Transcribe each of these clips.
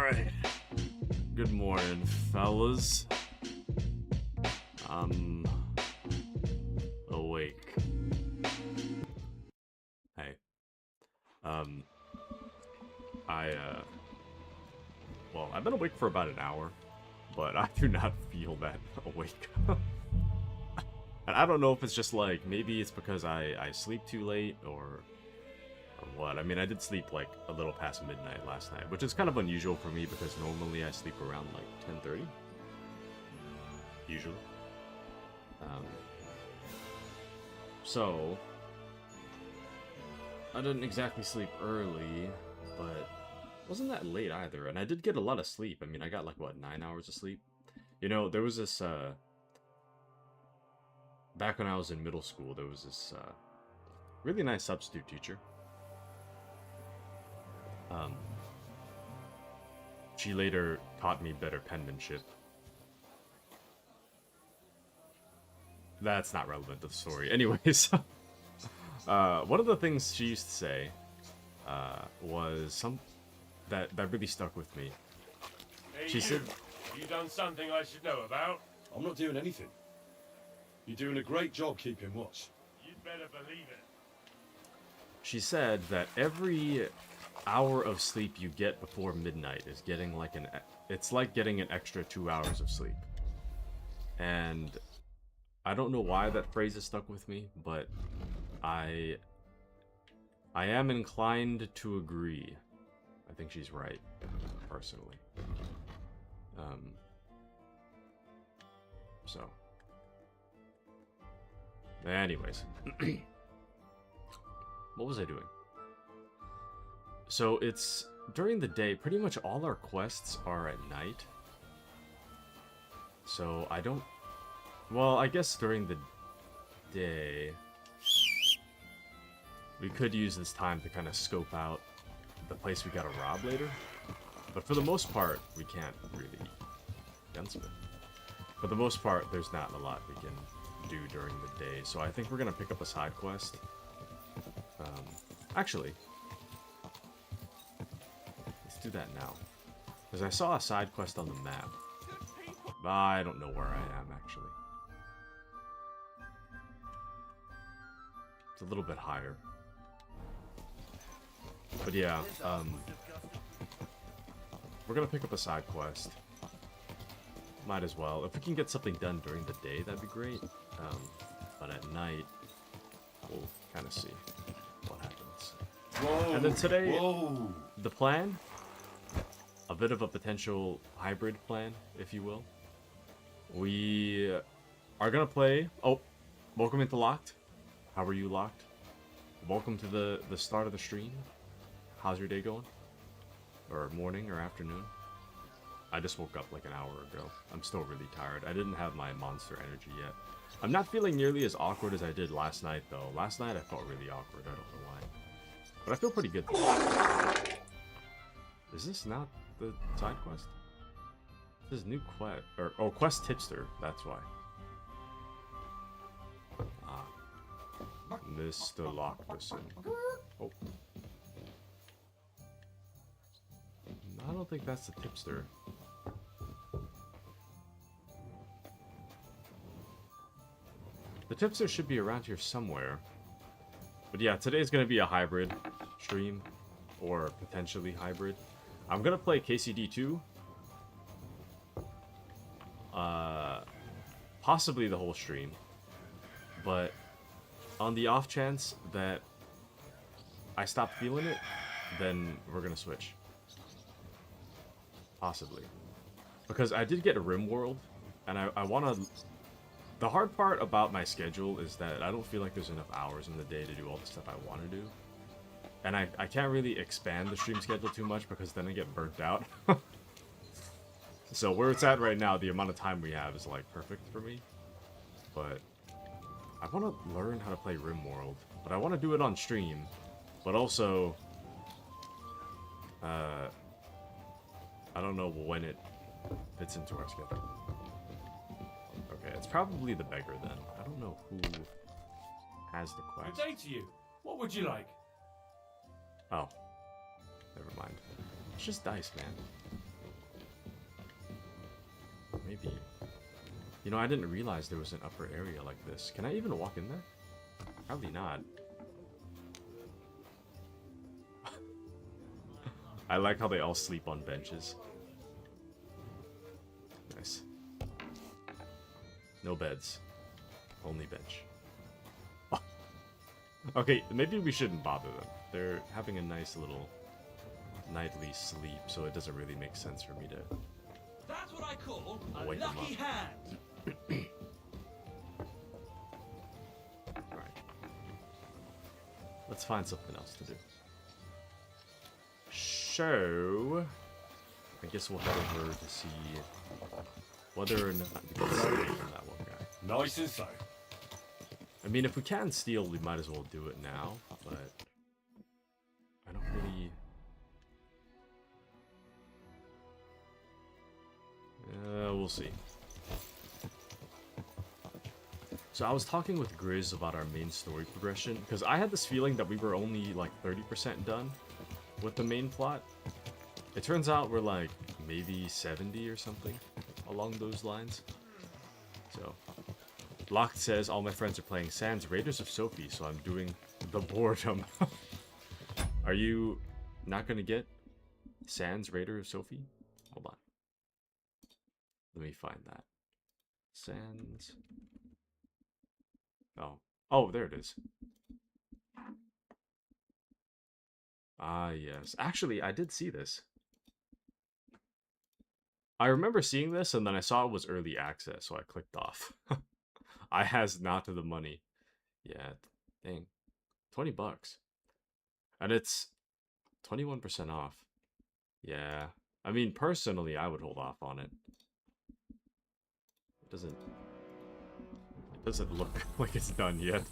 Alright. Good morning, fellas. I'm awake. Hey. Well, I've been awake for about an hour, but I do not feel that awake. And I don't know if it's just like, maybe it's because I sleep too late, or what. I mean, I did sleep like a little past midnight last night, which is kind of unusual for me because normally I sleep around like 10:30. Usually. So I didn't exactly sleep early, but wasn't that late either. And I did get a lot of sleep. I mean, I got like, what, 9 hours of sleep? You know, there was this, back when I was in middle school, there was this, really nice substitute teacher. She later taught me better penmanship. That's not relevant to the story. Anyways, one of the things she used to say was that really stuck with me. Hey, she said, "You done something I should know about?" I'm not doing anything. You're doing a great job keeping watch. You'd better believe it. She said that every hour of sleep you get before midnight is getting like it's like getting an extra 2 hours of sleep. And I don't know why that phrase is stuck with me, but I am inclined to agree. I think she's right, personally. So. Anyways. What was I doing? So it's during the day. Pretty much all our quests are at night. So I don't... Well, I guess during the day, we could use this time to kind of scope out the place we gotta rob later. But for the most part, we can't really gunsmith. For the most part, there's not a lot we can do during the day. So I think we're gonna pick up a side quest. Actually, let's do that now. Because I saw a side quest on the map. I don't know where I am, actually. It's a little bit higher. But yeah, we're gonna pick up a side quest. Might as well. If we can get something done during the day, that'd be great. But at night, we'll kind of see what happens. Whoa, and then today, whoa. the plan, a bit of a potential hybrid plan, if you will. We are gonna play... Oh, welcome into Locked. How are you, Locked? Welcome to the start of the stream. How's your day going? Or morning or afternoon? I just woke up like an hour ago. I'm still really tired. I didn't have my monster energy yet. I'm not feeling nearly as awkward as I did last night, though. Last night I felt really awkward. I don't know why. But I feel pretty good. Is this not the side quest? This is new quest. Oh, quest tipster. That's why. Ah. Mr. Lockperson. Oh. I don't think that's the tipster. The tipster should be around here somewhere. But yeah, today's going to be a hybrid stream. Or potentially hybrid. I'm going to play KCD2. Possibly the whole stream. But on the off chance that I stop feeling it, then we're going to switch. Possibly. Because I did get a RimWorld, and I want to... The hard part about my schedule is that I don't feel like there's enough hours in the day to do all the stuff I want to do. And I can't really expand the stream schedule too much because then I get burnt out. So where it's at right now, the amount of time we have is like perfect for me. But I want to learn how to play RimWorld. But I want to do it on stream. But also... I don't know when it fits into our schedule. Okay, it's probably the beggar then. I don't know who has the quest. Good day to you. What would you like? Oh. Never mind. It's just dice, man. You know, I didn't realize there was an upper area like this. Can I even walk in there? Probably not. I like how they all sleep on benches. Nice. No beds. Only bench. Oh. Okay, maybe we shouldn't bother them. They're having a nice little nightly sleep, so it doesn't really make sense for me to That's what I call a wake them lucky up. hand. Alright. Let's find something else to do. So, I guess we'll head over to see whether or not we can steal from that one guy. Nice and so. I mean, if we can steal, we might as well do it now, but I don't really... we'll see. So I was talking with Grizz about our main story progression, because I had this feeling that we were only like 30% done with the main plot. It turns out we're like maybe 70 or something along those lines. So, Locked says all my friends are playing Sans Raiders of Sophie, so I'm doing the boredom. Are you not gonna get Sans Raider of Sophie? Hold on. Let me find that. Sans. Oh. Oh, there it is. Ah, yes. Actually, I did see this. I remember seeing this, and then I saw it was early access, so I clicked off. I has not the money. Yeah, dang. 20 bucks. And it's 21% off. Yeah. I mean, personally, I would hold off on it. It doesn't look like it's done yet.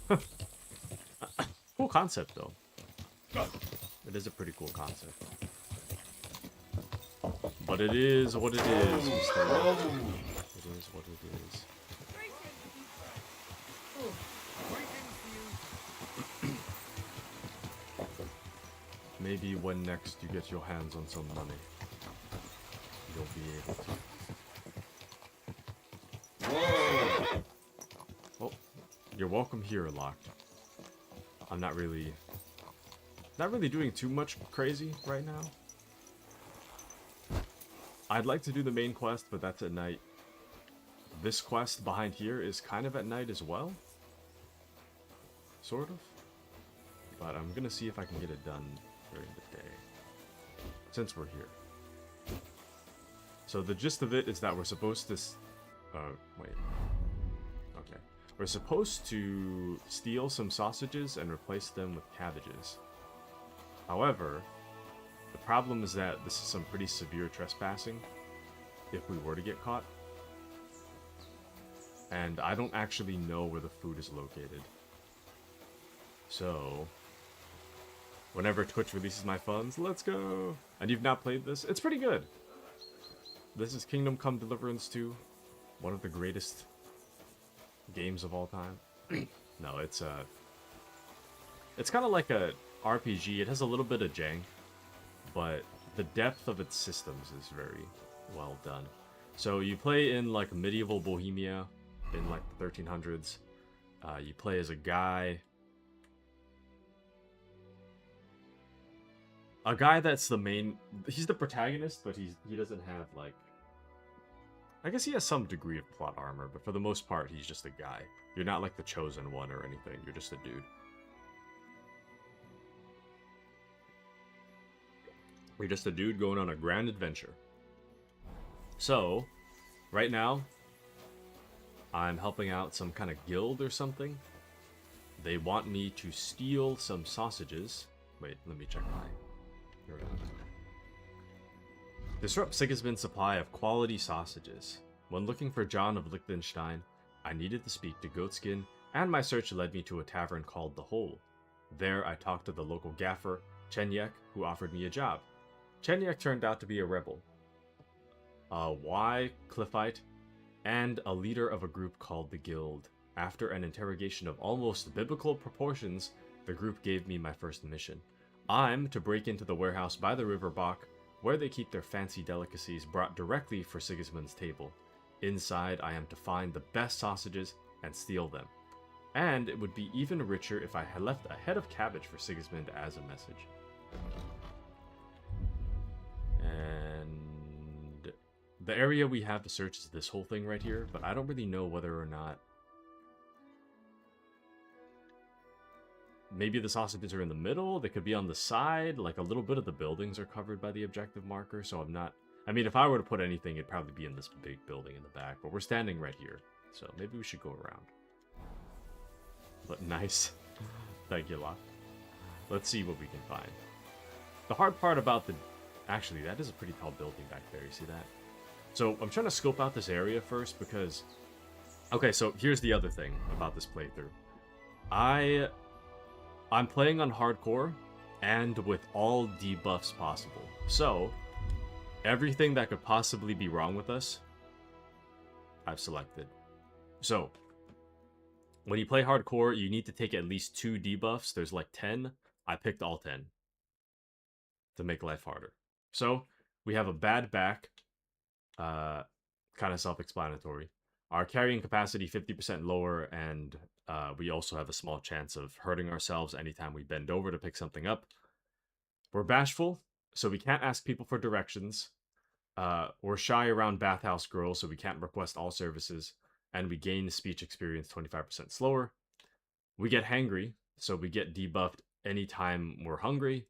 Cool concept, though. It is a pretty cool concept. But it is what it is, Mr. Rock. It is what it is. Maybe when next you get your hands on some money, you'll be able to. Whoa! Well, you're welcome here, Locked. I'm not really doing too much crazy right now. I'd like to do the main quest, but that's at night. This quest behind here is kind of at night as well. Sort of. But I'm gonna see if I can get it done during the day, since we're here. So the gist of it is that we're supposed to... wait. Okay. We're supposed to steal some sausages and replace them with cabbages. However, the problem is that this is some pretty severe trespassing if we were to get caught. And I don't actually know where the food is located. So, whenever Twitch releases my funds, let's go! And you've not played this? It's pretty good! This is Kingdom Come Deliverance 2. One of the greatest games of all time. No, it's kind of like a RPG. It has a little bit of jank, but the depth of its systems is very well done. So you play in like medieval Bohemia in like the 1300s. You play as a guy that's the main... He's the protagonist, but he doesn't have like... I guess he has some degree of plot armor, but for the most part, he's just a guy. You're not like the chosen one or anything. You're just a dude. You're just a dude going on a grand adventure. So, right now, I'm helping out some kind of guild or something. They want me to steal some sausages. Wait, let me check my... Here we go. Disrupt Sigismund's supply of quality sausages. When looking for John of Liechtenstein, I needed to speak to Goatskin, and my search led me to a tavern called The Hole. There, I talked to the local gaffer, Chenyek, who offered me a job. Chenyek turned out to be a rebel, a Cliffite, and a leader of a group called the Guild. After an interrogation of almost biblical proportions, the group gave me my first mission. I'm to break into the warehouse by the River Bach, where they keep their fancy delicacies brought directly for Sigismund's table. Inside, I am to find the best sausages and steal them. And it would be even richer if I had left a head of cabbage for Sigismund as a message. And the area we have to search is this whole thing right here, but I don't really know whether or not... Maybe the sausages are in the middle, they could be on the side, like a little bit of the buildings are covered by the objective marker, so I'm not... I mean, if I were to put anything, it'd probably be in this big building in the back, but we're standing right here, so maybe we should go around. But nice. Thank you, Locke. Let's see what we can find. The hard part about the... Actually, that is a pretty tall building back there, you see that? So, I'm trying to scope out this area first, because... Okay, so here's the other thing about this playthrough. I'm playing on hardcore, and with all debuffs possible. So, everything that could possibly be wrong with us, I've selected. So, when you play hardcore, you need to take at least 2 debuffs. There's like 10. I picked all 10 to make life harder. So, we have a bad back, kind of self-explanatory. Our carrying capacity 50% lower, and we also have a small chance of hurting ourselves anytime we bend over to pick something up. We're bashful, so we can't ask people for directions. We're shy around bathhouse girls, so we can't request all services. And we gain speech experience 25% slower. We get hangry, so we get debuffed anytime we're hungry.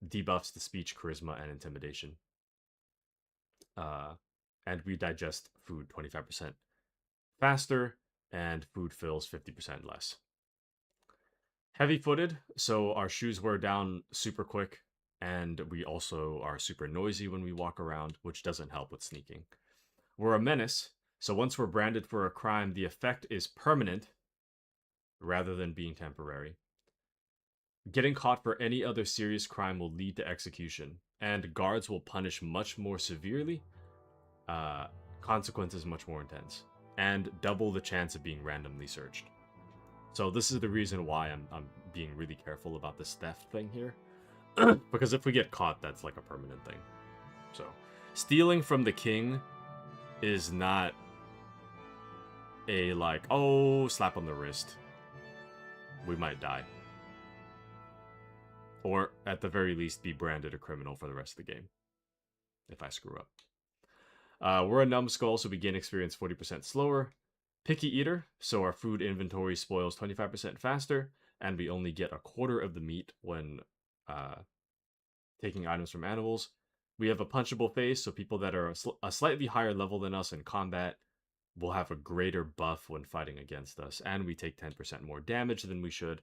Debuffs to speech, charisma, and intimidation. And we digest food 25% faster, and food fills 50% less. Heavy-footed, so our shoes wear down super quick, and we also are super noisy when we walk around, which doesn't help with sneaking. We're a menace, so once we're branded for a crime, the effect is permanent, rather than being temporary. Getting caught for any other serious crime will lead to execution, and guards will punish much more severely, consequences much more intense, and double the chance of being randomly searched. So this is the reason why I'm being really careful about this theft thing here. Because if we get caught, that's like a permanent thing. So, stealing from the king is not a like, oh, slap on the wrist. We might die. Or, at the very least, be branded a criminal for the rest of the game. If I screw up. We're a numbskull, so we gain experience 40% slower. Picky eater, so our food inventory spoils 25% faster, and we only get a quarter of the meat when taking items from animals. We have a punchable face, so people that are a slightly higher level than us in combat will have a greater buff when fighting against us, and we take 10% more damage than we should.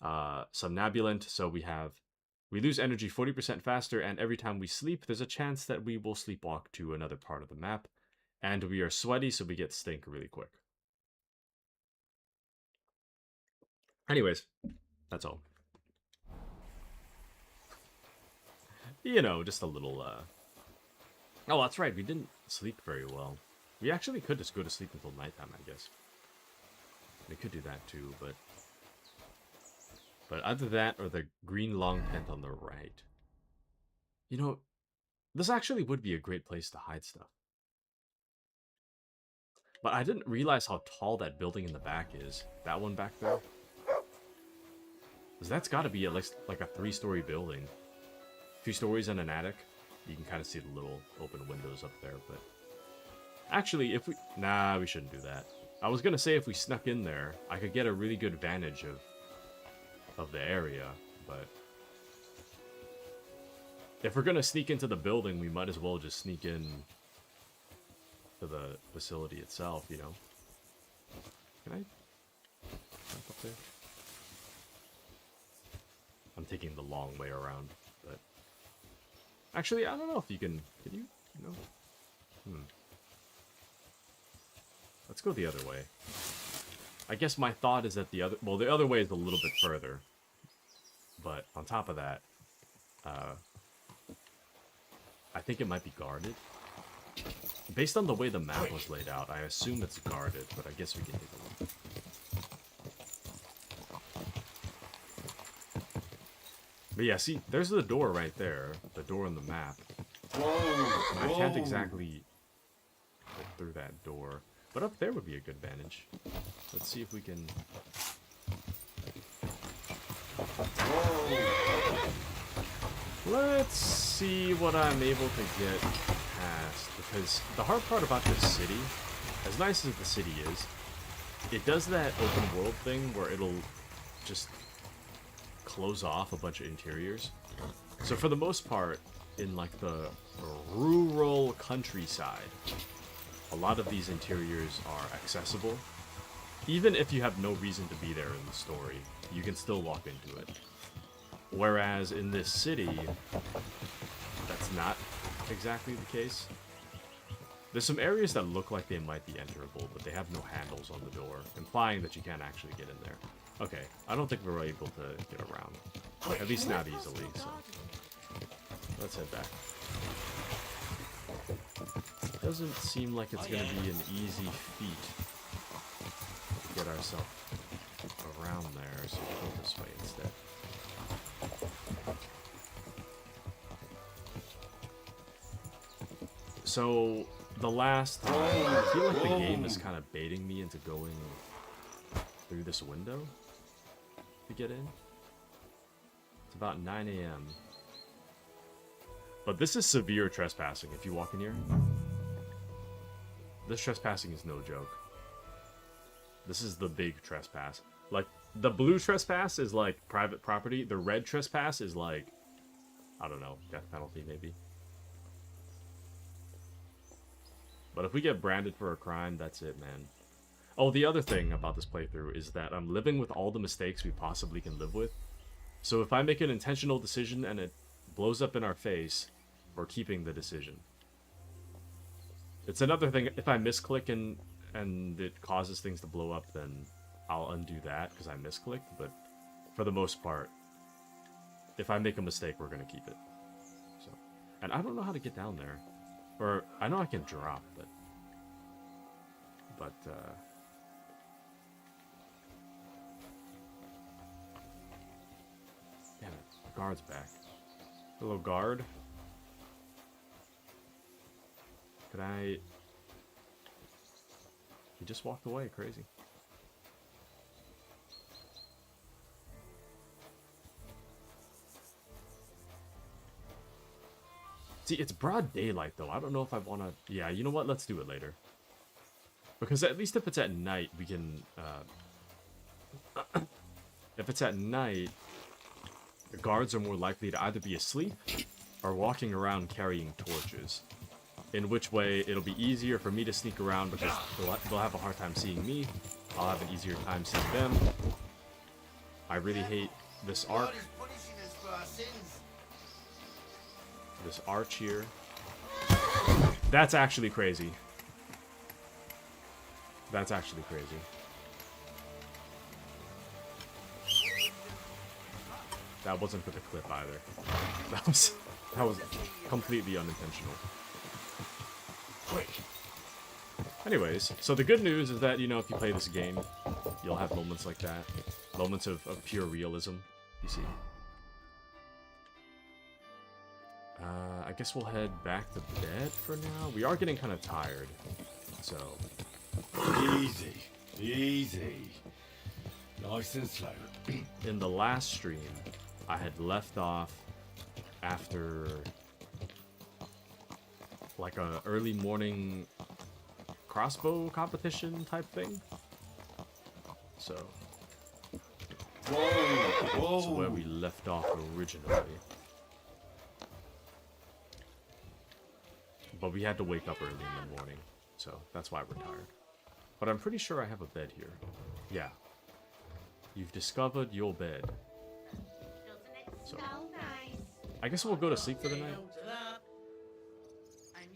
Somnabulant, so we lose energy 40% faster, and every time we sleep, there's a chance that we will sleepwalk to another part of the map. And we are sweaty, so we get stink really quick. Anyways, that's all. You know, just a little, Oh, that's right, we didn't sleep very well. We actually could just go to sleep until nighttime, I guess. We could do that too, but either that or the green long tent on the right. You know, this actually would be a great place to hide stuff. But I didn't realize how tall that building in the back is. That one back there. Because that's got to be at least like a 3-story building. 2 stories and an attic. You can kind of see the little open windows up there, but... Actually, if we... Nah, we shouldn't do that. I was going to say if we snuck in there, I could get a really good vantage of the area, but... If we're going to sneak into the building, we might as well just sneak in to the facility itself, you know? Can I jump up there? I'm taking the long way around, but... Actually, I don't know if you can... Can you? No? Let's go the other way. I guess my thought is that the other way is a little bit further. But on top of that, I think it might be guarded. Based on the way the map was laid out, I assume it's guarded, but I guess we can take a look. But yeah, see, there's the door right there. The door on the map. Whoa! I can't exactly... through that door. But up there would be a good vantage. Let's see if we can... Let's see what I'm able to get past. Because the hard part about this city, as nice as the city is, it does that open world thing where it'll just close off a bunch of interiors. So for the most part, in like the rural countryside, a lot of these interiors are accessible. Even if you have no reason to be there in the story, you can still walk into it. Whereas in this city, that's not exactly the case. There's some areas that look like they might be enterable, but they have no handles on the door, implying that you can't actually get in there. Okay, I don't think we're able to get around. At least not easily, so... Let's head back. It doesn't seem like it's going to be an easy feat to get ourselves around there, so we'll go this way instead. So, the last time, I feel like the game is kind of baiting me into going through this window to get in. It's about 9 a.m. But this is severe trespassing if you walk in here. This trespassing is no joke. This is the big trespass. Like, the blue trespass is like private property. The red trespass is like, I don't know, death penalty maybe. But if we get branded for a crime, that's it, man. Oh, the other thing about this playthrough is that I'm living with all the mistakes we possibly can live with. So if I make an intentional decision and it blows up in our face, we're keeping the decision. It's another thing, if I misclick and it causes things to blow up, then I'll undo that because I misclicked. But for the most part, if I make a mistake, we're going to keep it. So, and I don't know how to get down there. Or, I know I can drop, but damn it, the guard's back. Hello, guard. Could I... He just walked away, crazy. See, it's broad daylight, though. I don't know if I want to... Yeah, you know what? Let's do it later. Because at least if it's at night, we can... If it's at night, the guards are more likely to either be asleep or walking around carrying torches. In which way, it'll be easier for me to sneak around because they'll have a hard time seeing me. I'll have an easier time seeing them. I really hate this arc. This arch here. That's actually crazy. That's actually crazy. That wasn't for the clip either. That was completely unintentional. Anyways, so the good news is that, you know, if you play this game, you'll have moments like that. Moments of pure realism, you see. I guess we'll head back to bed for now. We are getting kind of tired, so... Easy, easy. Nice and slow. In the last stream, I had left off after... like a early morning crossbow competition type thing. So... Whoa! That's where we left off originally. But we had to wake up early in the morning, so that's why we're tired. But I'm pretty sure I have a bed here. Yeah. You've discovered your bed. So, I guess we'll go to sleep for the night.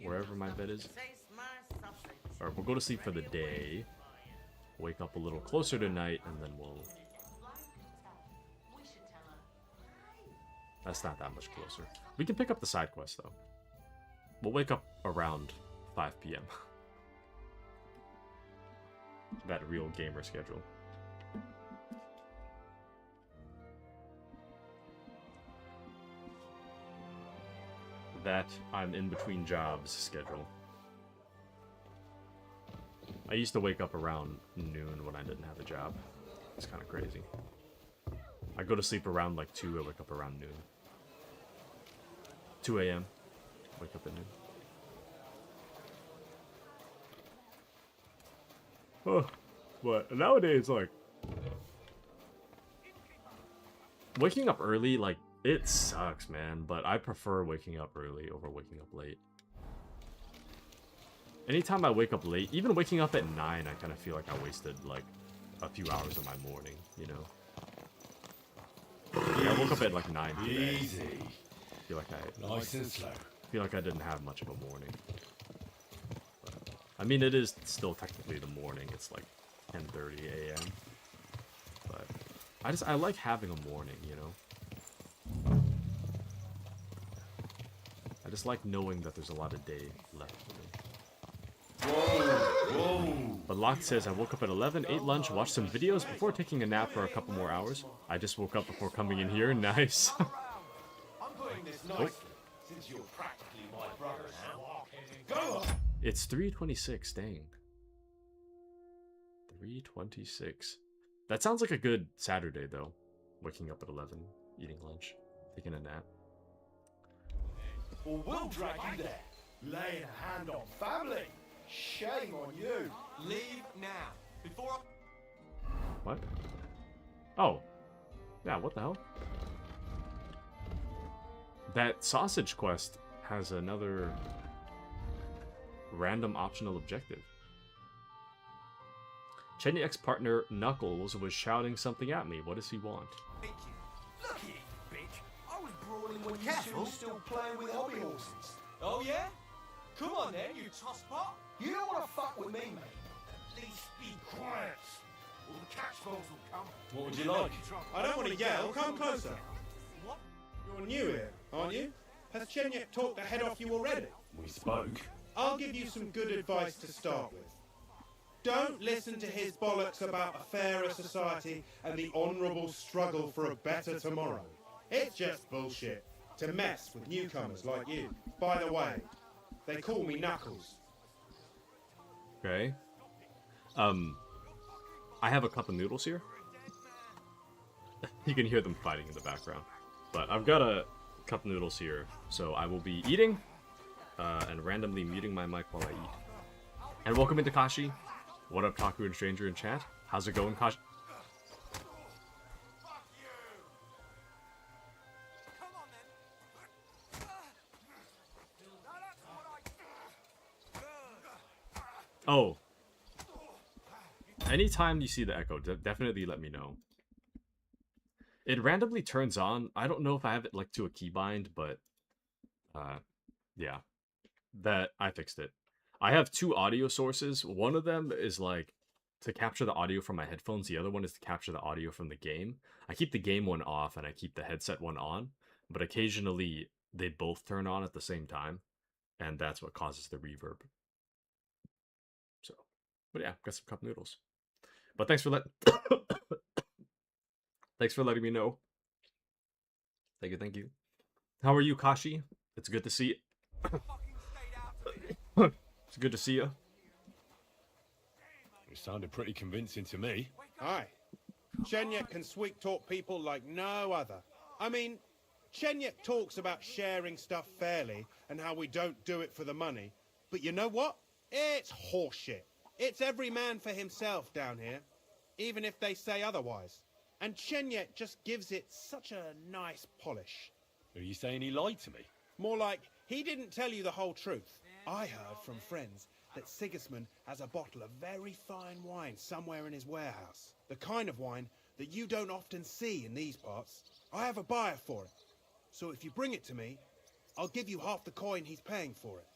Wherever my bed is. Or we'll go to sleep for the day. Wake up a little closer to night, and then we'll... That's not that much closer. We can pick up the side quest, though. We'll wake up around 5 p.m. That real gamer schedule. That I'm in between jobs schedule. I used to wake up around noon when I didn't have a job. It's kind of crazy. I go to sleep around like 2, I wake up around noon. 2 a.m. Wake up at noon. Oh, but nowadays, like, waking up early, like, it sucks, man. But I prefer waking up early over waking up late. Anytime I wake up late, even waking up at 9, I kind of feel like I wasted, like, a few hours of my morning, you know? Yeah, I woke up at, like, 9 today. Easy. I feel like Nice and slow. feel like I didn't have much of a morning. But, I mean, it is still technically the morning. It's, like, 10:30 a.m. But I like having a morning, you know? I just like knowing that there's a lot of day left for me. Whoa. But Locked says, I woke up at 11, ate lunch, watched some videos before taking a nap for a couple more hours. I just woke up before coming in here. Nice. I'm putting this nicely, since you're practically my brother now. Go on. It's 3:26, dang. 3:26. That sounds like a good Saturday, though. Waking up at 11, eating lunch, taking a nap. Or we'll drag you there. Laying a hand on family. Shame on you. Leave now. Before What? Oh. Yeah, what the hell? That sausage quest has another random optional objective. Chenny ex-partner Knuckles was shouting something at me. What does he want? Look here, bitch. I was brawling when you two were still playing with hobby horses. Oh yeah? Come on then, you tosspot. You don't want to fuck with me, mate. At least be quiet. Or the catchballs will come. What would you like? I don't want to yell. Come closer. What? You're new here, aren't you? Has Chenyek talked the head off you already? We spoke. I'll give you some good advice to start with. Don't listen to his bollocks about a fairer society and the honourable struggle for a better tomorrow. It's just bullshit to mess with newcomers like you. By the way, they call me Knuckles. Okay. I have a cup of noodles here. You can hear them fighting in the background. But I've got a cup of noodles here, so I will be eating and randomly muting my mic while I eat. And welcome into Kashi. What up, Taku and Stranger in chat? How's it going, Kashi? Oh. Anytime you see the echo, definitely let me know. It randomly turns on. I don't know if I have it like to a keybind, but yeah. That I fixed it. I have 2 audio sources. One of them is like to capture the audio from my headphones. The other one is to capture the audio from the game. I keep the game one off and I keep the headset one on, but occasionally they both turn on at the same time, and that's what causes the reverb. So, but yeah, got some cup noodles. But thanks for thanks for letting me know. Thank you, thank you. How are you, Kashi? It's good to see you. It's good to see you. It sounded pretty convincing to me. Aye. Chenyek can sweet talk people like no other. I mean, Chenyek talks about sharing stuff fairly and how we don't do it for the money. But you know what? It's horseshit. It's every man for himself down here, even if they say otherwise. And Chenyek just gives it such a nice polish. Are you saying he lied to me? More like, he didn't tell you the whole truth. I heard from friends that Sigismund has a bottle of very fine wine somewhere in his warehouse. The kind of wine that you don't often see in these parts. I have a buyer for it. So if you bring it to me, I'll give you half the coin he's paying for it.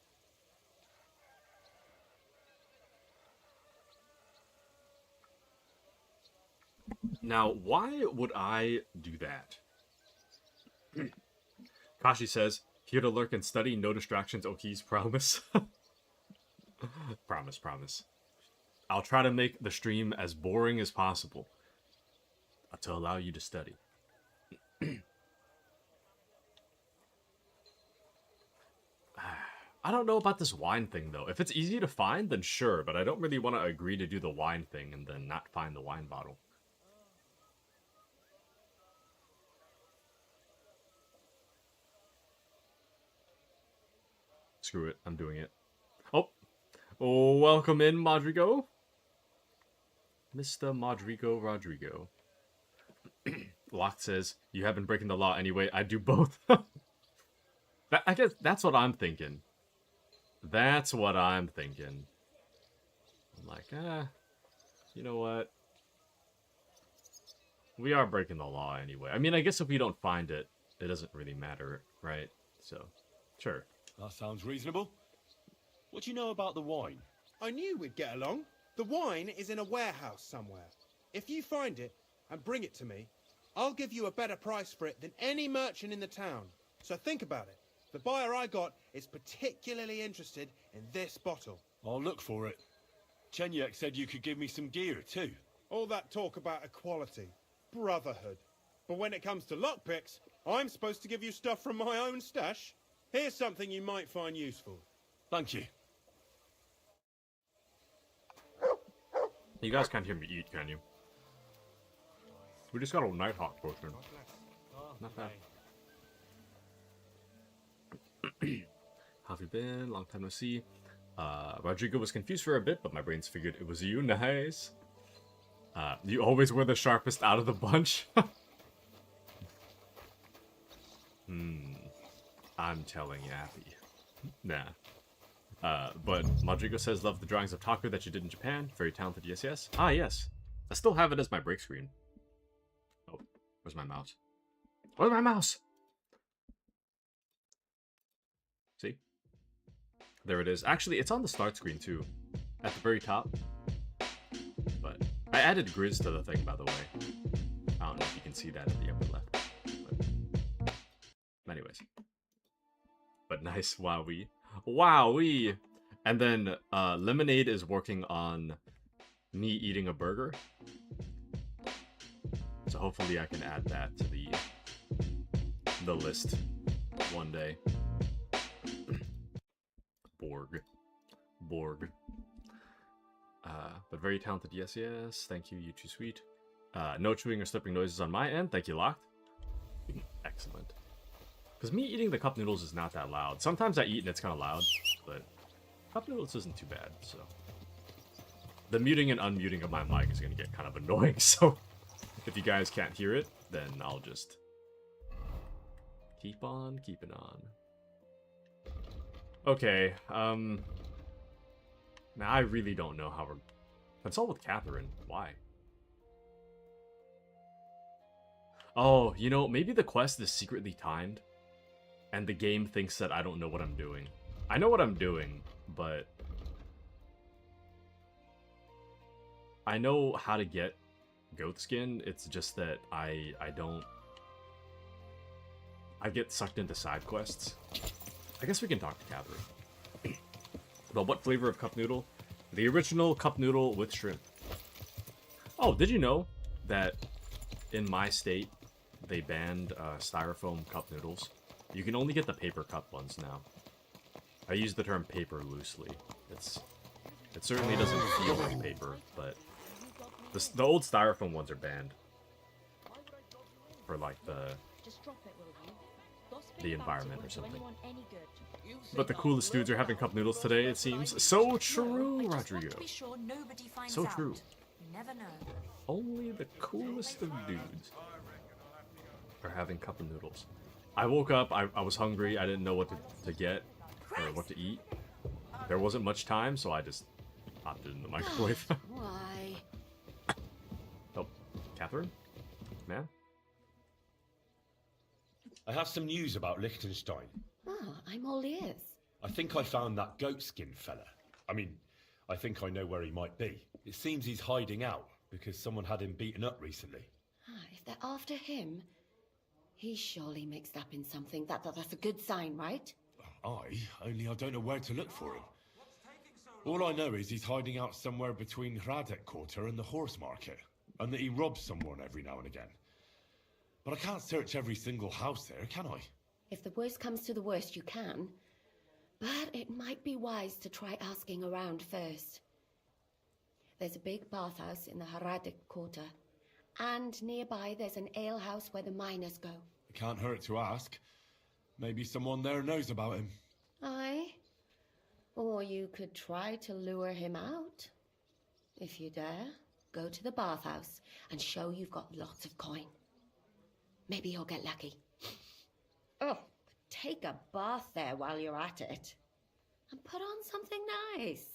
Now, why would I do that? Kashi says, here to lurk and study, no distractions, Oki's promise. Promise, promise. I'll try to make the stream as boring as possible to allow you to study. I don't know about this wine thing, though. If it's easy to find, then sure, but I don't really want to agree to do the wine thing and then not find the wine bottle. Screw it, I'm doing it. Oh, welcome in, Modrigo. Mr. Rodrigo. Locke says, you have been breaking the law anyway. I do both. I guess that's what I'm thinking. That's what I'm thinking. I'm like, you know what? We are breaking the law anyway. I mean, I guess if we don't find it, it doesn't really matter, right? So, sure. That sounds reasonable. What do you know about the wine? I knew we'd get along. The wine is in a warehouse somewhere. If you find it and bring it to me, I'll give you a better price for it than any merchant in the town. So think about it. The buyer I got is particularly interested in this bottle. I'll look for it. Chenyek said you could give me some gear too. All that talk about equality, brotherhood. But when it comes to lockpicks, I'm supposed to give you stuff from my own stash. Here's something you might find useful. Thank you. You guys can't hear me eat, can you? We just got a Nighthawk potion. Not bad. How have you been? Long time no see. Rodrigo was confused for a bit, but my brains figured it was you. Nice. You always were the sharpest out of the bunch. I'm telling Abby. Nah. But Rodrigo says, love the drawings of Taku that you did in Japan. Very talented, yes, yes. Ah, yes. I still have it as my break screen. Oh, where's my mouse? Where's my mouse? See? There it is. Actually, it's on the start screen, too. At the very top. But I added Grizz to the thing, by the way. I don't know if you can see that at the upper left. But anyways. But nice, wowee. Wowee! And then Lemonade is working on me eating a burger. So hopefully I can add that to the list one day. Borg. But very talented, yes, yes. Thank you, you too sweet. No chewing or slipping noises on my end. Thank you, Locked. Excellent. Because me eating the cup noodles is not that loud. Sometimes I eat and it's kind of loud, but cup noodles isn't too bad, so. The muting and unmuting of my mic is going to get kind of annoying, so if you guys can't hear it, then I'll just keep on keeping on. Okay, now I really don't know how we're... Consult with Catherine. Why? Oh, you know, maybe the quest is secretly timed, and the game thinks that I don't know what I'm doing. I know what I'm doing, but I know how to get goat skin. It's just that I don't... I get sucked into side quests. I guess we can talk to Catherine. But what flavor of cup noodle? The original cup noodle with shrimp. Oh, did you know that in my state, they banned styrofoam cup noodles? You can only get the paper cup ones now. I use the term paper loosely. It certainly doesn't feel like paper, but the old styrofoam ones are banned. For like the environment or something. But the coolest dudes are having cup noodles today, it seems. So true, Rodrigo. So true. Only the coolest of dudes are having cup of noodles. I woke up, I was hungry, I didn't know what to get, or what to eat. There wasn't much time, so I just popped it in the microwave. Why? Oh, Catherine? Man? I have some news about Liechtenstein. Oh, I'm all ears. I think I found that goat skin fella. I mean, I think I know where he might be. It seems he's hiding out because someone had him beaten up recently. If they're after him, he's surely mixed up in something. That's a good sign, right? Only I don't know where to look for him. All I know is he's hiding out somewhere between Hradec Quarter and the horse market, and that he robs someone every now and again. But I can't search every single house there, can I? If the worst comes to the worst, you can. But it might be wise to try asking around first. There's a big bathhouse in the Haradik quarter. And nearby there's an alehouse where the miners go. It can't hurt to ask. Maybe someone there knows about him. Aye. Or you could try to lure him out. If you dare, go to the bathhouse and show you've got lots of coin. Maybe you'll get lucky. Oh, take a bath there while you're at it. And put on something nice.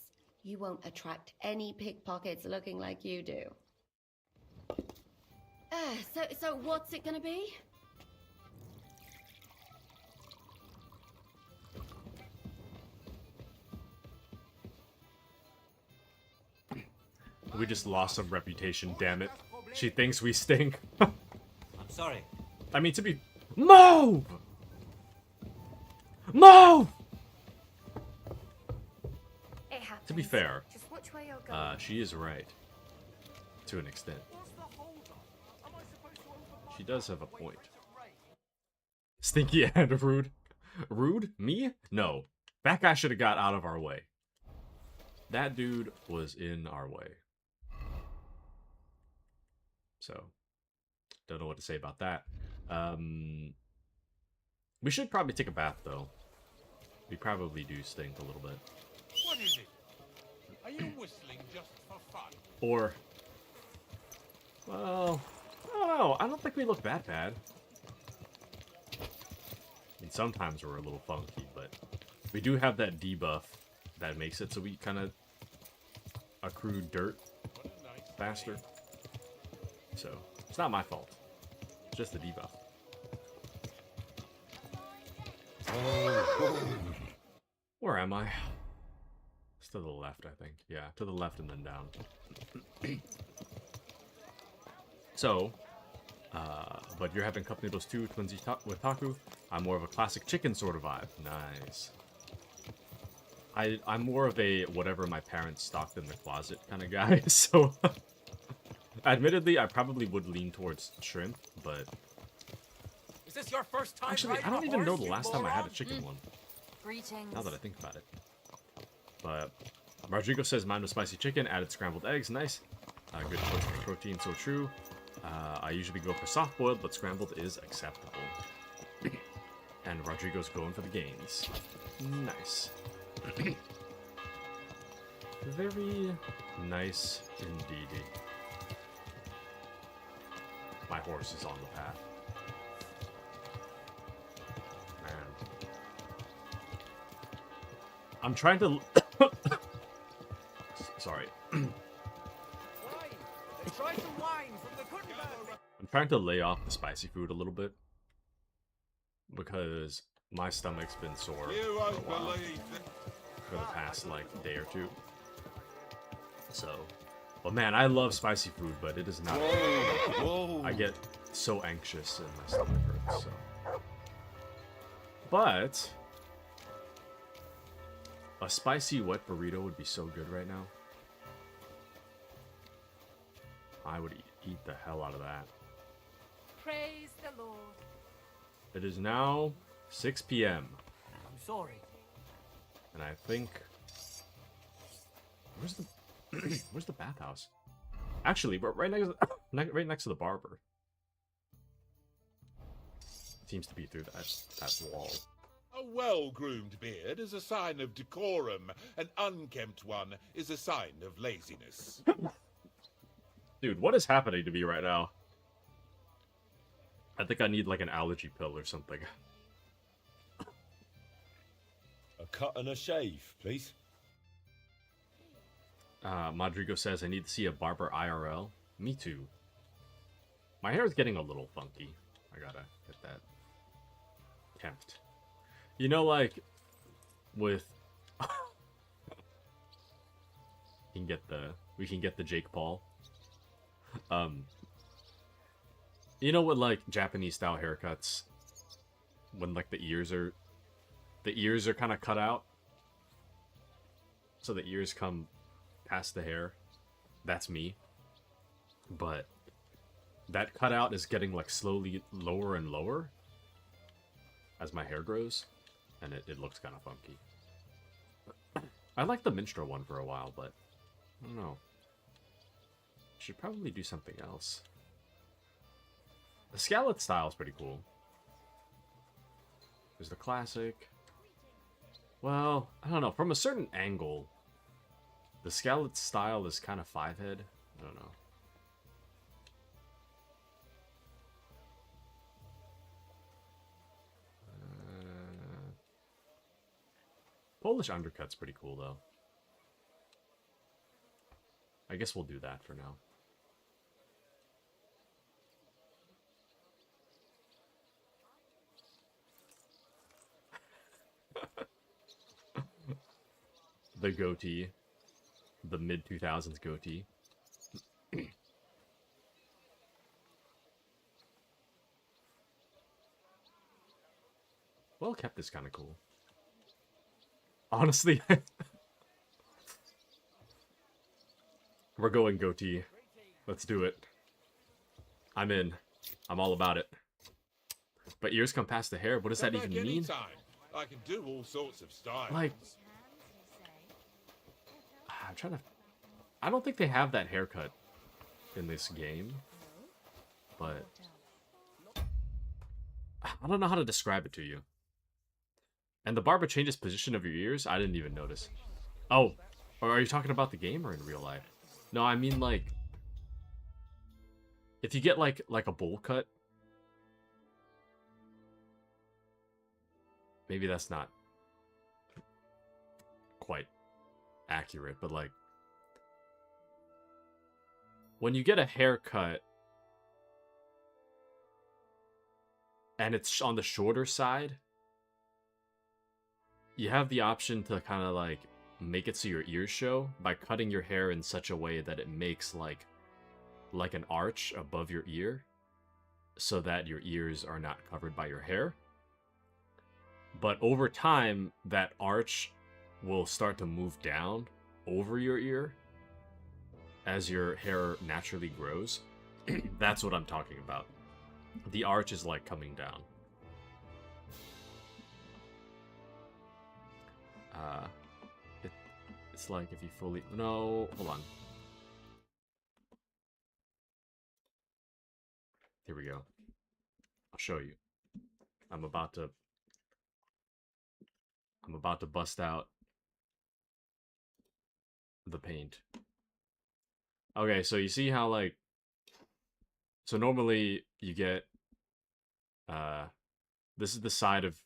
You won't attract any pickpockets looking like you do. So what's it gonna be? We just lost some reputation, damn it. She thinks we stink. I'm sorry. I mean, to be... Move! Move! It happens. To be fair, Just watch where you're going. she is right. To an extent. She does have a point. Stinky and rude. Rude? Me? No. That guy should have got out of our way. That dude was in our way. So, don't know what to say about that. We should probably take a bath, though. We probably do stink a little bit. What is it? Are you whistling just for fun? Or, well, I don't know. I don't think we look that bad. I mean, sometimes we're a little funky, but we do have that debuff that makes it so we kind of accrue dirt faster. So, it's not my fault. It's just the debuff. Where am I? It's to the left, I think. Yeah, to the left and then down. So, but you're having company those two twins with Taku. I'm more of a classic chicken sort of vibe. Nice. I'm more of a whatever my parents stocked in the closet kind of guy. So, admittedly, I probably would lean towards shrimp, but Is this your first time? actually, I don't even know the last time I had a chicken one. Greetings. Now that I think about it. But Rodrigo says mine was spicy chicken, added scrambled eggs. Nice. Good choice for protein, so true. I usually go for soft boiled, but scrambled is acceptable. And Rodrigo's going for the gains. Nice. Very nice indeed. My horse is on the path. Man. I'm trying to... Sorry. Try some wine from the Kunbo. I'm trying to lay off the spicy food a little bit. Because my stomach's been sore You for a won't while. believe it. For the past, like, day or two. So... Well, man, I love spicy food, but it is not... Whoa. I get so anxious and my stomach hurts, so... But... A spicy wet burrito would be so good right now. I would eat the hell out of that. Praise the Lord. It is now 6 p.m. I'm sorry. And I think... Where's the... Where's the bathhouse? Actually, we're right right next to the barber. Seems to be through that wall. A well-groomed beard is a sign of decorum. An unkempt one is a sign of laziness. Dude, what is happening to me right now? I think I need like an allergy pill or something. A cut and a shave, please. Madrigo says I need to see a barber IRL. Me too. My hair is getting a little funky. I gotta get that kept. You know, like with we can get the Jake Paul. You know what, like Japanese style haircuts, when like the ears are kind of cut out, so the ears come past the hair. That's me. But that cutout is getting like slowly lower and lower as my hair grows, and it looks kind of funky. I liked the minstrel one for a while, but I don't know. Should probably do something else. The Scarlet style is pretty cool. There's the classic. Well, I don't know. From a certain angle, the Scarlet style is kind of 5-head. I don't know. Polish undercut's pretty cool, though. I guess we'll do that for now. The goatee. The mid-2000s goatee. Well kept is kind of cool. Honestly, we're going goatee. Let's do it. I'm in. I'm all about it. But ears come past the hair. What does that even mean? Time. I can do all sorts of styles. Like, I'm trying to... I don't think they have that haircut in this game. But I don't know how to describe it to you. And the barber changes position of your ears? I didn't even notice. Oh, or are you talking about the game or in real life? No, I mean like... If you get like a bowl cut... Maybe that's not quite accurate, but like... When you get a haircut... And it's on the shorter side... You have the option to kind of like make it so your ears show by cutting your hair in such a way that it makes like an arch above your ear so that your ears are not covered by your hair. But over time, that arch will start to move down over your ear as your hair naturally grows. That's what I'm talking about. The arch is like coming down. It's like if you fully... No, hold on. Here we go. I'll show you. I'm about to bust out the paint. Okay, so you see how like... So normally you get... This is the side of...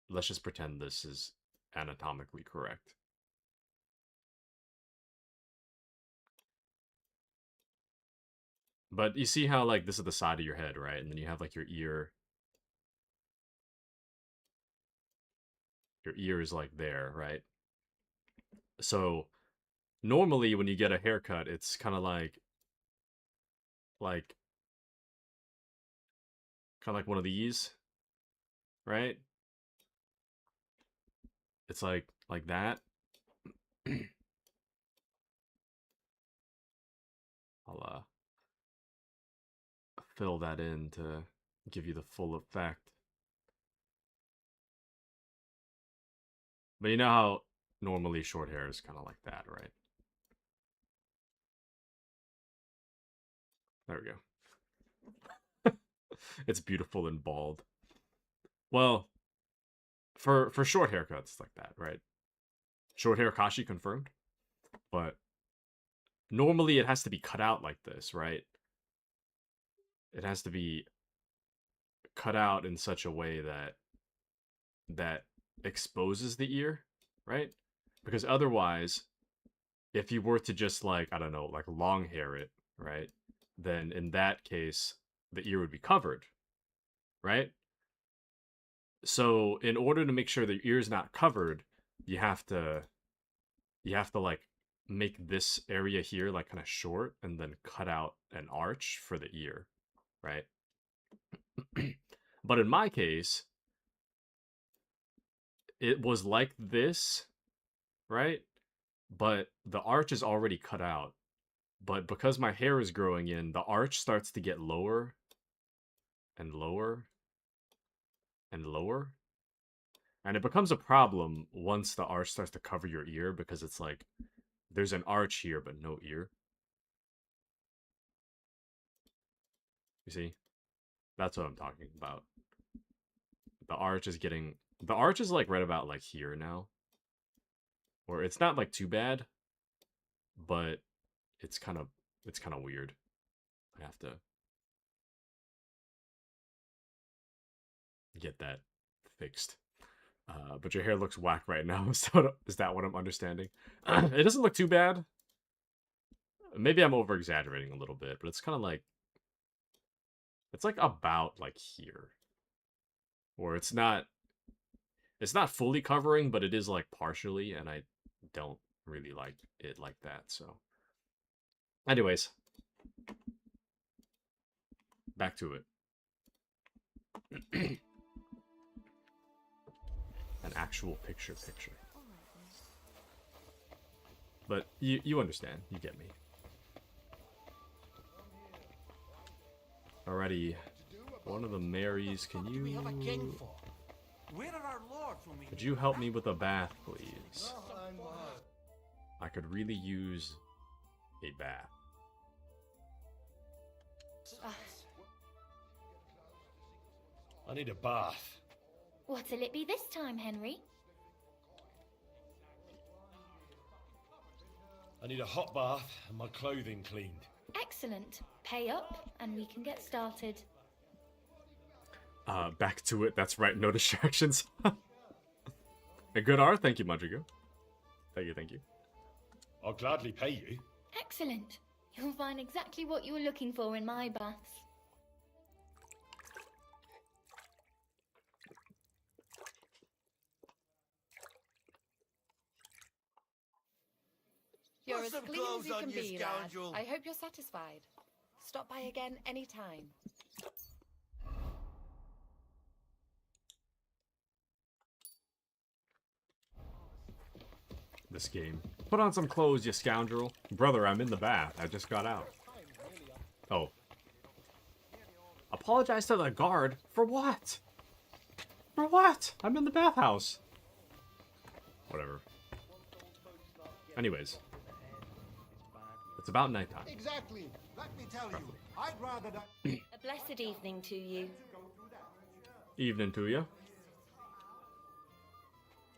Let's just pretend this is anatomically correct. But you see how, like, this is the side of your head, right? And then you have, like, your ear. Your ear is, like, there, right? So, normally when you get a haircut, it's kind of like one of these, right? It's like that. I'll fill that in to give you the full effect. But you know how normally short hair is kind of like that, right? There we go. It's beautiful and bald. Well, for short haircuts, it's like that, right? Short hair Kashi confirmed. But normally it has to be cut out like this, right? It has to be cut out in such a way that exposes the ear, right? Because otherwise, if you were to just like, I don't know, like long hair it, right? Then in that case, the ear would be covered, right? So in order to make sure the ear is not covered, you have to like make this area here like kind of short and then cut out an arch for the ear, right? But in my case, it was like this, right? But the arch is already cut out. But because my hair is growing in, the arch starts to get lower and lower and lower. And it becomes a problem once the arch starts to cover your ear, because it's like, there's an arch here, but no ear. You see? That's what I'm talking about. The arch is getting... The arch is like right about like here now. Or it's not like too bad, but it's kind of weird. I have to get that fixed. But your hair looks whack right now, so is that what I'm understanding? It doesn't look too bad. Maybe I'm over-exaggerating a little bit, but it's kind of like... It's like about like here. Or it's not fully covering, but it is like partially, and I don't really like it like that, so... Anyways. Back to it. An actual picture. But you understand. You get me. Alrighty. One of the Marys, can you... We have a king for. Where are our lords when we... Could you help me with a bath, please? I could really use a bath. I need a bath. What'll it be this time, Henry? I need a hot bath and my clothing cleaned. Excellent. Pay up, and we can get started. Back to it. That's right. No distractions. A good R. Thank you, Madrigo. Thank you. I'll gladly pay you. Excellent. You'll find exactly what you were looking for in my baths. You're Put as some clean clothes as you on, can you be, lad. scoundrel. I hope you're satisfied. Stop by again anytime. This game. Put on some clothes, you scoundrel. Brother, I'm in the bath. I just got out. Oh. Apologize to the guard? For what? For what? I'm in the bathhouse. Whatever. Anyways. It's about nighttime. Exactly. Let me tell you, I'd rather not... A blessed evening to you. Evening to you.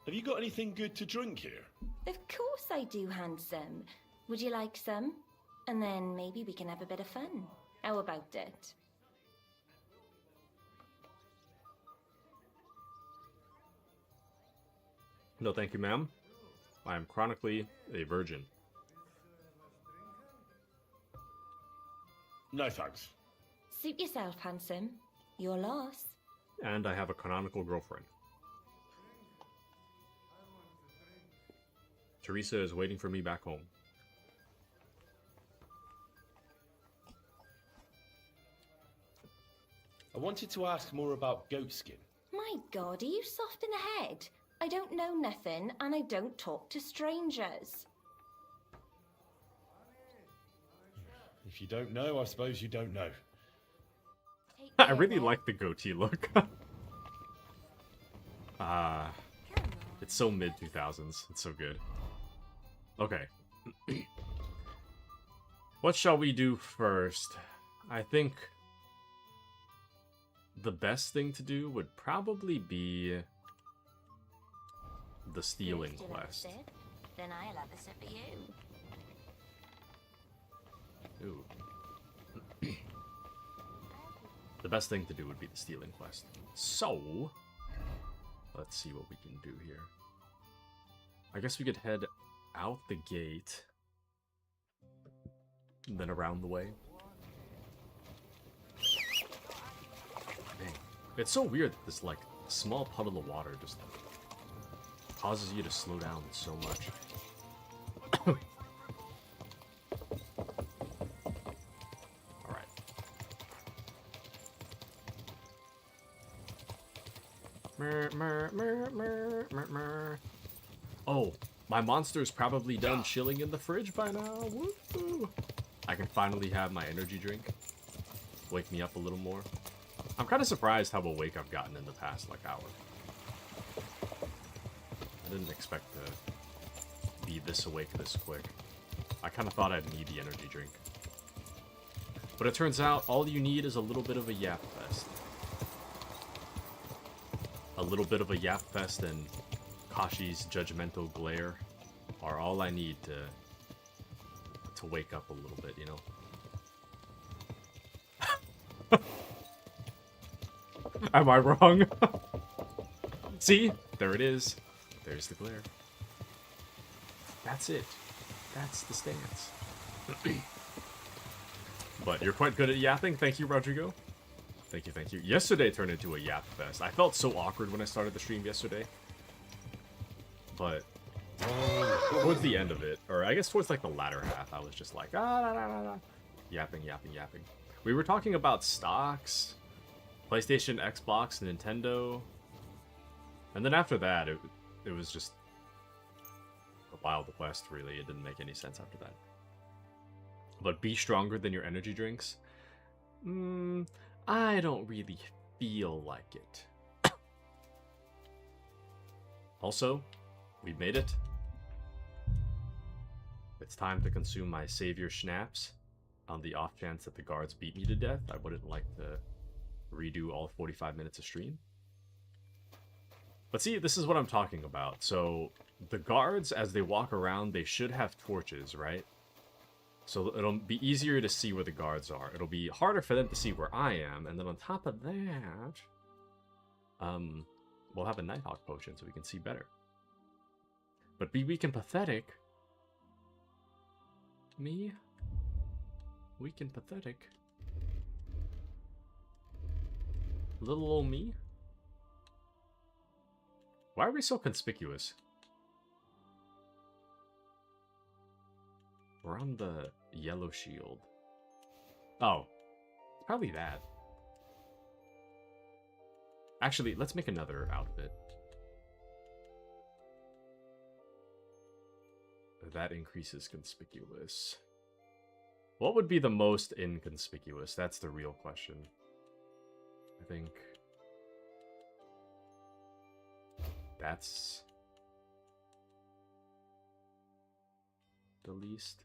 Have you got anything good to drink here? Of course I do, handsome. Would you like some? And then maybe we can have a bit of fun. How about it? No, thank you, ma'am. I am chronically a virgin. No thanks. Suit yourself, handsome. Your loss. And I have a canonical girlfriend. Teresa is waiting for me back home. I wanted to ask more about goatskin. My God, are you soft in the head? I don't know nothing, and I don't talk to strangers. If you don't know, I suppose you don't know. I really like the goatee look. It's so mid-2000s. It's so good. Okay. What shall we do first? I think the best thing to do would probably be the stealing First you'll have a quest. sip, then I'll have a sip of you. Ooh. The best thing to do would be the stealing quest. So, let's see what we can do here. I guess we could head out the gate, and then around the way. Dang. It's so weird that this, like, small puddle of water just causes you to slow down so much. Oh, my monster's probably done chilling in the fridge by now. Woo-hoo. I can finally have my energy drink. Wake me up a little more. I'm kind of surprised how awake I've gotten in the past, like, hour. didn't expect to be this awake this quick. I kind of thought I'd need the energy drink. But it turns out all you need is a little bit of a yap fest. A little bit of a yap fest and Kashi's judgmental glare are all I need to wake up a little bit, you know? Am I wrong? See? There it is. There's the glare. That's it. That's the stance. But you're quite good at yapping. Thank you, Rodrigo. Thank you, thank you. Yesterday turned into a yap fest. I felt so awkward when I started the stream yesterday. But towards the end of it, or I guess towards like the latter half, I was just like, yapping. We were talking about stocks, PlayStation, Xbox, Nintendo. And then after that, it was just a Wild West, really. It didn't make any sense after that. But be stronger than your energy drinks? I don't really feel like it. Also, we've made it. It's time to consume my savior schnapps. On the off chance that the guards beat me to death, I wouldn't like to redo all 45 minutes of stream. But see, this is what I'm talking about. So, the guards, as they walk around, they should have torches, right? So it'll be easier to see where the guards are. It'll be harder for them to see where I am. And then on top of that, we'll have a Nighthawk potion so we can see better. But be weak and pathetic. Me? Weak and pathetic. Little old me? Why are we so conspicuous? We're on the yellow shield. Oh, it's probably that. Actually, let's make another outfit. That increases conspicuous. What would be the most inconspicuous? That's the real question. I think that's the least.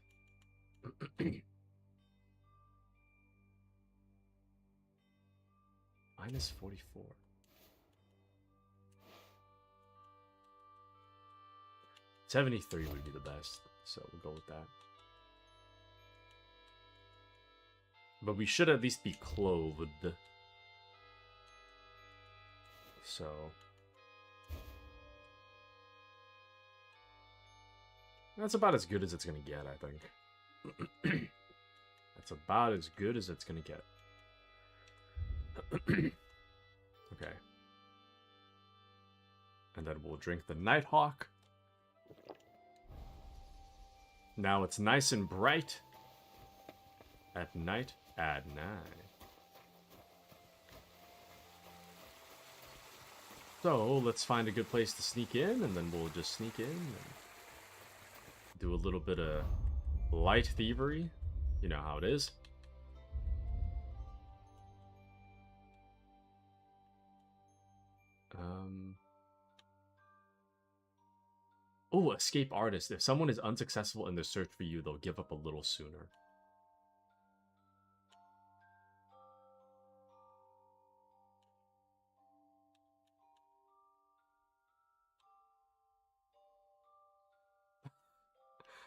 Minus 44. $73 would be the best, so we'll go with that. But we should at least be clothed. So that's about as good as it's gonna get, I think. That's about as good as it's gonna get. Okay. And then we'll drink the Nighthawk. Now it's nice and bright. At night. At night. So, let's find a good place to sneak in, and then we'll just sneak in and do a little bit of light thievery. You know how it is. Oh, escape artist. If someone is unsuccessful in their search for you, they'll give up a little sooner.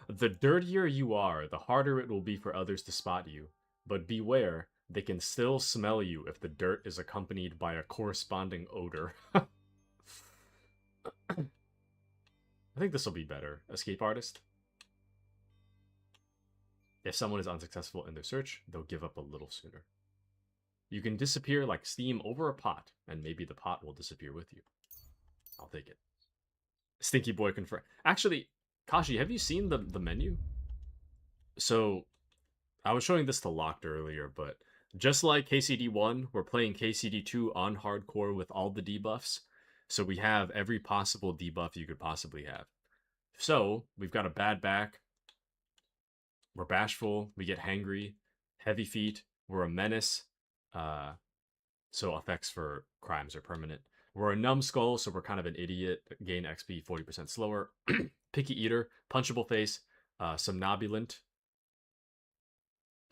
The dirtier you are, the harder it will be for others to spot you. But beware, they can still smell you if the dirt is accompanied by a corresponding odor. I think this will be better. Escape artist. If someone is unsuccessful in their search, they'll give up a little sooner. You can disappear like steam over a pot, and maybe the pot will disappear with you. I'll take it. Stinky boy confirm. Actually, Kashi, have you seen the menu? So, I was showing this to Locked earlier, but just like KCD1, we're playing KCD2 on hardcore with all the debuffs. So we have every possible debuff you could possibly have. So, we've got a bad back. We're bashful. We get hangry. Heavy feet. We're a menace. So effects for crimes are permanent. We're a numbskull, so we're kind of an idiot. Gain XP 40% slower. Picky eater, punchable face, somnambulant.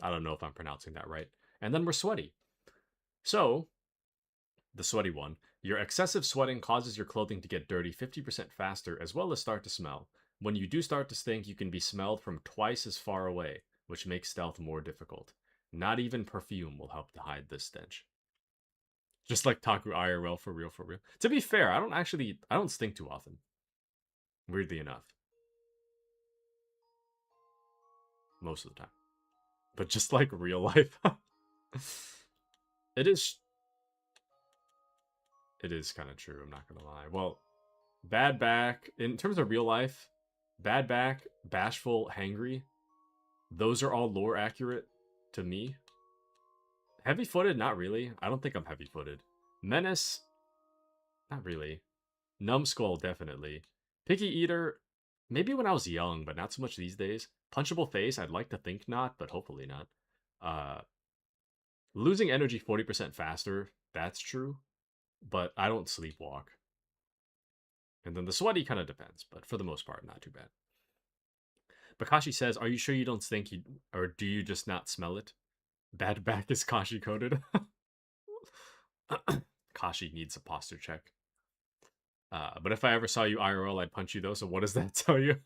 I don't know if I'm pronouncing that right. And then we're sweaty. So, the sweaty one. Your excessive sweating causes your clothing to get dirty 50% faster, as well as start to smell. When you do start to stink, you can be smelled from twice as far away, which makes stealth more difficult. Not even perfume will help to hide this stench. Just like Taku IRL, for real, for real. To be fair, I don't stink too often. Weirdly enough. Most of the time. But just like real life. It is kind of true, I'm not gonna lie. Well, bad back, in terms of real life, bad back, bashful, hangry, those are all lore accurate to me. Heavy-footed, not really. I don't think I'm heavy-footed. Menace, not really. Numbskull, definitely. Picky eater, maybe when I was young, but not so much these days. Punchable face, I'd like to think not, but hopefully not. Losing energy 40% faster, that's true. But I don't sleepwalk. And then the sweaty kind of depends, but for the most part, not too bad. Bakashi says, are you sure you don't stink, or do you just not smell it? Bad back is Kashi coded. Kashi needs a posture check. But if I ever saw you IRL, I'd punch you though, so what does that tell you?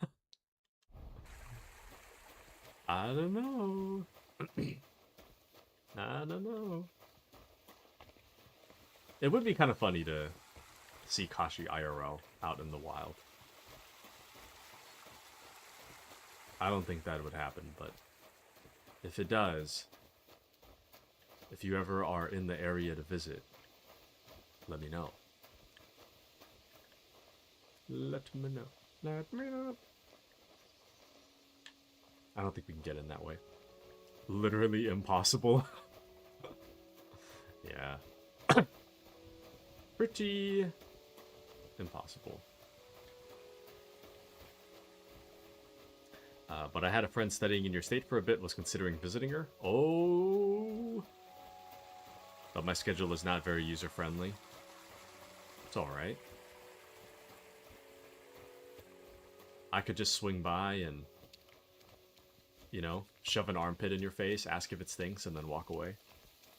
I don't know. I don't know. It would be kind of funny to see Kashi IRL out in the wild. I don't think that would happen, but if it does, if you ever are in the area to visit, let me know. Let me know. Let me know. I don't think we can get in that way. Literally impossible. Yeah. Pretty impossible. But I had a friend studying in your state for a bit, was considering visiting her. Oh. But my schedule is not very user-friendly. It's alright. I could just swing by and, you know, shove an armpit in your face, ask if it stinks, and then walk away.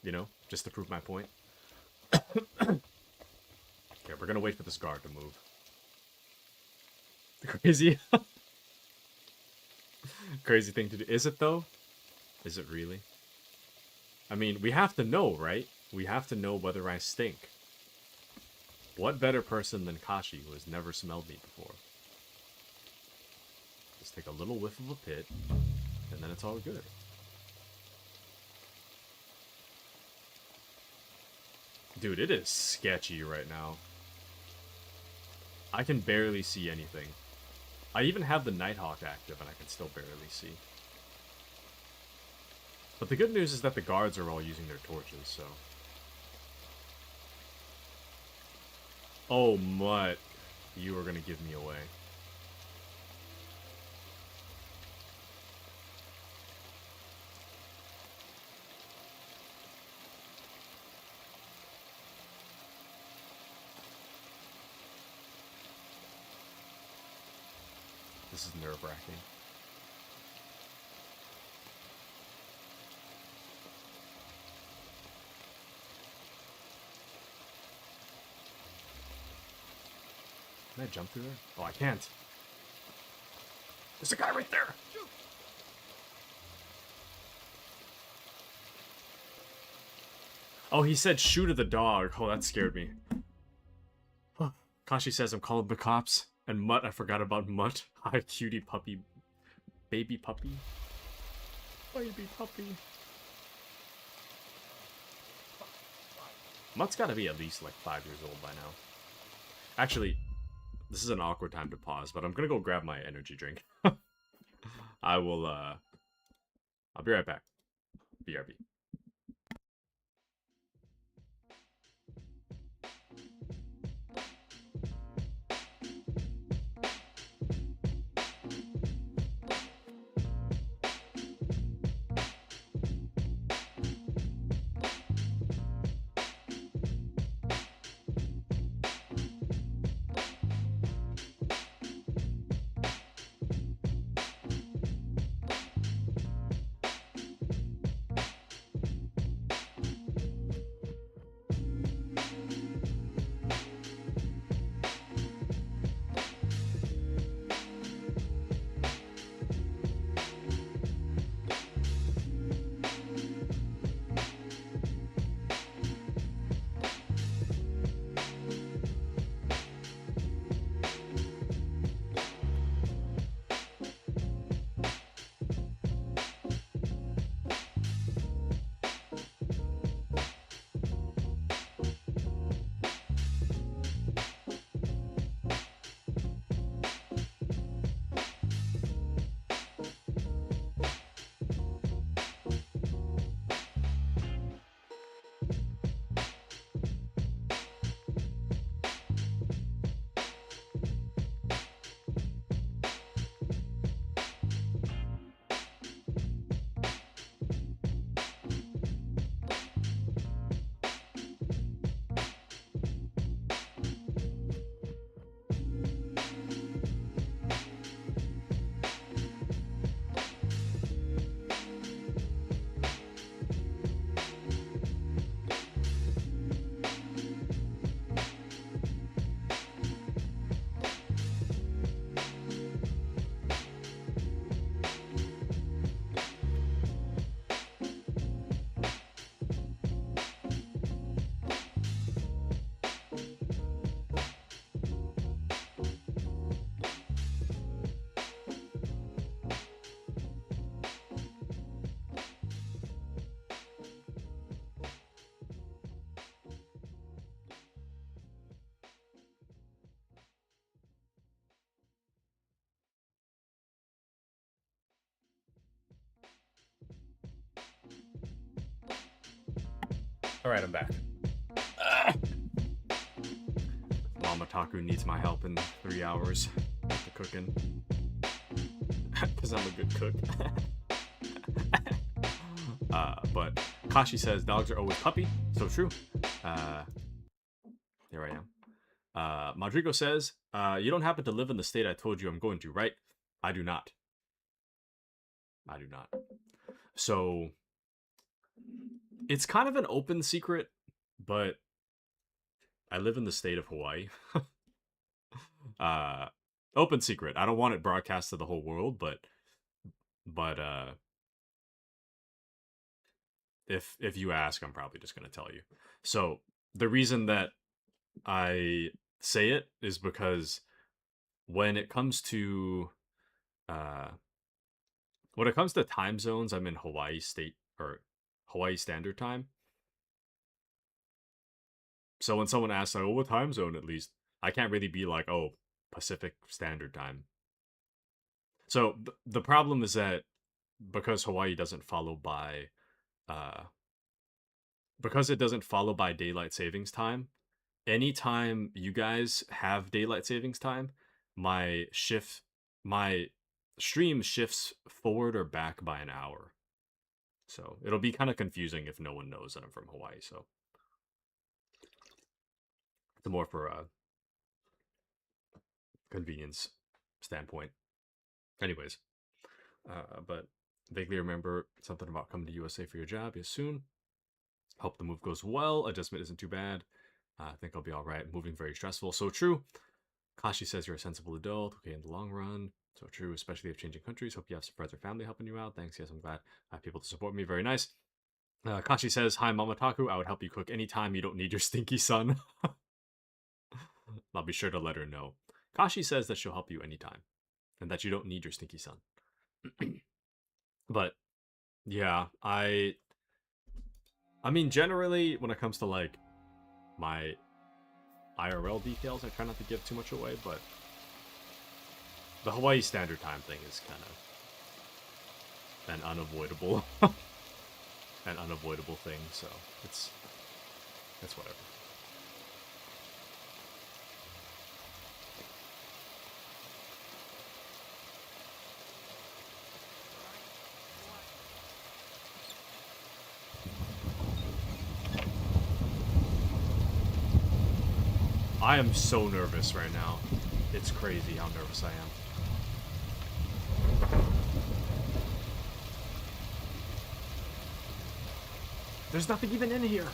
You know, just to prove my point. Okay, we're gonna wait for this guard to move. Crazy. Crazy thing to do. Is it, though? Is it really? I mean, we have to know, right? We have to know whether I stink. What better person than Kashi, who has never smelled me before? Just take a little whiff of a pit, and then it's all good. Dude, it is sketchy right now. I can barely see anything. I even have the Nighthawk active and I can still barely see. But the good news is that the guards are all using their torches, so... Oh, Mutt. You were gonna give me away. This is nerve-wracking. Can I jump through there? Oh, I can't. There's a guy right there! Oh, he said shoot at the dog. Oh, that scared me. Kashi says I'm calling the cops. And Mutt, I forgot about Mutt. Hi, cutie puppy. Baby puppy. Baby puppy. Mutt's gotta be at least like 5 years old by now. Actually, this is an awkward time to pause, but I'm gonna go grab my energy drink. I will, I'll be right back. BRB. All right, I'm back. Mama Taku needs my help in 3 hours with the cooking. Because I'm a good cook. But Kashi says dogs are always puppy. So true. Here I am. Madrigo says, you don't happen to live in the state I told you I'm going to, right? I do not. I do not. So it's kind of an open secret, but I live in the state of Hawaii. Open secret. I don't want it broadcast to the whole world, but if you ask, I'm probably just gonna tell you. So the reason that I say it is because when it comes to time zones, I'm in Hawaii state or Hawaii Standard Time. So when someone asks, like, "Oh, what time zone?" At least I can't really be like, "Oh, Pacific Standard Time." So the problem is that because Hawaii doesn't follow by, because it doesn't follow by daylight savings time. Anytime you guys have daylight savings time, my stream shifts forward or back by an hour. So it'll be kind of confusing if no one knows that I'm from Hawaii. So it's more for a convenience standpoint. Anyways, but vaguely remember something about coming to USA for your job. Yes, soon. Hope the move goes well. Adjustment isn't too bad. I think I'll be all right. Moving very stressful. So true. Kashi says you're a sensible adult. Okay, in the long run. So true, especially if changing countries. Hope you have some friends or family helping you out. Thanks. Yes, I'm glad I have people to support me. Very nice. Kashi says, hi, Mama Taku. I would help you cook anytime you don't need your stinky son. I'll be sure to let her know. Kashi says that she'll help you anytime. And that you don't need your stinky son. But, yeah, I mean, generally, when it comes to, like, my IRL details, I try not to give too much away, but the Hawaii Standard Time thing is kind of an unavoidable thing, so it's whatever. I am so nervous right now. It's crazy how nervous I am. There's nothing even in here.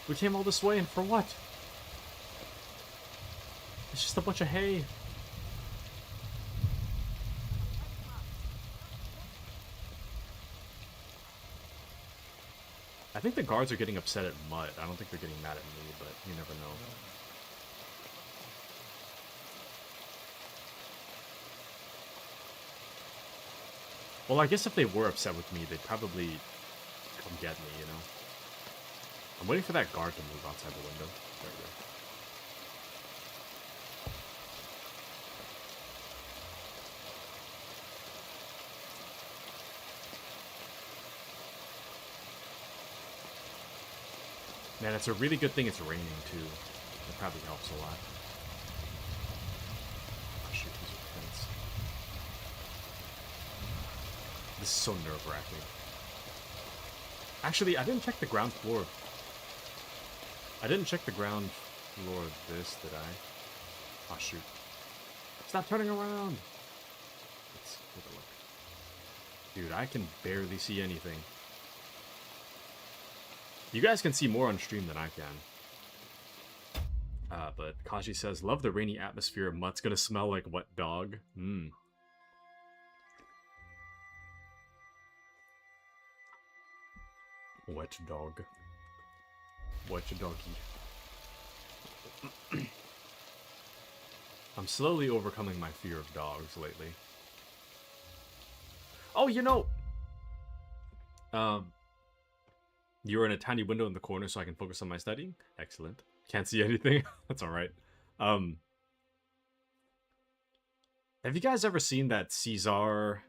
We came all this way, and for what? It's just a bunch of hay. I think the guards are getting upset at Mutt. I don't think they're getting mad at me, but you never know. Well, I guess if they were upset with me, they'd probably come get me, you know? I'm waiting for that guard to move outside the window. There we go. Man, it's a really good thing it's raining, too. It probably helps a lot. Oh, shoot, these are fence. This is so nerve-wracking. Actually, I didn't check the ground floor. I didn't check the ground floor of this, did I? Oh, shoot. Stop turning around! Let's take a look. Dude, I can barely see anything. You guys can see more on stream than I can. But Kaji says, love the rainy atmosphere. Mutt's gonna smell like wet dog. Wet dog. Wet doggy. I'm slowly overcoming my fear of dogs lately. Oh, you know... You're in a tiny window in the corner so I can focus on my studying? Excellent. Can't see anything? That's alright. Have you guys ever seen that Cesar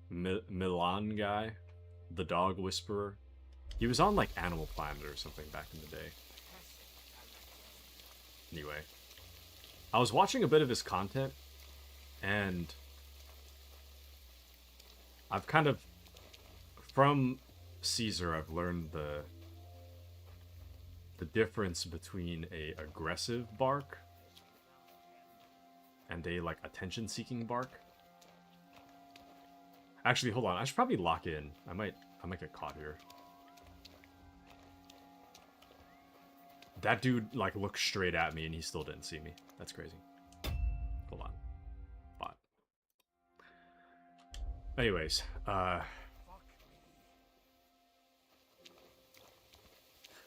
Milan guy? the dog whisperer. He was on like Animal Planet or something back in the day. Anyway, I was watching a bit of his content, and I've kind of, from Caesar, I've learned the difference between a aggressive bark and a like attention-seeking bark. Actually, hold on. I should probably lock in. I might get caught here. That dude like looked straight at me and he still didn't see me. That's crazy. Hold on. Bot. Anyways,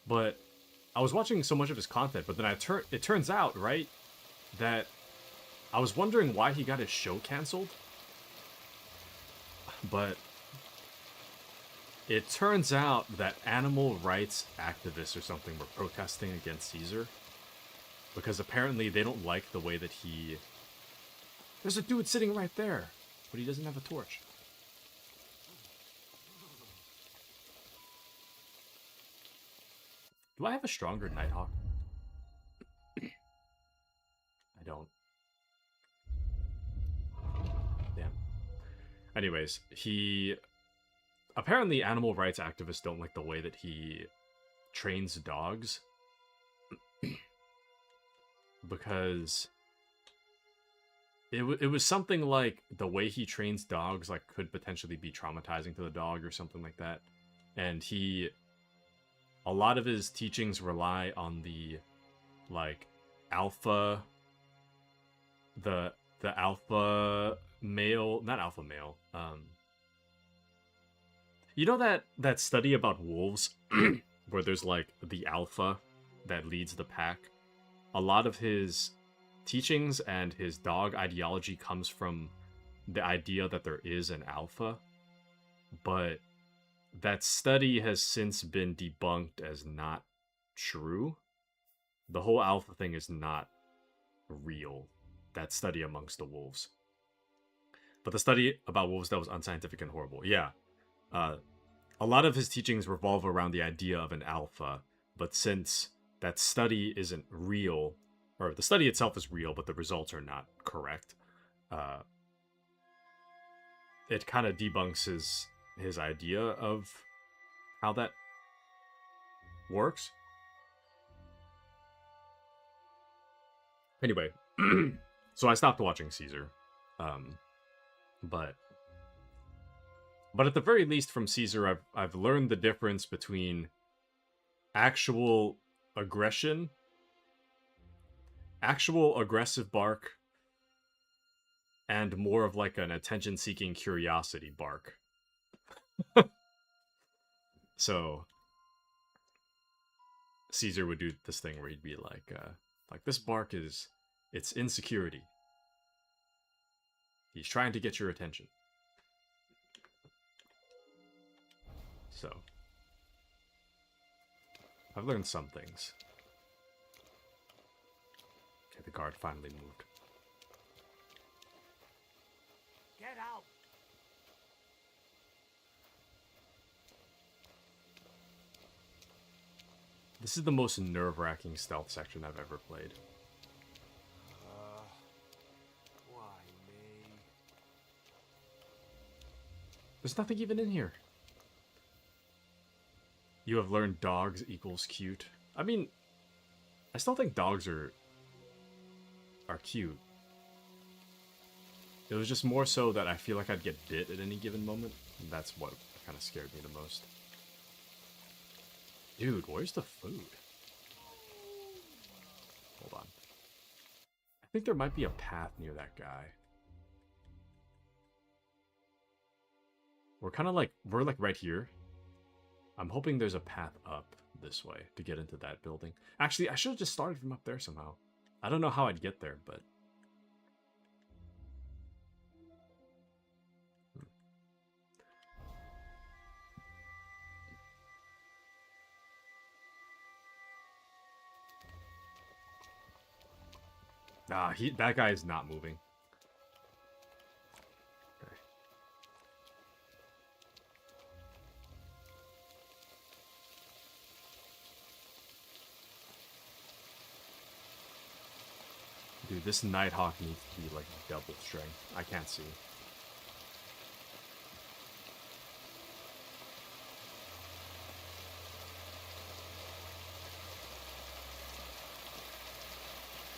but I was watching so much of his content, but then it turns out, right, that I was wondering why he got his show canceled. But it turns out that animal rights activists or something were protesting against Caesar. Because apparently they don't like the way that he... There's a dude sitting right there, but he doesn't have a torch. Do I have a stronger Nighthawk? I don't. Damn. Anyways, apparently animal rights activists don't like the way that he trains dogs. Because it was something like the way he trains dogs like could potentially be traumatizing to the dog or something like that. And a lot of his teachings rely on the like alpha, the alpha male, not alpha male. You know that study about wolves where there's like the alpha that leads the pack? A lot of his teachings and his dog ideology comes from the idea that there is an alpha, but that study has since been debunked as not true. The whole alpha thing is not real. That study amongst the wolves. But the study about wolves that was unscientific and horrible. Yeah. A lot of his teachings revolve around the idea of an alpha, but since that study isn't real, or the study itself is real, but the results are not correct, it kind of debunks his idea of how that works. Anyway, so I stopped watching Caesar, but at the very least from Caesar, I've learned the difference between actual aggression, actual aggressive bark, and more of like an attention-seeking curiosity bark. So Caesar would do this thing where he'd be like this bark it's insecurity. He's trying to get your attention. So I've learned some things. Okay, the guard finally moved. Get out! This is the most nerve-wracking stealth section I've ever played. Why me? There's nothing even in here. You have learned dogs equals cute. I mean, I still think dogs are cute. It was just more so that I feel like I'd get bit at any given moment. And that's what kind of scared me the most. Dude, where's the food? Hold on. I think there might be a path near that guy. We're like right here. I'm hoping there's a path up this way to get into that building. Actually, I should have just started from up there somehow. I don't know how I'd get there, but... that guy is not moving. Okay. Dude, this Nighthawk needs to be like double strength. I can't see.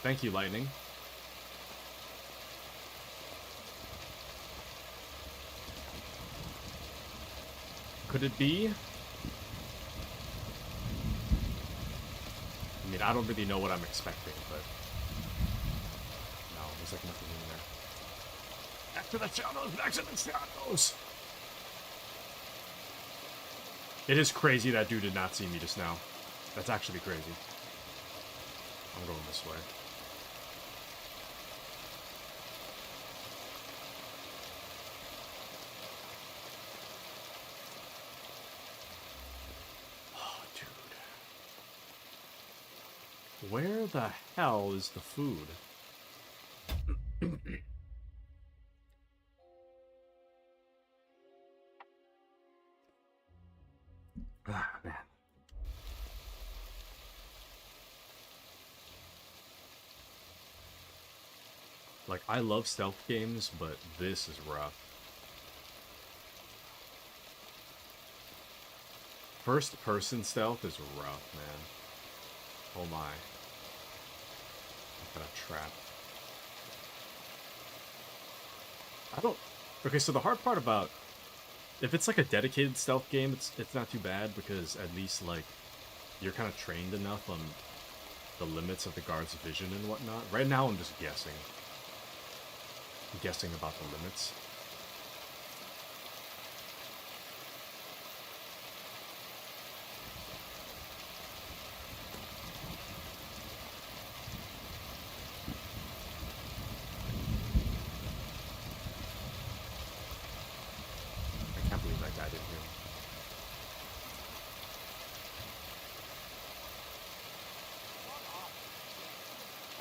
Thank you, Lightning. Could it be? I mean, I don't really know what I'm expecting, but... No, there's like nothing in there. Back to the shadows! Back to the shadows! It is crazy that dude did not see me just now. That's actually crazy. I'm going this way. Where the hell is the food? Ah, man. Like, I love stealth games, but this is rough. First-person stealth is rough, man. Oh my. Got a trap. I don't... Okay, so the hard part about... If it's like a dedicated stealth game, it's not too bad, because at least, like, you're kind of trained enough on the limits of the guard's vision and whatnot. Right now, I'm just guessing. I'm guessing about the limits.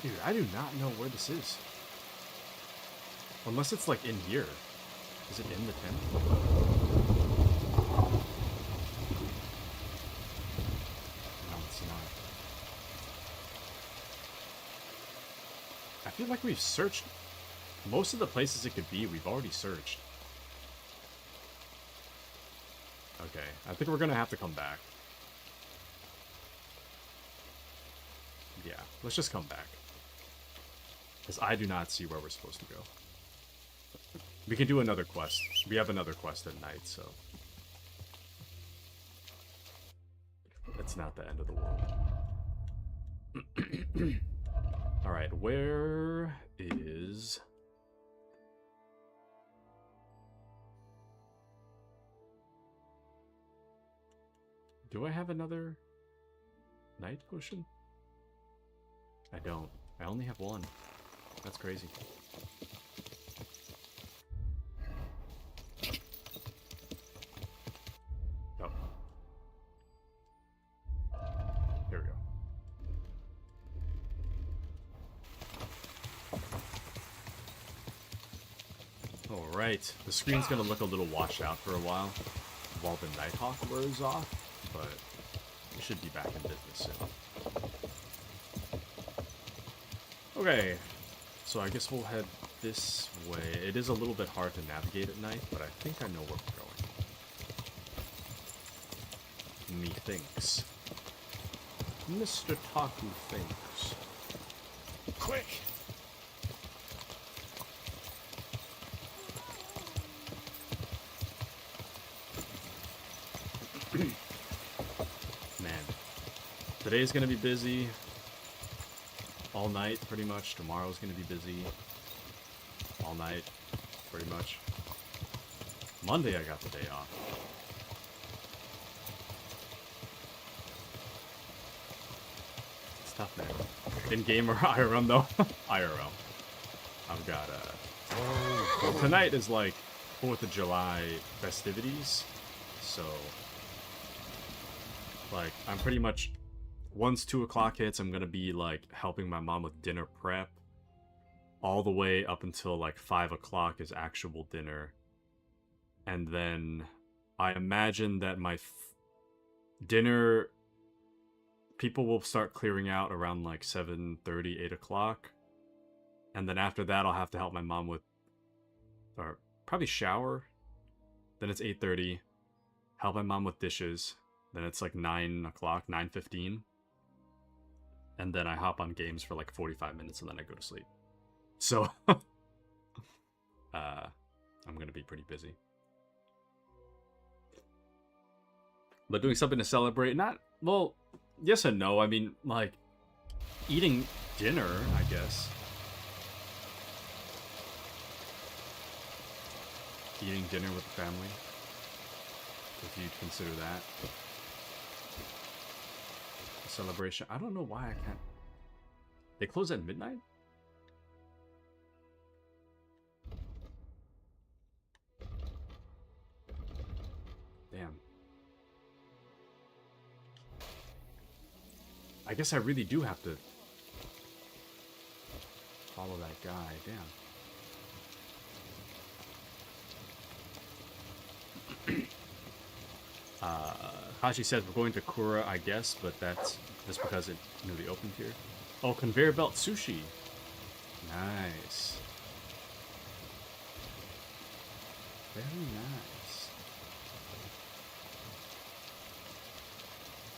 Dude, I do not know where this is. Unless it's like in here. Is it in the tent? No, it's not. I feel like we've searched most of the places it could be. We've already searched. Okay, I think we're gonna have to come back. Yeah, let's just come back. Because I do not see where we're supposed to go. We can do another quest. We have another quest at night, so... It's not the end of the world. Alright, where is... Do I have another night potion? I don't. I only have one. That's crazy. Oh. Here we go. Alright. The screen's gonna look a little washed out for a while the Nighthawk wears off, but we should be back in business soon. Okay. So I guess we'll head this way. It is a little bit hard to navigate at night, but I think I know where we're going. Methinks. Mr. Taku thinks. Quick! Man. Today's gonna be busy. All night, pretty much. Tomorrow's gonna be busy. All night, pretty much. Monday, I got the day off. It's tough, man. In-game or IRM, though? IRL. I've got, well, tonight is, like, 4th of July festivities. So, like, I'm pretty much... Once 2 o'clock hits, I'm gonna be, like, helping my mom with dinner prep. All the way up until, like, 5 o'clock is actual dinner. And then I imagine that my dinner... People will start clearing out around, like, 7:30, 8 o'clock. And then after that, I'll have to help my mom with, or probably shower. Then it's 8:30. Help my mom with dishes. Then it's like 9 o'clock, 9:15. And then I hop on games for like 45 minutes and then I go to sleep. So, I'm going to be pretty busy. But doing something to celebrate, not, well, yes and no. I mean, like, eating dinner, I guess. Eating dinner with the family, if you'd consider that a celebration. I don't know why I can't. They close at midnight? Damn. I guess I really do have to follow that guy. Damn. Hashi says we're going to Kura, I guess, but that's just because it newly opened here. Oh, conveyor belt sushi. Nice. Very nice.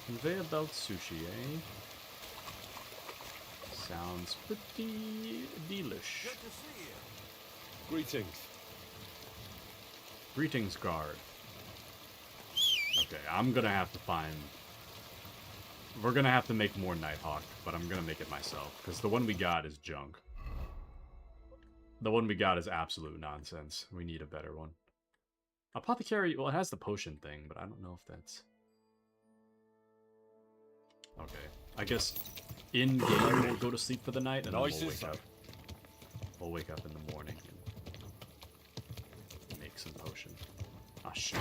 Conveyor belt sushi, eh? Sounds pretty delish. Greetings. Greetings, guard. Okay, I'm gonna have to find... We're gonna have to make more Nighthawk, but I'm gonna make it myself, because the one we got is junk. The one we got is absolute nonsense. We need a better one. Apothecary, well, it has the potion thing, but I don't know if that's... Okay, I guess in-game we'll go to sleep for the night, and then we'll wake up. We'll wake up in the morning and make some potion. Ah, shit.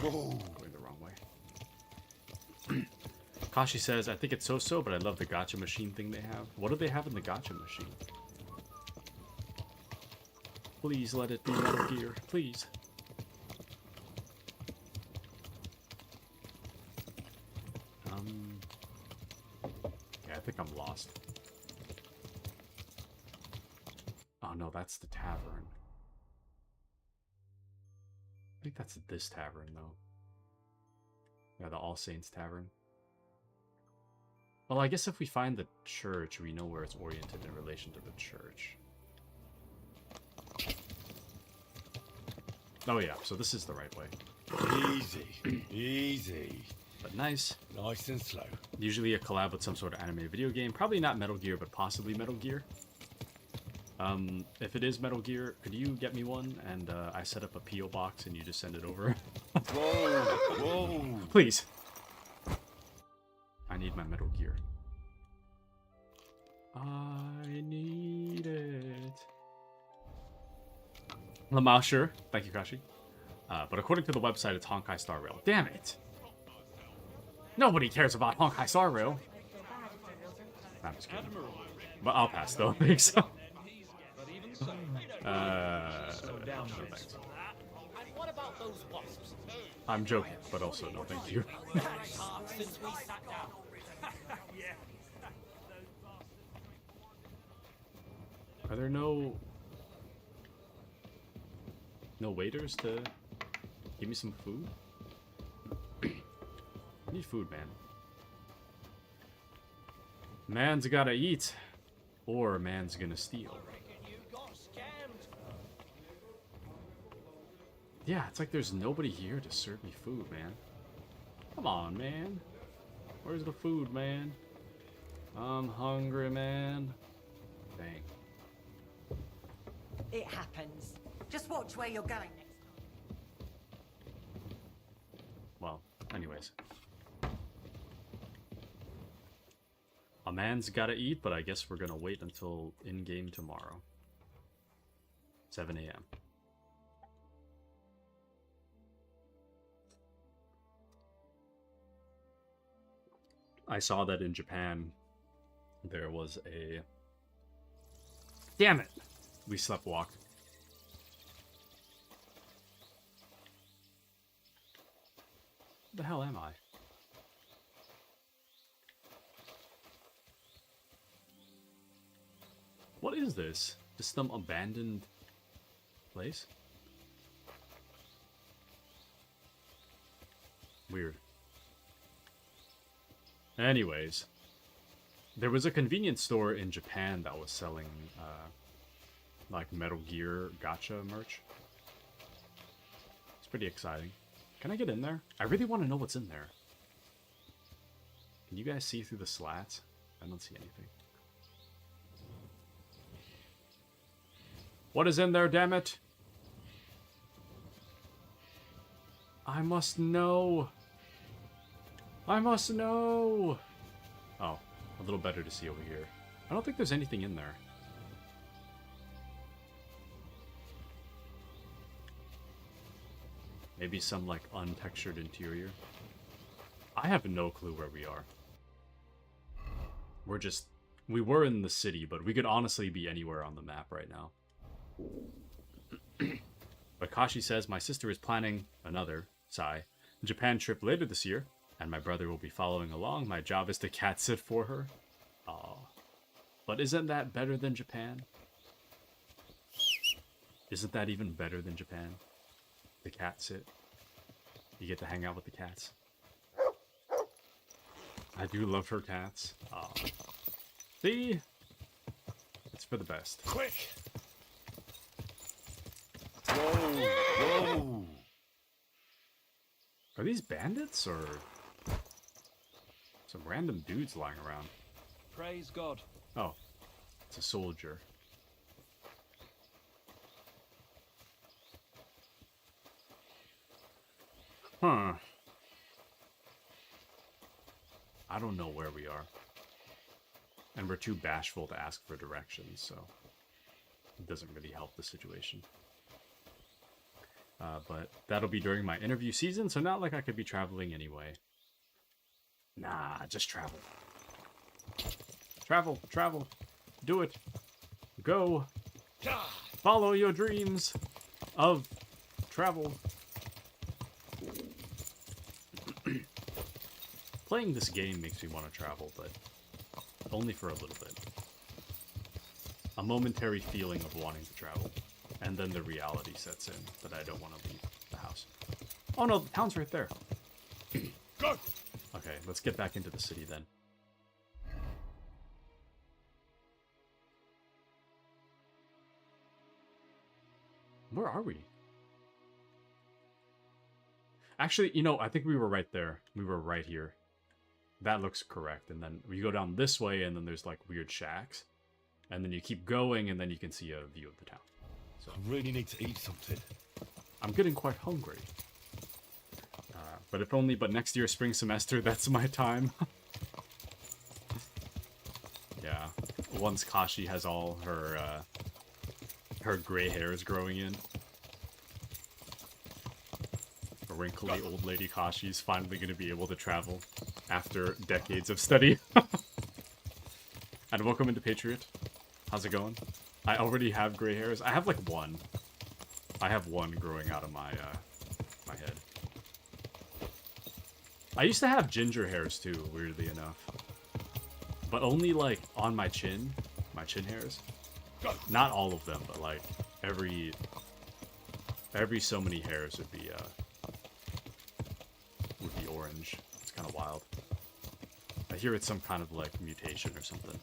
Going the wrong way. Kashi says, I think it's so-so, but I love the gacha machine thing they have. What do they have in the gacha machine? Please let it be Metal Gear. Please. Yeah, I think I'm lost. Oh no, that's the tavern. I think that's this tavern, though. Yeah, the All Saints Tavern. Well, I guess if we find the church, we know where it's oriented in relation to the church. Oh yeah, so this is the right way. Easy. Easy. But nice. Nice and slow. Usually a collab with some sort of anime video game. Probably not Metal Gear, but possibly Metal Gear. If it is Metal Gear, could you get me one? And I set up a P.O. box and you just send it over. Whoa, whoa. Please. I need my Metal Gear. I need it. Lamau, sure. Thank you, Kashi. But according to the website, it's Honkai Star Rail. Damn it! Nobody cares about Honkai Star Rail. I'm just kidding. But I'll pass, though. Thanks. No thanks. I'm joking, but also no thank you. Are there no waiters to give me some food? I need food, man. Man's gotta eat, or man's gonna steal. Yeah, it's like there's nobody here to serve me food, man. Come on, man. Where's the food, man? I'm hungry, man. Dang. It happens. Just watch where you're going next time. Well, anyways. A man's gotta eat, but I guess we're gonna wait until in-game tomorrow. 7 a.m. I saw that in Japan, there was a... Damn it! We slept walk. The hell am I? What is this? Just some abandoned place? Weird. Anyways, there was a convenience store in Japan that was selling like Metal Gear gacha merch. It's pretty exciting. Can I get in there? I really want to know what's in there. Can you guys see through the slats? I don't see anything. What is in there, damn it? I must know. I must know. Oh, a little better to see over here. I don't think there's anything in there. Maybe some, like, untextured interior. I have no clue where we are. We were in the city, but we could honestly be anywhere on the map right now. But Kashi says my sister is planning another, sigh, Japan trip later this year, and my brother will be following along. My job is to cat sit for her. Aw. But isn't that better than Japan? Isn't that even better than Japan? The cat sit. You get to hang out with the cats. I do love her cats. Aw. See? It's for the best. Quick! Whoa! Whoa! Are these bandits or some random dudes lying around? Praise God. Oh, it's a soldier. Huh. I don't know where we are. And we're too bashful to ask for directions, so it doesn't really help the situation. But that'll be during my interview season, so not like I could be traveling anyway. Nah, just travel. Travel, travel. Do it. Go. Follow your dreams of travel. Playing this game makes me want to travel, but only for a little bit. A momentary feeling of wanting to travel. And then the reality sets in that I don't want to leave the house. Oh no, the town's right there. Go! Okay, let's get back into the city then. Where are we? Actually, you know, I think we were right there. We were right here. That looks correct. And then we go down this way, and then there's like weird shacks. And then you keep going, and then you can see a view of the town. So I really need to eat something. I'm getting quite hungry. But next year, spring semester, that's my time. Yeah. Once Kashi has all her gray hairs growing in. A wrinkly old lady Kashi is finally going to be able to travel after decades of study. And welcome into Patriot. How's it going? I already have gray hairs. I have like one. I have one growing out of my my head. I used to have ginger hairs too, weirdly enough. But only like on my chin hairs. Not all of them, but like every so many hairs would be orange. It's kind of wild. I hear it's some kind of like mutation or something.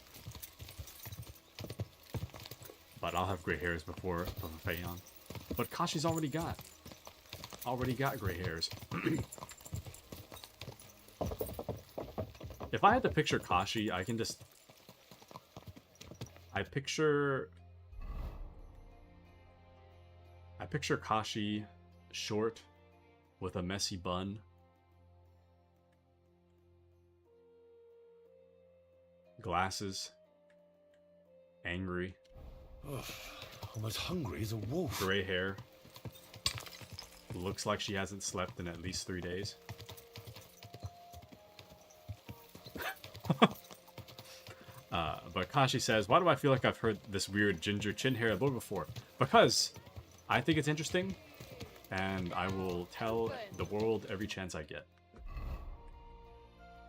But I'll have gray hairs before Fayon. But Kashi's already got gray hairs. If I had to picture Kashi, I picture Kashi short with a messy bun. Glasses. Angry. Ugh, I'm as hungry as a wolf. Gray hair. Looks like she hasn't slept in at least 3 days. But Kashi says, why do I feel like I've heard this weird ginger chin hair logo before? Because I think it's interesting, and I will tell the world every chance I get.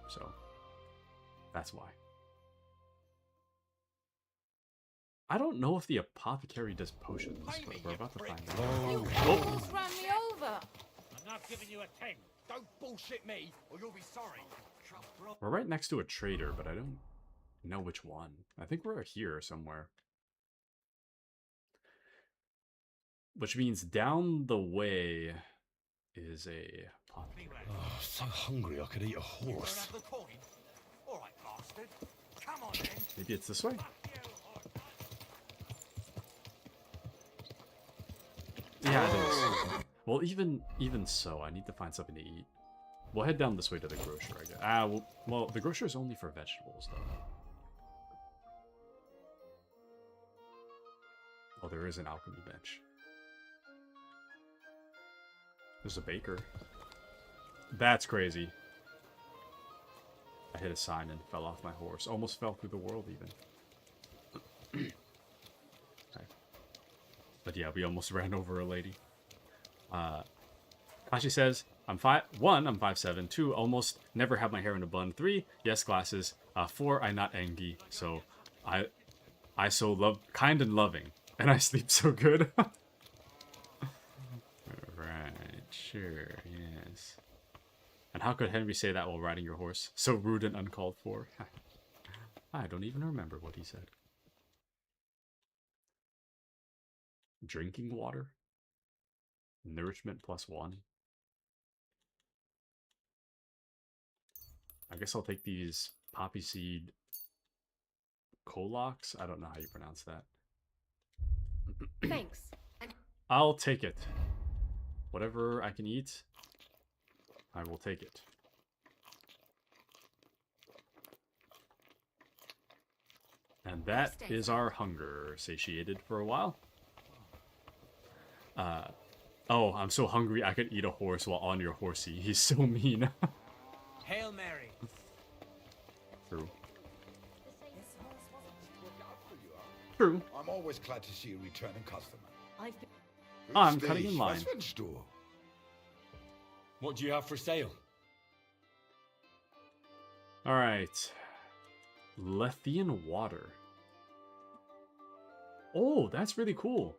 So, that's why. I don't know if the apothecary does potions, but we're about to find out. You Oh. almost ran me over. I'm not giving you a 10. Don't bullshit me, or you'll be sorry. We're right next to a trader, but I don't know which one. I think we're here somewhere. Which means down the way is a apothecary. Oh, so hungry I could eat a horse. Have the coin? All right, bastard. Come on, then. Maybe it's this way? Yeah, it is. Well, even so, I need to find something to eat. We'll head down this way to the grocer, I guess. Well, the grocer is only for vegetables, though. Oh, there is an alchemy bench. There's a baker. That's crazy. I hit a sign and fell off my horse. Almost fell through the world, even. Okay. But yeah, we almost ran over a lady. Kashi says, I'm 5'7", 2, almost never have my hair in a bun, 3, yes, glasses, 4, I not angry, so I so kind and loving, and I sleep so good. Right, sure, yes. And how could Henry say that while riding your horse? So rude and uncalled for. I don't even remember what he said. Drinking water? Nourishment +1. I guess I'll take these poppy seed koloks. I don't know how you pronounce that. Thanks. I'll take it. Whatever I can eat, I will take it. And that is our hunger. Satiated for a while. Oh, I'm so hungry I could eat a horse while on your horsey. He's so mean. Hail Mary. True. True. I'm always glad to see a returning customer. I'm cutting in line. What do you have for sale? Alright. Lethian water. Oh, that's really cool.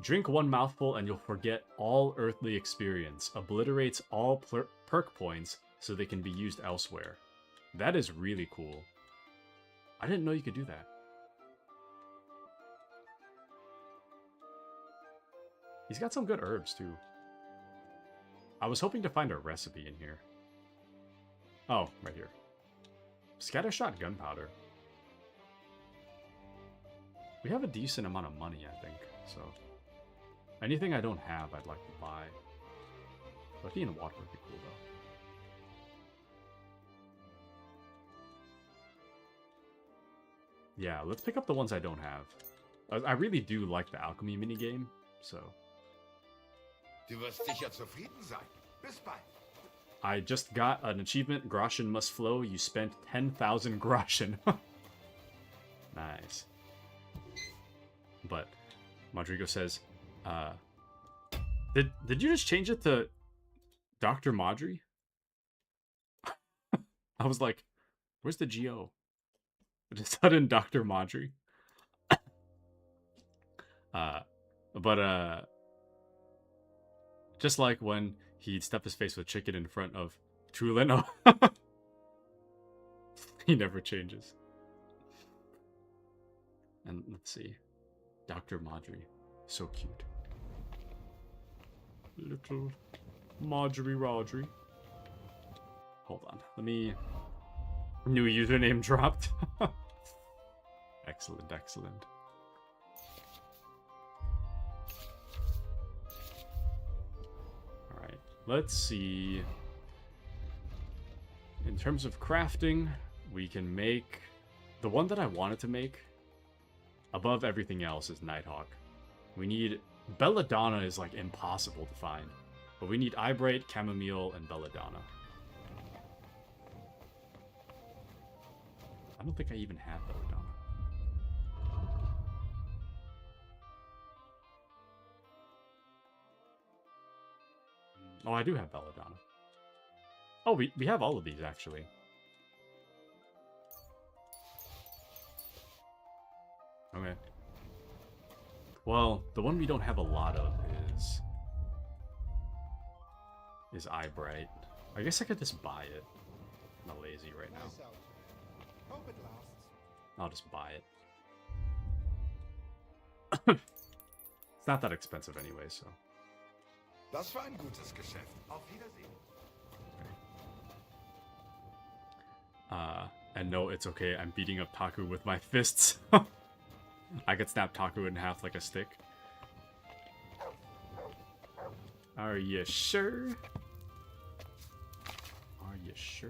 Drink 1 mouthful and you'll forget all earthly experience. Obliterates all perk points so they can be used elsewhere. That is really cool. I didn't know you could do that. He's got some good herbs too. I was hoping to find a recipe in here. Oh, right here. Scattershot gunpowder. We have a decent amount of money, I think, so... Anything I don't have, I'd like to buy. Lithium water would be cool, though. Yeah, let's pick up the ones I don't have. I really do like the alchemy minigame, so... Du wirst sicher zufrieden sein. Bis bald. I just got an achievement, Groschen must flow. You spent 10,000 Groschen. Nice. But Rodrigo says, did you just change it to Dr. Madri? I was like, where's the GO? Just sudden Dr. Madri. Just like when he'd stuff his face with chicken in front of Truleno. He never changes. And let's see. Dr. Madri. So cute. Little Marjorie Rodri. Hold on. Let me... New username dropped. Excellent, excellent. Alright, let's see. In terms of crafting, we can make... The one that I wanted to make, above everything else, is Nighthawk. We need... Belladonna is, like, impossible to find. But we need Eyebright, Chamomile, and Belladonna. I don't think I even have Belladonna. Oh, I do have Belladonna. Oh, we have all of these, actually. Okay. Well, the one we don't have a lot of is Eyebright. I guess I could just buy it. I'm not lazy right now. Hope it lasts. I'll just buy it. It's not that expensive anyway, so. Das war ein gutes Geschäft. Auf Wiedersehen. And no, it's okay. I'm beating up Taku with my fists. I could snap Taku in half like a stick. Are you sure? Are you sure?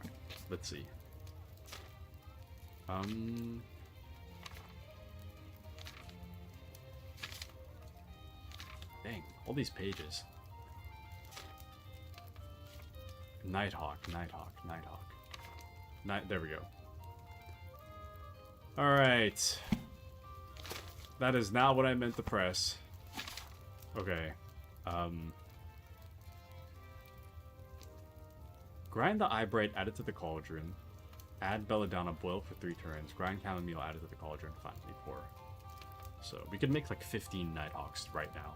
Right, let's see. Dang, all these pages. Nighthawk, Nighthawk, Nighthawk. There we go. Alright. That is not what I meant to press. Okay. Grind the Eyebright, add it to the cauldron. Add Belladonna, boil for 3 turns. Grind chamomile, add it to the cauldron. Finally pour. So we could make like 15 Nighthawks right now.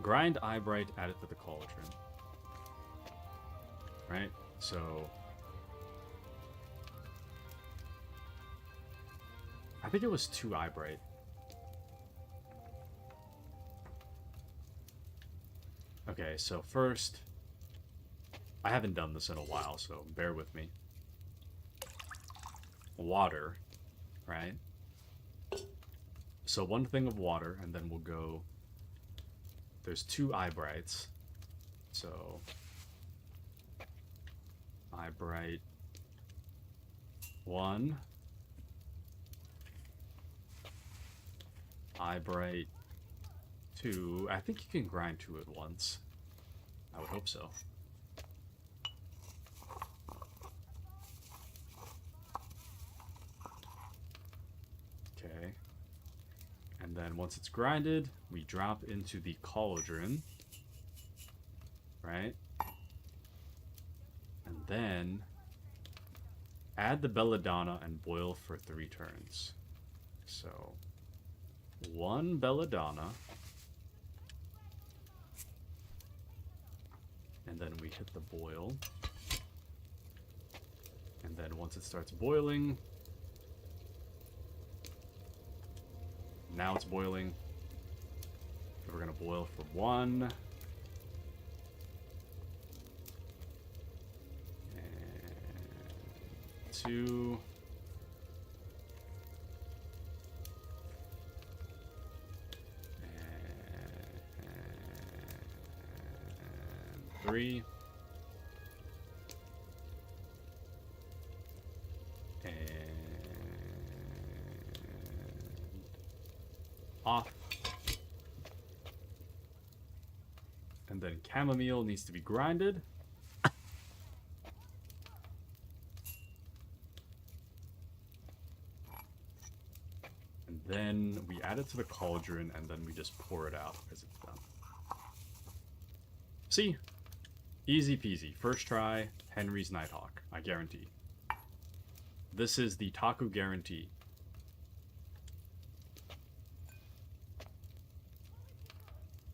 Grind Eyebright, add it to the cauldron. Right? So I think it was 2 Eyebright. Okay, so first, I haven't done this in a while, so bear with me. Water, right? So 1 thing of water, and then we'll go. There's 2 Eyebrights, so Eyebright 1, Eyebright 2. I think you can grind 2 at once. I would hope so. Okay. And then once it's grinded, we drop into the cauldron. Right? And then add the Belladonna and boil for 3 turns. So 1 Belladonna. And then we hit the boil. And then once it starts boiling, now it's boiling. We're gonna boil for 1. And 2. And 3. And off. And then chamomile needs to be grinded. And then we add it to the cauldron, and then we just pour it out because it's done. See? Easy peasy. First try, Henry's Nighthawk. I guarantee. This is the Taku guarantee.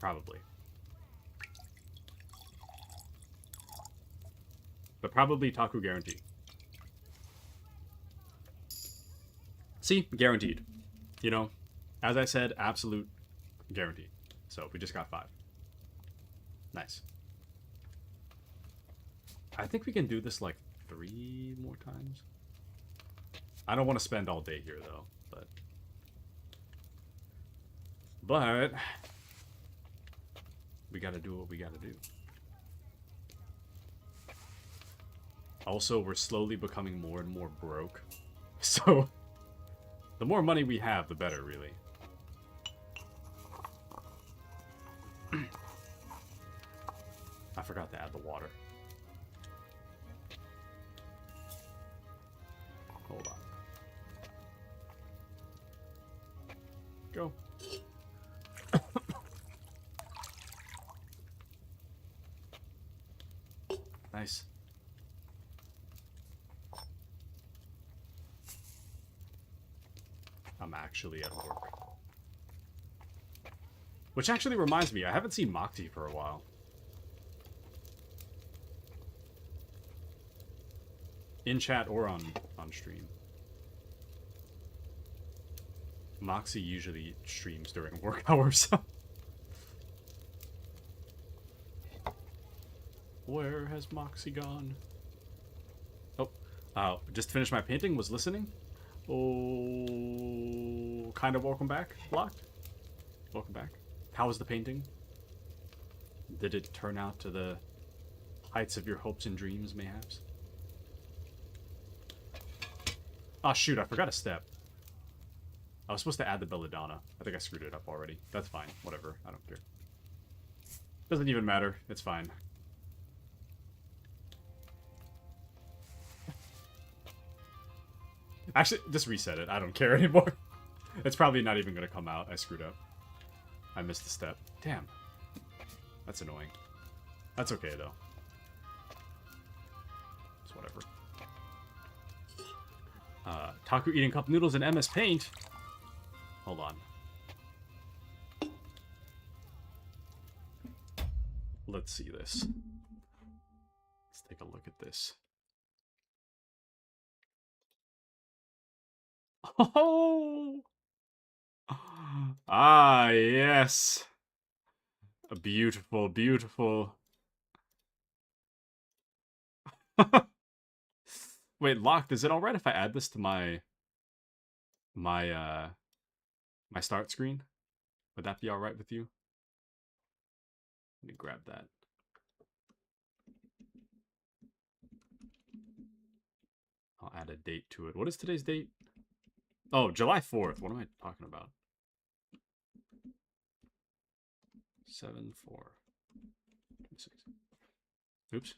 Probably. But probably Taku guarantee. See? Guaranteed. You know, as I said, absolute guarantee. So we just got 5. Nice. I think we can do this like 3 more times. I don't want to spend all day here though, but we gotta do what we gotta do. Also, we're slowly becoming more and more broke. So the more money we have, the better, really. I forgot to add the water. Hold on. Go. Nice. I'm actually at work. Which actually reminds me, I haven't seen Moxie for a while. In chat or on stream. Moxie usually streams during work hours. Where has Moxie gone? Oh, just finished my painting, was listening. Oh, kind of welcome back, Locked. Welcome back. How was the painting? Did it turn out to the heights of your hopes and dreams, mayhaps? Oh, shoot, I forgot a step. I was supposed to add the belladonna. I think I screwed it up already. That's fine. Whatever. I don't care. Doesn't even matter. It's fine. Actually, just reset it. I don't care anymore. It's probably not even going to come out. I screwed up. I missed a step. Damn. That's annoying. That's okay, though. It's whatever. Taku eating cup noodles and MS Paint. Hold on. Let's see this. Let's take a look at this. Oh! Ah, yes. A beautiful, beautiful. Wait, Locked, is it alright if I add this to my start screen? Would that be alright with you? Let me grab that. I'll add a date to it. What is today's date? Oh, July 4th. What am I talking about? 7/4. 26. Oops.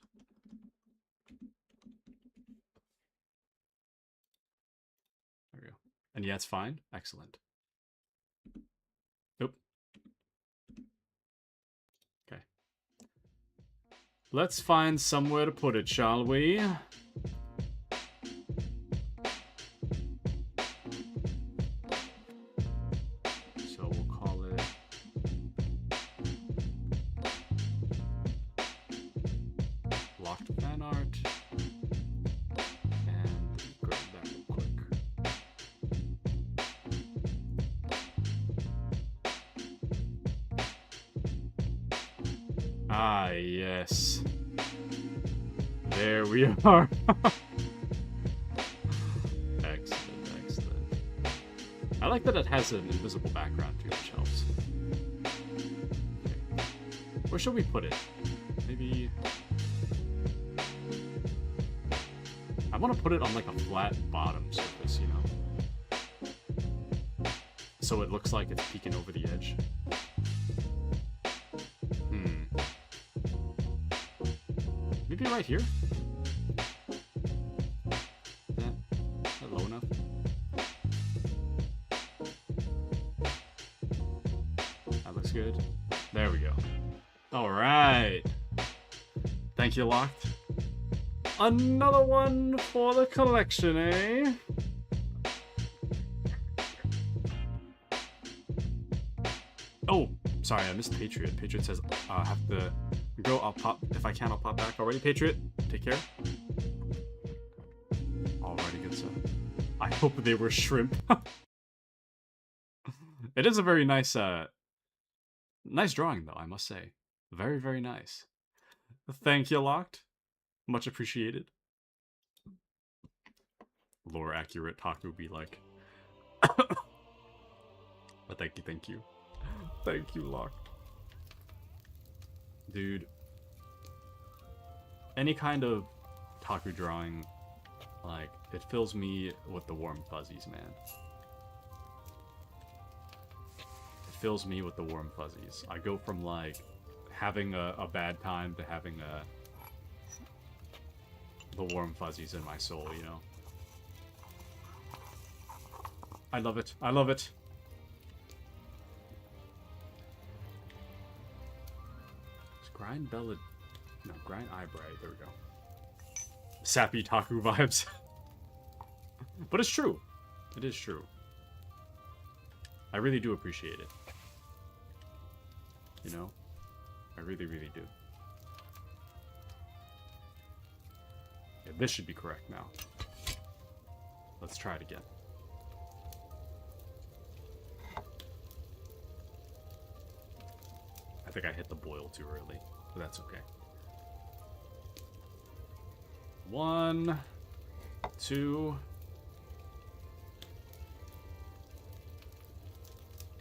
There we go. And yeah, it's fine. Excellent. Nope. Okay. Let's find somewhere to put it, shall we? So we'll call it... Locked fan art. And grab that real quick. Ah, yes. There we are. Excellent, excellent. I like that it has an invisible background too, which helps. Okay. Where should we put it? Maybe... I want to put it on like a flat bottom surface, you know? So it looks like it's peeking over the edge. Maybe right here? Is that low enough? That looks good. There we go. Alright. Thank you, Locked. Another one for the collection, eh? Oh, sorry, I missed Patriot. Patriot says, I have to go. I'll pop. If I can, I'll pop back. Already, Patriot? Take care. Alrighty, good stuff. I hope they were shrimp. It is a very nice, nice drawing, though, I must say. Very, very nice. Thank you, Locked. Much appreciated. Lore accurate Taku be like. But thank you, thank you. Thank you, Locked. Dude. Any kind of Taku drawing, like, it fills me with the warm fuzzies, man. It fills me with the warm fuzzies. I go from, like, having a bad time to having the warm fuzzies in my soul, you know? I love it. I love it. Grind Bella... No, Grind Eyebrow. There we go. Sappy Taku vibes. But it's true. It is true. I really do appreciate it. You know? I really, really do. Yeah, this should be correct now. Let's try it again. I think I hit the boil too early, but that's okay. 1, 2,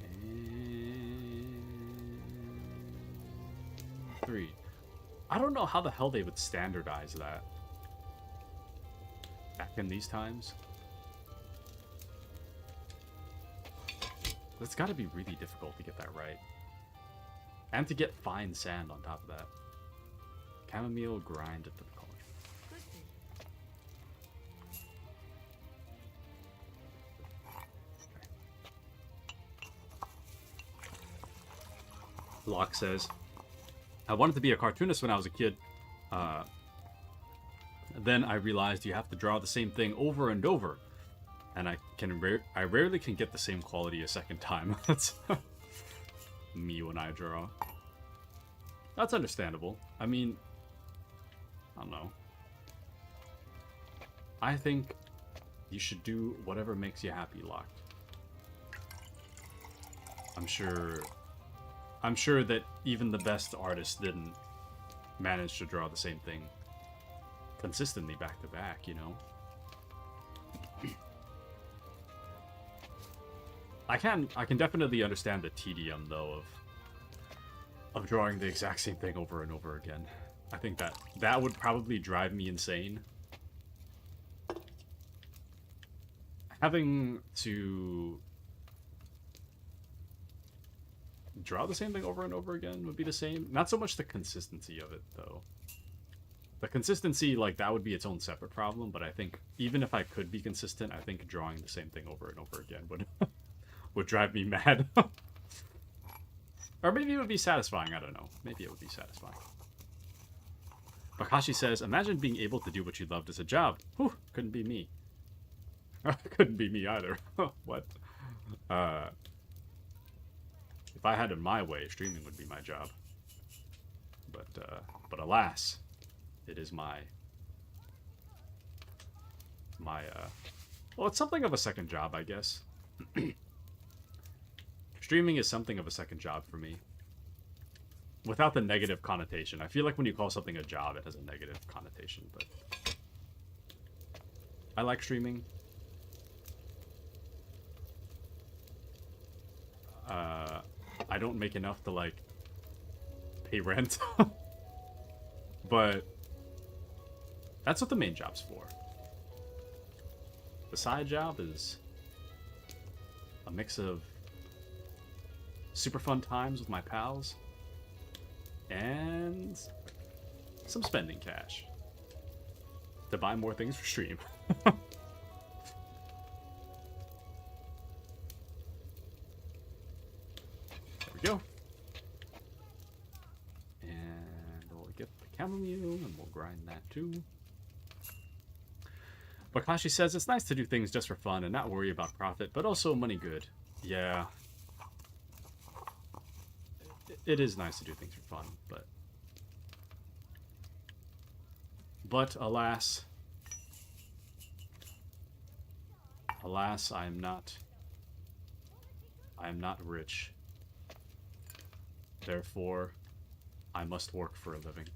and 3. I don't know how the hell they would standardize that back in these times. That's got to be really difficult to get that right. And to get fine sand on top of that. Chamomile grind at the color. Locke says, I wanted to be a cartoonist when I was a kid. Then I realized you have to draw the same thing over and over. And I rarely can get the same quality a second time. That's me when I draw. That's understandable. I mean, I don't know. I think you should do whatever makes you happy, Locke. I'm sure that even the best artists didn't manage to draw the same thing consistently back to back, you know? I can definitely understand the tedium though of drawing the exact same thing over and over again. I think that would probably drive me insane. Having to draw the same thing over and over again would be the same. Not so much the consistency of it though. The consistency, like, that would be its own separate problem, but I think even if I could be consistent, I think drawing the same thing over and over again would would drive me mad. Or maybe it would be satisfying, I don't know. Maybe it would be satisfying. Bakashi says, imagine being able to do what you loved as a job. Whew, couldn't be me. Couldn't be me either. What? If I had it my way, streaming would be my job. But alas, it is my well, it's something of a second job, I guess. Streaming is something of a second job for me. Without the negative connotation. I feel like when you call something a job, it has a negative connotation, but I like streaming. I don't make enough to, like, pay rent. But that's what the main job's for. The side job is a mix of super fun times with my pals and some spending cash to buy more things for stream. There we go. And we'll get the chamomile and we'll grind that too. Bakashi says it's nice to do things just for fun and not worry about profit, but also money good. Yeah. It is nice to do things for fun, but alas, I am not rich. Therefore, I must work for a living.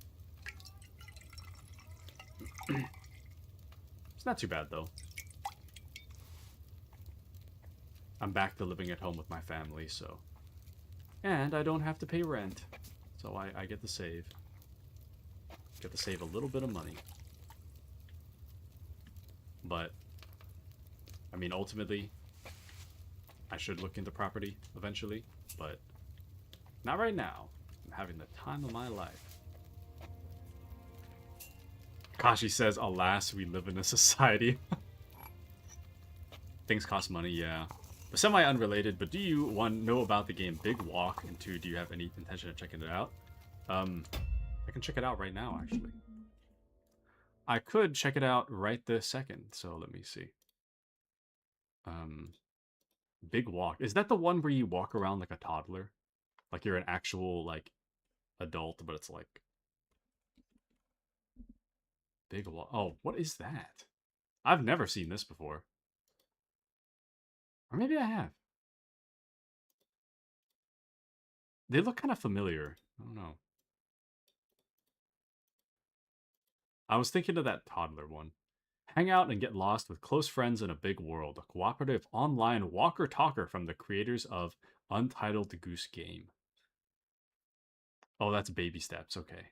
It's not too bad, though. I'm back to living at home with my family, so... And I don't have to pay rent, so I get to save. Get to save a little bit of money. But, I mean, ultimately, I should look into property eventually, but not right now. I'm having the time of my life. Kashi says, alas, we live in a society. Things cost money, yeah. But semi-unrelated, but do you, 1, know about the game Big Walk, and 2, do you have any intention of checking it out? I can check it out right now, actually. I could check it out right this second, so let me see. Big Walk. Is that the one where you walk around like a toddler? Like you're an actual, like, adult, but it's like... Big Walk. Oh, what is that? I've never seen this before. Or maybe I have. They look kind of familiar. I don't know. I was thinking of that toddler one. Hang out and get lost with close friends in a big world. A cooperative online walker-talker from the creators of Untitled Goose Game. Oh, that's Baby Steps. Okay.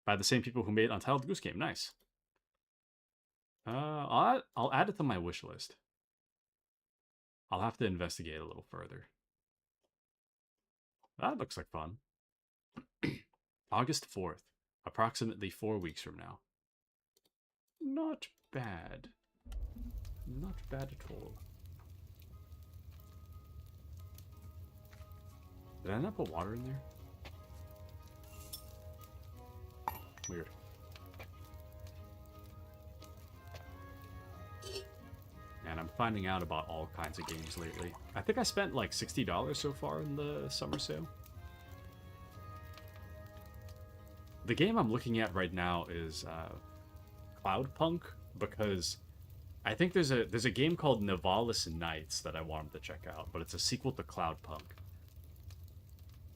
By the same people who made Untitled Goose Game. Nice. I'll add it to my wish list. I'll have to investigate a little further. That looks like fun. August 4th. Approximately 4 weeks from now. Not bad. Not bad at all. Did I not put water in there? Weird. And I'm finding out about all kinds of games lately. I think I spent like $60 so far in the summer sale. The game I'm looking at right now is Cloudpunk, because I think there's a game called Nivalis Nights that I wanted to check out, but it's a sequel to Cloudpunk.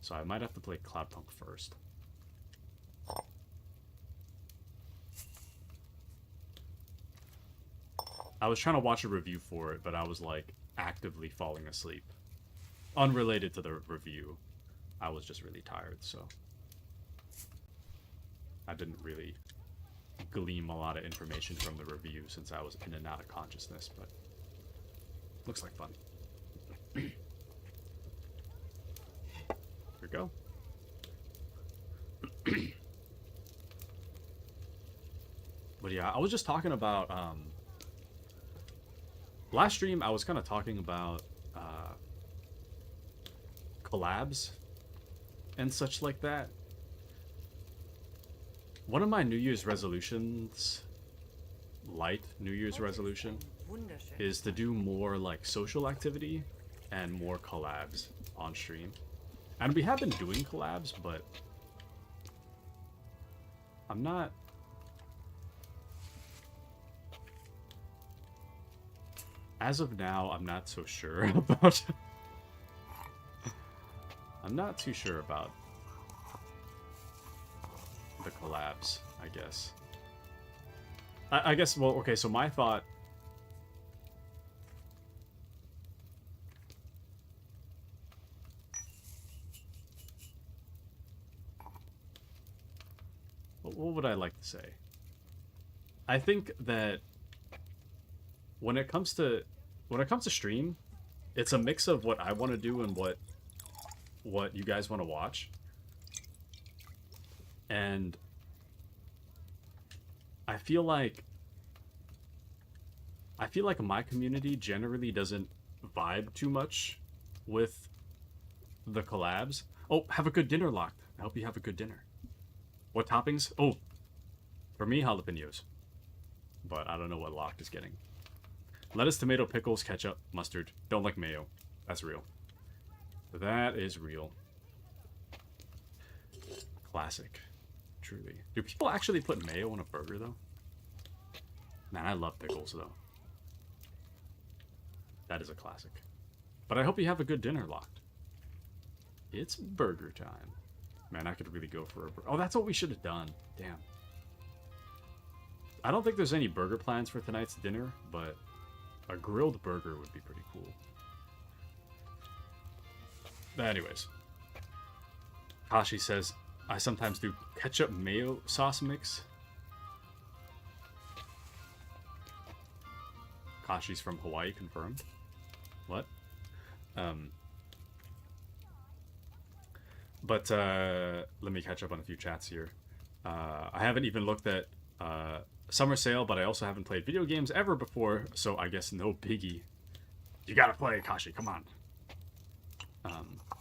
So I might have to play Cloudpunk first. I was trying to watch a review for it, but I was like actively falling asleep. Unrelated to the review. I was just really tired, so I didn't really glean a lot of information from the review since I was in and out of consciousness, but looks like fun. Here we go. But yeah, I was just talking about last stream I was kind of talking about collabs and such like that. One of my New Year's resolutions, light New Year's resolution, is to do more like social activity and more collabs on stream. And we have been doing collabs, but I'm not... As of now, I'm not so sure about... I'm not too sure about the collabs, I guess. I guess, well, okay, so my thought... What would I like to say? I think that when it comes to stream, it's a mix of what I want to do and what you guys want to watch. And I feel like my community generally doesn't vibe too much with the collabs. Oh, have a good dinner, Locked. I hope you have a good dinner. What toppings? Oh, for me, jalapenos. But I don't know what Locked is getting. Lettuce, tomato, pickles, ketchup, mustard. Don't like mayo. That's real. That is real. Classic. Truly. Do people actually put mayo on a burger, though? Man, I love pickles, though. That is a classic. But I hope you have a good dinner, Locked. It's burger time. Man, I could really go for a burger. Oh, that's what we should have done. Damn. I don't think there's any burger plans for tonight's dinner, but a grilled burger would be pretty cool. But anyways. Kashi says, I sometimes do ketchup mayo sauce mix. Kashi's from Hawaii, confirmed. What? But let me catch up on a few chats here. I haven't even looked at Summer Sale, but I also haven't played video games ever before, so I guess no biggie. You gotta play, Kashi, come on.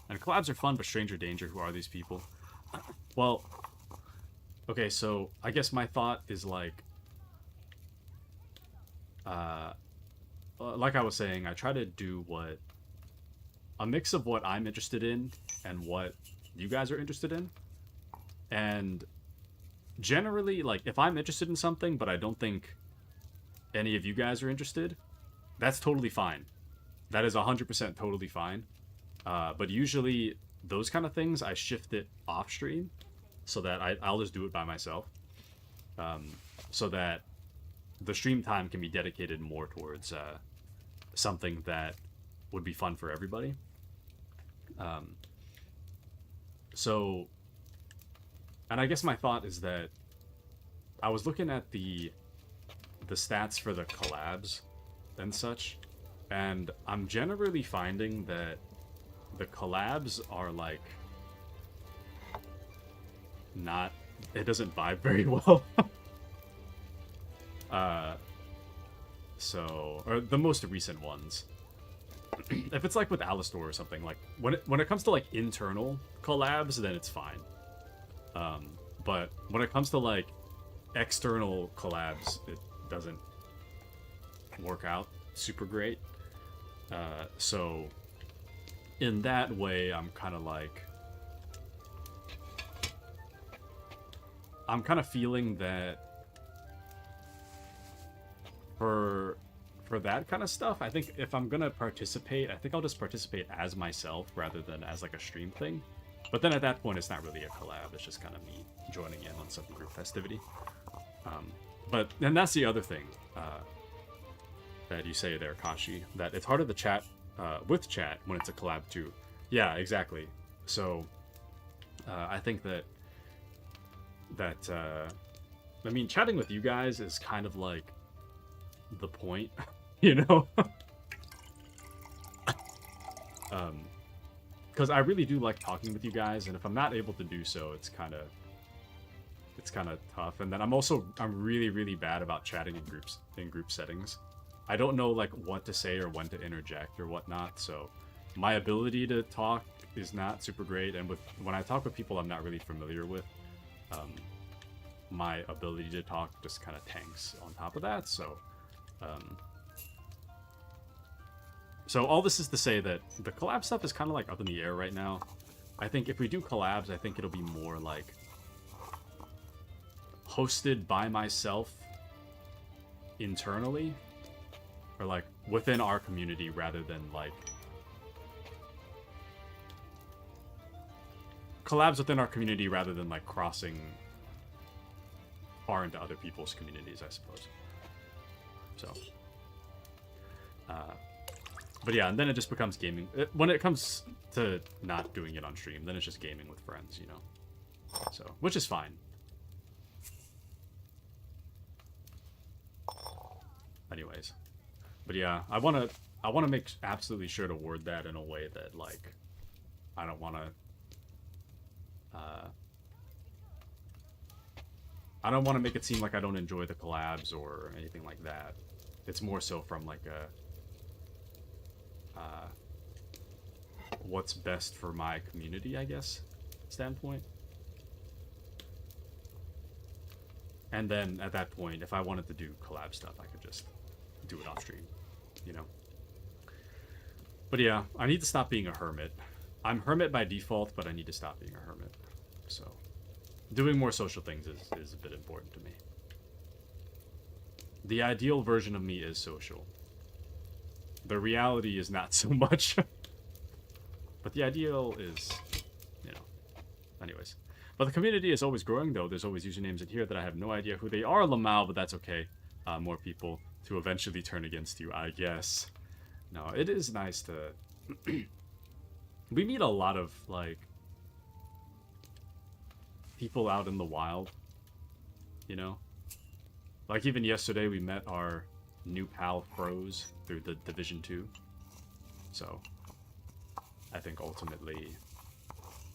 And collabs are fun, but stranger danger, who are these people? Well, okay, so I guess my thought is like, like I was saying, I try to do a mix of what I'm interested in and what you guys are interested in. And generally, like, if I'm interested in something, but I don't think any of you guys are interested, that's totally fine. That is 100% totally fine. But usually, those kind of things, I shift it off stream so that I'll just do it by myself. So that the stream time can be dedicated more towards something that would be fun for everybody. So, and I guess my thought is that I was looking at the stats for the collabs and such, and I'm generally finding that the collabs are like not, it doesn't vibe very well. Or the most recent ones. If it's like with Alistor or something, like when it comes to like internal collabs, then it's fine. But when it comes to like external collabs, it doesn't work out super great. So in that way, I'm kind of feeling that for that kind of stuff, I think if I'm gonna participate, I think I'll just participate as myself rather than as like a stream thing. But then at that point, it's not really a collab. It's just kind of me joining in on some group festivity. But then that's the other thing that you say there, Kashi, that it's harder to chat with chat when it's a collab too. Yeah, exactly. So I think that I mean, chatting with you guys is kind of like the point, you know? Because I really do like talking with you guys, and if I'm not able to do so, it's kind of tough. And then I'm really, really bad about chatting in group settings. I don't know like what to say or when to interject or whatnot, so my ability to talk is not super great, and when I talk with people I'm not really familiar with, my ability to talk just kind of tanks on top of that. So all this is to say that the collab stuff is kind of like up in the air right now. I think if we do collabs, I think it'll be more like hosted by myself internally, or like within our community, rather than like collabs within our community rather than like crossing far into other people's communities, I suppose. So but yeah, and then it just becomes gaming. When it comes to not doing it on stream, then it's just gaming with friends, you know? So, which is fine. Anyways. But yeah, I want to make absolutely sure to word that in a way that, like, I don't want to make it seem like I don't enjoy the collabs or anything like that. It's more so from, like, a what's best for my community, I guess, standpoint. And then at that point, if I wanted to do collab stuff, I could just do it off stream, you know? But yeah, I need to stop being a hermit. I'm hermit by default, but I need to stop being a hermit. So doing more social things is a bit important to me. The ideal version of me is social. The reality is not so much. But the ideal is, you know, anyways. But the community is always growing, though. There's always usernames in here that I have no idea who they are, Lamau, but that's okay. More people to eventually turn against you, I guess. No, it is nice to... We meet a lot of, like, people out in the wild, you know? Like, even yesterday we met our new pal, Pros, through the Division 2. So, I think ultimately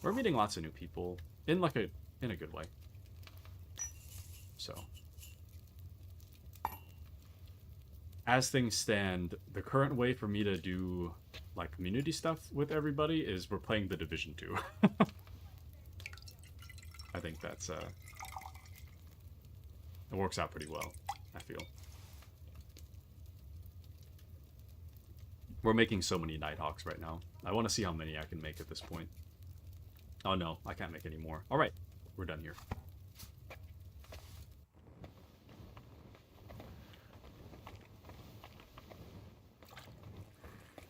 we're meeting lots of new people in like in a good way. So, as things stand, the current way for me to do like community stuff with everybody is we're playing the Division 2. I think that's it works out pretty well, I feel. We're making so many Nighthawks right now. I want to see how many I can make at this point. Oh no, I can't make any more. Alright, we're done here.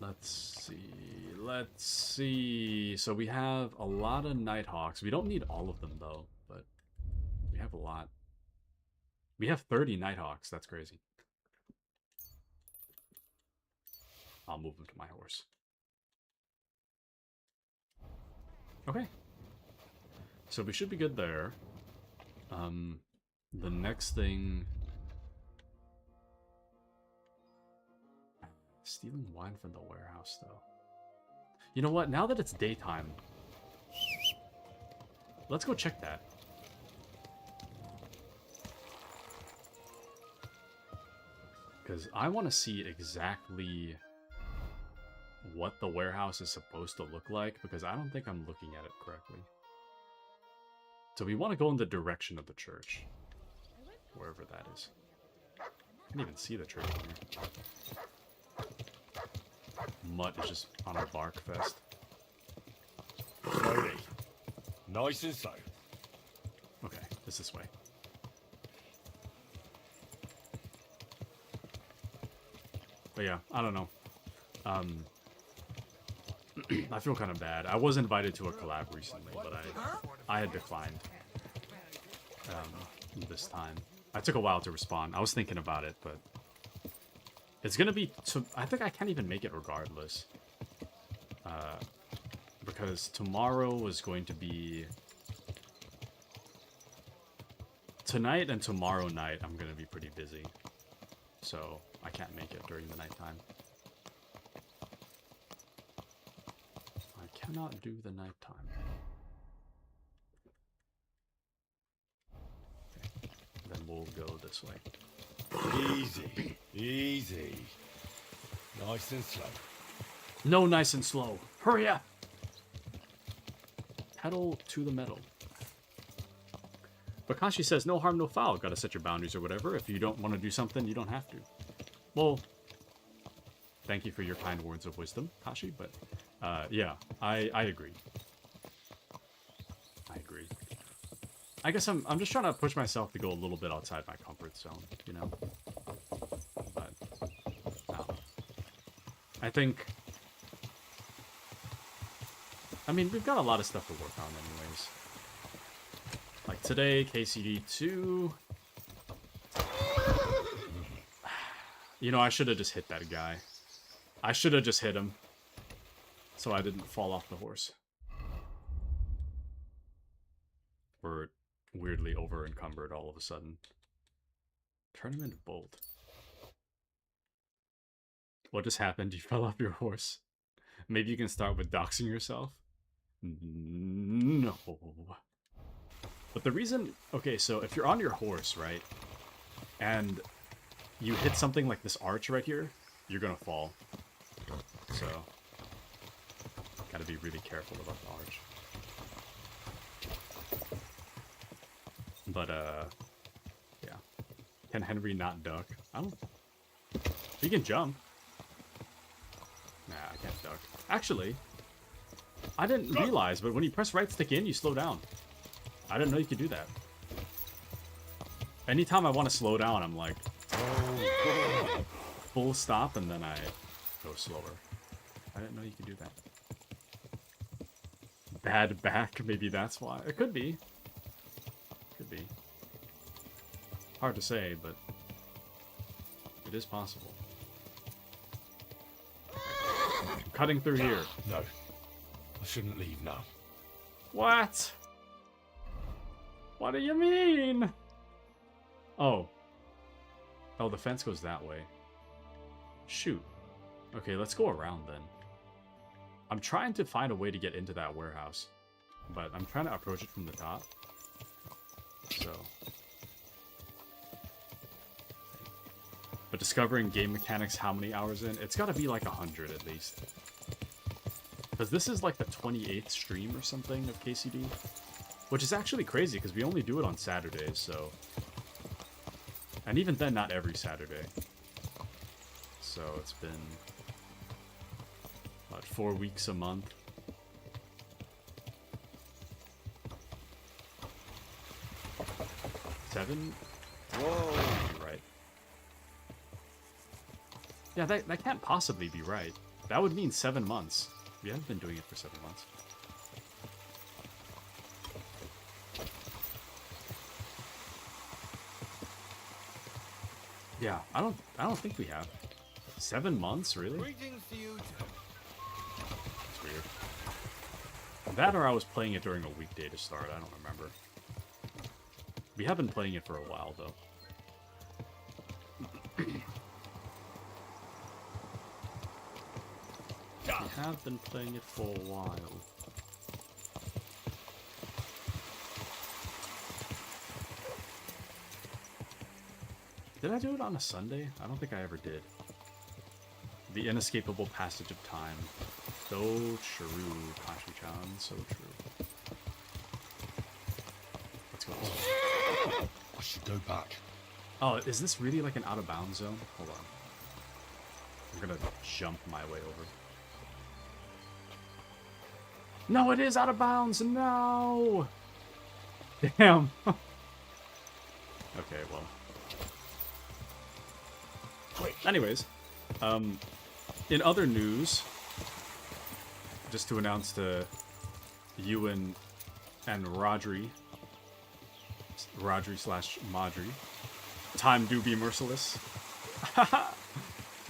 Let's see. So we have a lot of Nighthawks. We don't need all of them though, but we have a lot. We have 30 Nighthawks. That's crazy. I'll move them to my horse. Okay. So we should be good there. The next thing... Stealing wine from the warehouse, though. You know what? Now that it's daytime, let's go check that. Because I want to see exactly what the warehouse is supposed to look like, because I don't think I'm looking at it correctly. So we want to go in the direction of the church. Wherever that is. I can't even see the church from here. Mutt is just on a bark fest. Slowly. Nice and slow. Okay, it's this way. But yeah, I don't know. I feel kind of bad. I was invited to a collab recently, but I had declined this time. I took a while to respond. I was thinking about it, but it's gonna be. I think I can't even make it regardless, because tomorrow is going to be. Tonight and tomorrow night, I'm gonna be pretty busy, so I can't make it during the nighttime. I cannot do the nighttime. Okay. Then we'll go this way. Easy. Easy. Nice and slow. No nice and slow. Hurry up! Pedal to the metal. But Kashi says, no harm, no foul. Gotta set your boundaries or whatever. If you don't want to do something, you don't have to. Well, thank you for your kind words of wisdom, Kashi, but yeah, I agree. I agree. I guess I'm just trying to push myself to go a little bit outside my comfort zone, you know? But, I think... I mean, we've got a lot of stuff to work on anyways. Like today, KCD 2... You know, I should have just hit that guy. I should have just hit him. So I didn't fall off the horse. We're weirdly over-encumbered all of a sudden. Turn him into bolt. What just happened? You fell off your horse. Maybe you can start with doxing yourself? No. But the reason... Okay, so if you're on your horse, right? And you hit something like this arch right here, you're gonna fall. So... Gotta be really careful about the arch. But, yeah. Can Henry not duck? I don't... He can jump. Nah, I can't duck. Actually, I didn't realize, but when you press right stick in, you slow down. I didn't know you could do that. Anytime I want to slow down, I'm like... full stop, and then I go slower. I didn't know you could do that. Bad back, maybe that's why. It could be. Could be. Hard to say, but it is possible. Cutting through here. No. I shouldn't leave now. What? What do you mean? Oh. Oh, the fence goes that way. Shoot. Okay, let's go around then. I'm trying to find a way to get into that warehouse, but I'm trying to approach it from the top. So. But discovering game mechanics how many hours in? It's gotta be like 100 at least. Because this is like the 28th stream or something of KCD. Which is actually crazy because we only do it on Saturdays, so... And even then, not every Saturday. So it's been... 4 weeks a month. Seven? Whoa. You're right. Yeah, that can't possibly be right. That would mean 7 months. We haven't been doing it for 7 months. Yeah, I don't think we have. 7 months, really? Greetings to you too. That's weird. That or I was playing it during a weekday to start, I don't remember. We have been playing it for a while, though. We have been playing it for a while. Did I do it on a Sunday? I don't think I ever did. The inescapable passage of time. So true, Kashi-chan, so true. Let's go. I should go back. Oh, is this really like an out-of-bounds zone? Hold on. I'm gonna jump my way over. No, it is out of bounds! No! Damn! Okay, well. Anyways, in other news, just to announce to Ewan and Rodri slash Madri, time do be merciless.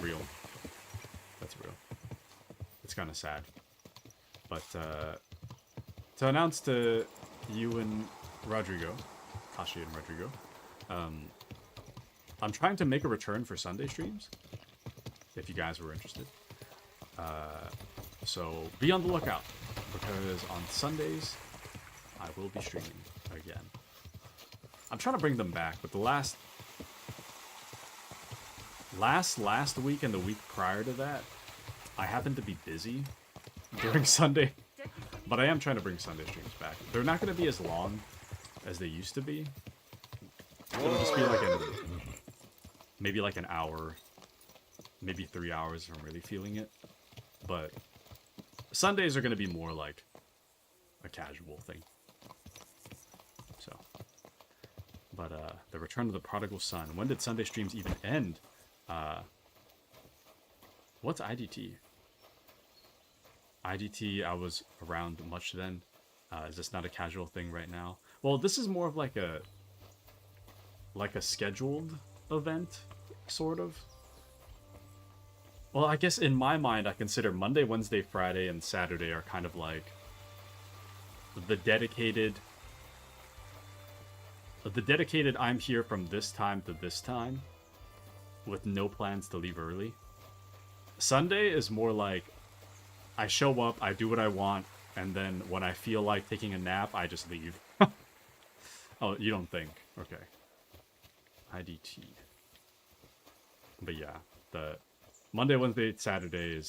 Real. That's real. It's kind of sad. But to announce to you and Rodrigo, Kashi and Rodrigo, I'm trying to make a return for Sunday streams, if you guys were interested. So be on the lookout, because on Sundays, I will be streaming again. I'm trying to bring them back, but the last week and the week prior to that, I happened to be busy during Sunday, but I am trying to bring Sunday streams back. They're not going to be as long as they used to be. It'll just be like maybe like an hour, maybe 3 hours if I'm really feeling it. But Sundays are going to be more like a casual thing. So, but the Return of the Prodigal Son. When did Sunday streams even end? What's IDT? IDT, I was around much then. Is this not a casual thing right now? Well, this is more of like a scheduled event, sort of. Well, I guess in my mind, I consider Monday, Wednesday, Friday, and Saturday are kind of like the dedicated I'm here from this time to this time with no plans to leave early. Sunday is more like I show up, I do what I want, and then when I feel like taking a nap, I just leave. Oh, you don't think? Okay. IDT. But yeah, the Monday, Wednesday, Friday,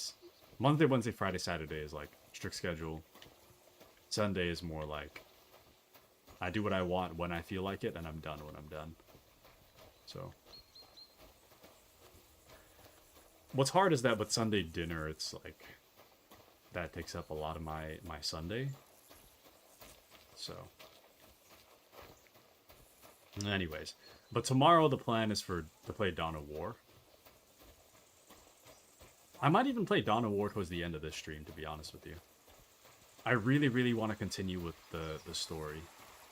Saturday is like strict schedule. Sunday is more like I do what I want when I feel like it, and I'm done when I'm done. So what's hard is that with Sunday dinner, it's like that takes up a lot of my Sunday. So anyways, but tomorrow the plan is to play Dawn of War. I might even play Dawn of War towards the end of this stream, to be honest with you. I really, really want to continue with the story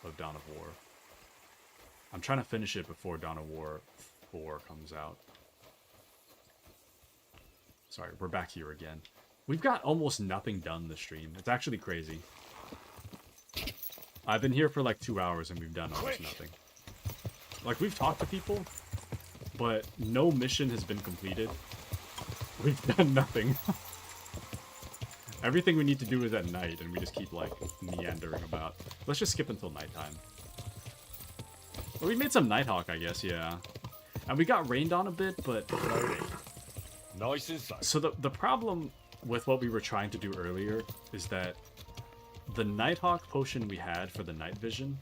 of Dawn of War. I'm trying to finish it before Dawn of War 4 comes out. Sorry, we're back here again. We've got almost nothing done this stream. It's actually crazy. I've been here for like 2 hours and we've done almost nothing. Like, we've talked to people, but no mission has been completed. We've done nothing. Everything we need to do is at night, and we just keep, like, meandering about. Let's just skip until nighttime. Well, we made some Nighthawk, I guess, yeah. And we got rained on a bit, but... Nice inside. So the problem with what we were trying to do earlier is that the Nighthawk potion we had for the night vision,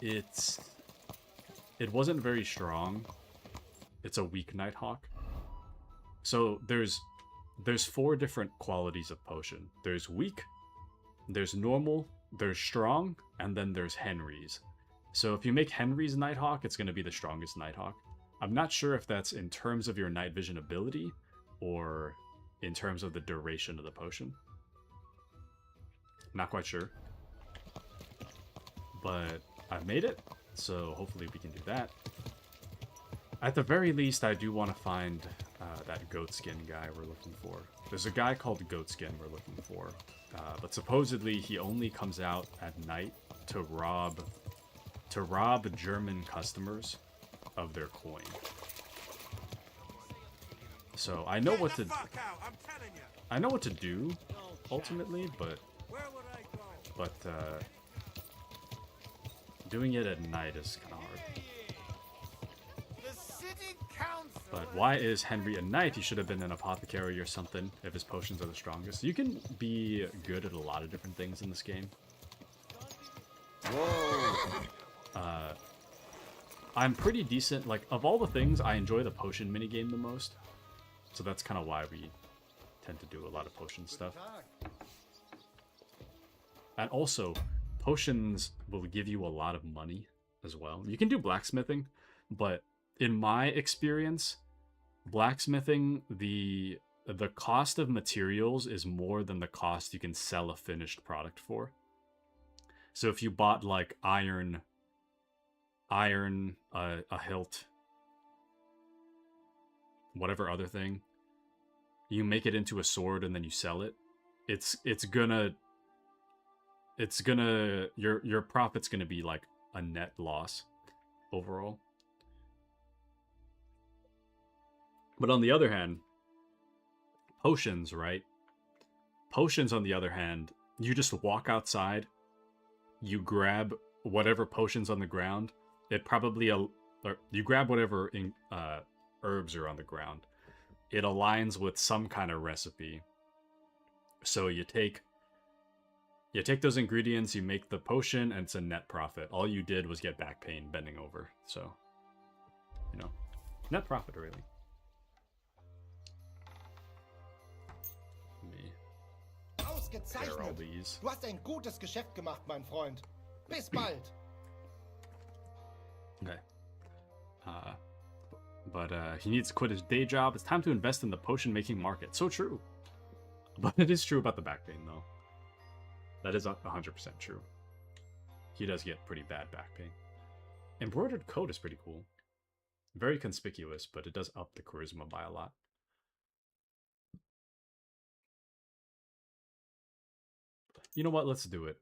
it wasn't very strong. It's a weak Nighthawk. So there's there's 4 different qualities of potion. There's weak, there's normal, there's strong, and then there's Henry's. So if you make Henry's Nighthawk, it's going to be the strongest Nighthawk. I'm not sure if that's in terms of your night vision ability or in terms of the duration of the potion. Not quite sure. But I've made it, so hopefully we can do that. At the very least, I do want to find that goatskin guy we're looking for. There's a guy called Goatskin we're looking for, but supposedly he only comes out at night to rob German customers of their coin. So I know what to do ultimately, but doing it at night is kind of hard. But why is Henry a knight? He should have been an apothecary or something if his potions are the strongest. You can be good at a lot of different things in this game. Whoa! I'm pretty decent. Like, of all the things, I enjoy the potion minigame the most. So that's kind of why we tend to do a lot of potion stuff. And also, potions will give you a lot of money as well. You can do blacksmithing, but in my experience, blacksmithing, the cost of materials is more than the cost you can sell a finished product for. So if you bought like iron, a hilt, whatever other thing, you make it into a sword and then you sell it, your profit's gonna be like a net loss overall. But on the other hand, potions, right? Potions, on the other hand, you just walk outside, you grab whatever potions on the ground. It probably, or you grab whatever herbs are on the ground. It aligns with some kind of recipe. So you take those ingredients, you make the potion, and it's a net profit. All you did was get back pain bending over. So, you know, net profit, really. Ausgezeichnet. Du hast ein gutes Geschäft gemacht, mein Freund. Bis bald. Okay. But he needs to quit his day job. It's time to invest in the potion-making market. So true. But it is true about the back pain, though. That is 100% true. He does get pretty bad back pain. Embroidered coat is pretty cool. Very conspicuous, but it does up the charisma by a lot. You know what? Let's do it.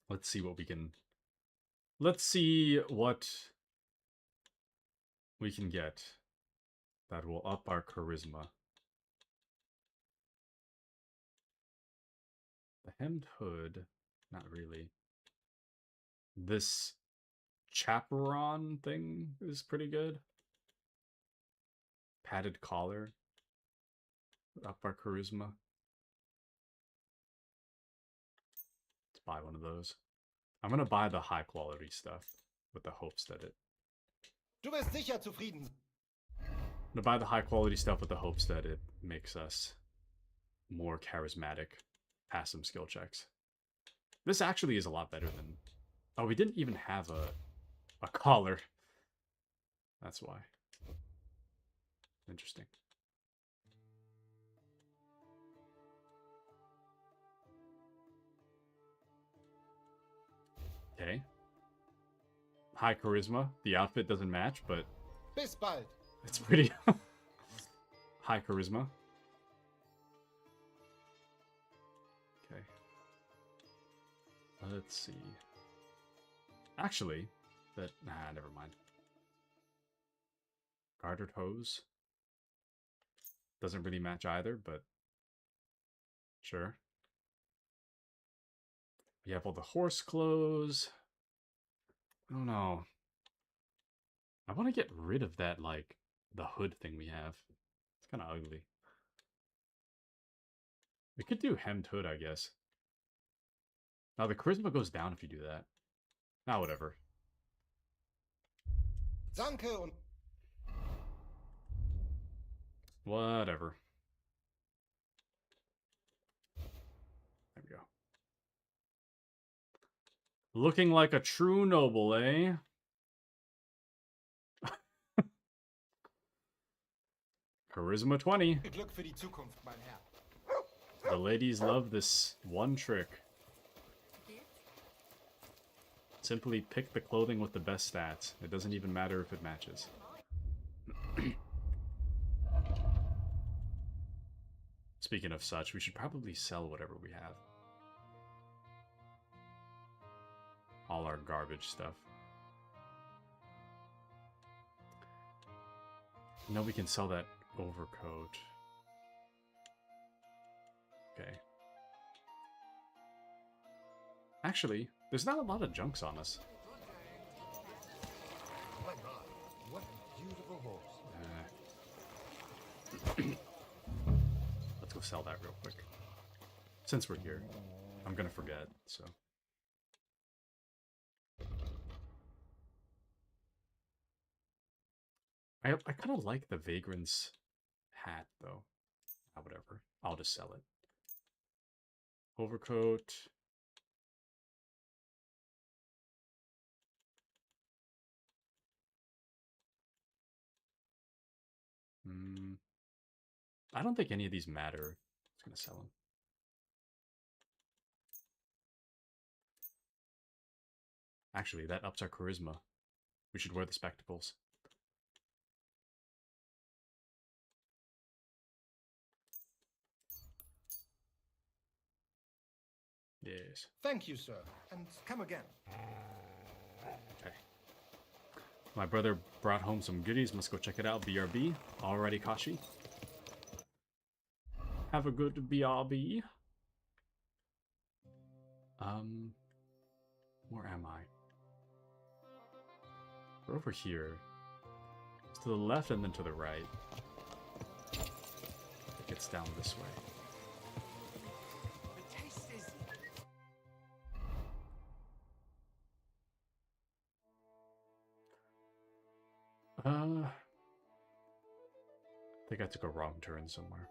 Let's see what we can... Let's see what we can get that will up our charisma. The hemmed hood, not really. This chaperon thing is pretty good. Padded collar, up our charisma. Let's buy one of those. I'm gonna buy the high quality stuff with the hopes that it... Du wirst sicher zufrieden. I'm gonna buy the high quality stuff with the hopes that it makes us more charismatic. Pass some skill checks. This actually is a lot better than... Oh, we didn't even have a collar. That's why. Interesting. Okay. High charisma. The outfit doesn't match, but Bis bald. it's pretty high charisma. Okay. Let's see. Actually, never mind. Gartered hose. Doesn't really match either, but sure. We have all the horse clothes. I don't know. I want to get rid of that, like, the hood thing we have. It's kind of ugly. We could do hemmed hood, I guess. Now, the charisma goes down if you do that. Now, whatever. Danke und... Whatever. There we go. Looking like a true noble, eh? Charisma 20. Viel Glück für die Zukunft, mein Herr. The ladies love this one trick. Simply pick the clothing with the best stats. It doesn't even matter if it matches. Speaking of such, we should probably sell whatever we have. All our garbage stuff. No, we can sell that overcoat. Okay. Actually, there's not a lot of junks on us. What a beautiful horse. Let's go sell that real quick. Since we're here. I'm gonna forget, so. I kind of like the Vagrant's hat, though. Whatever. I'll just sell it. Overcoat. I don't think any of these matter. It's gonna sell them. Actually, that ups our charisma. We should wear the spectacles. Yes. Thank you, sir. And come again. Okay. My brother brought home some goodies. Must go check it out. BRB. Alrighty, Kashi. Have a good BRB. Where am I? We're over here. It's to the left and then to the right. It gets down this way. I think I took a wrong turn somewhere.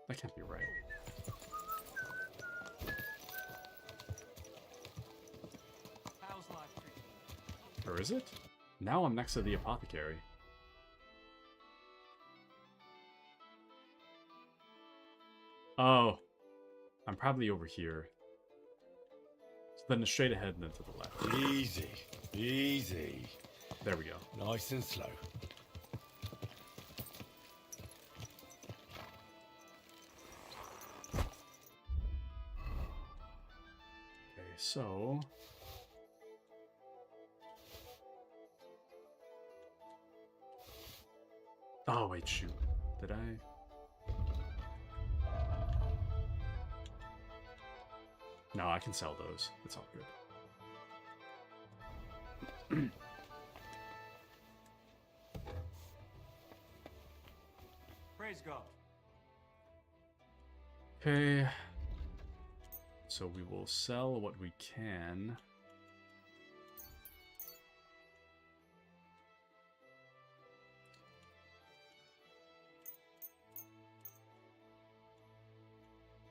That can't be right. Or is it? Now I'm next to the apothecary. Oh. I'm probably over here. So then straight ahead and then to the left. Easy. Easy. There we go. Nice and slow. Okay, so... Oh, wait, shoot. Did I? No, I can sell those. It's all good. Praise God. Okay. So we will sell what we can.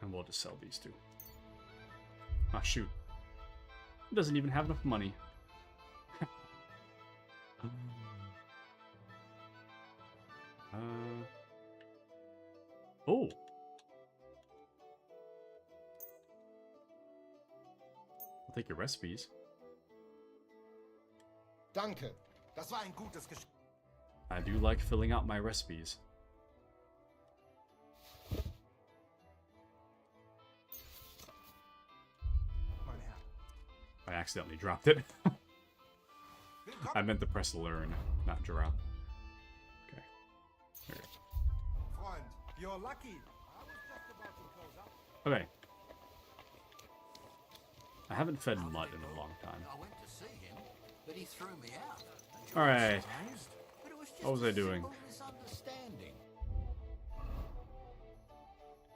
And we'll just sell these two. Ah, shoot. It doesn't even have enough money. Oh! I'll take your recipes. Danke. Das war ein gutes Geschäft. I do like filling out my recipes. I accidentally dropped it. I meant to press learn, not drop. Okay. Okay. Freund, you're lucky. Okay. I haven't fed Mutt in a long time. I went to see him, but he threw me out. Alright. But it was just What was I doing? a misunderstanding.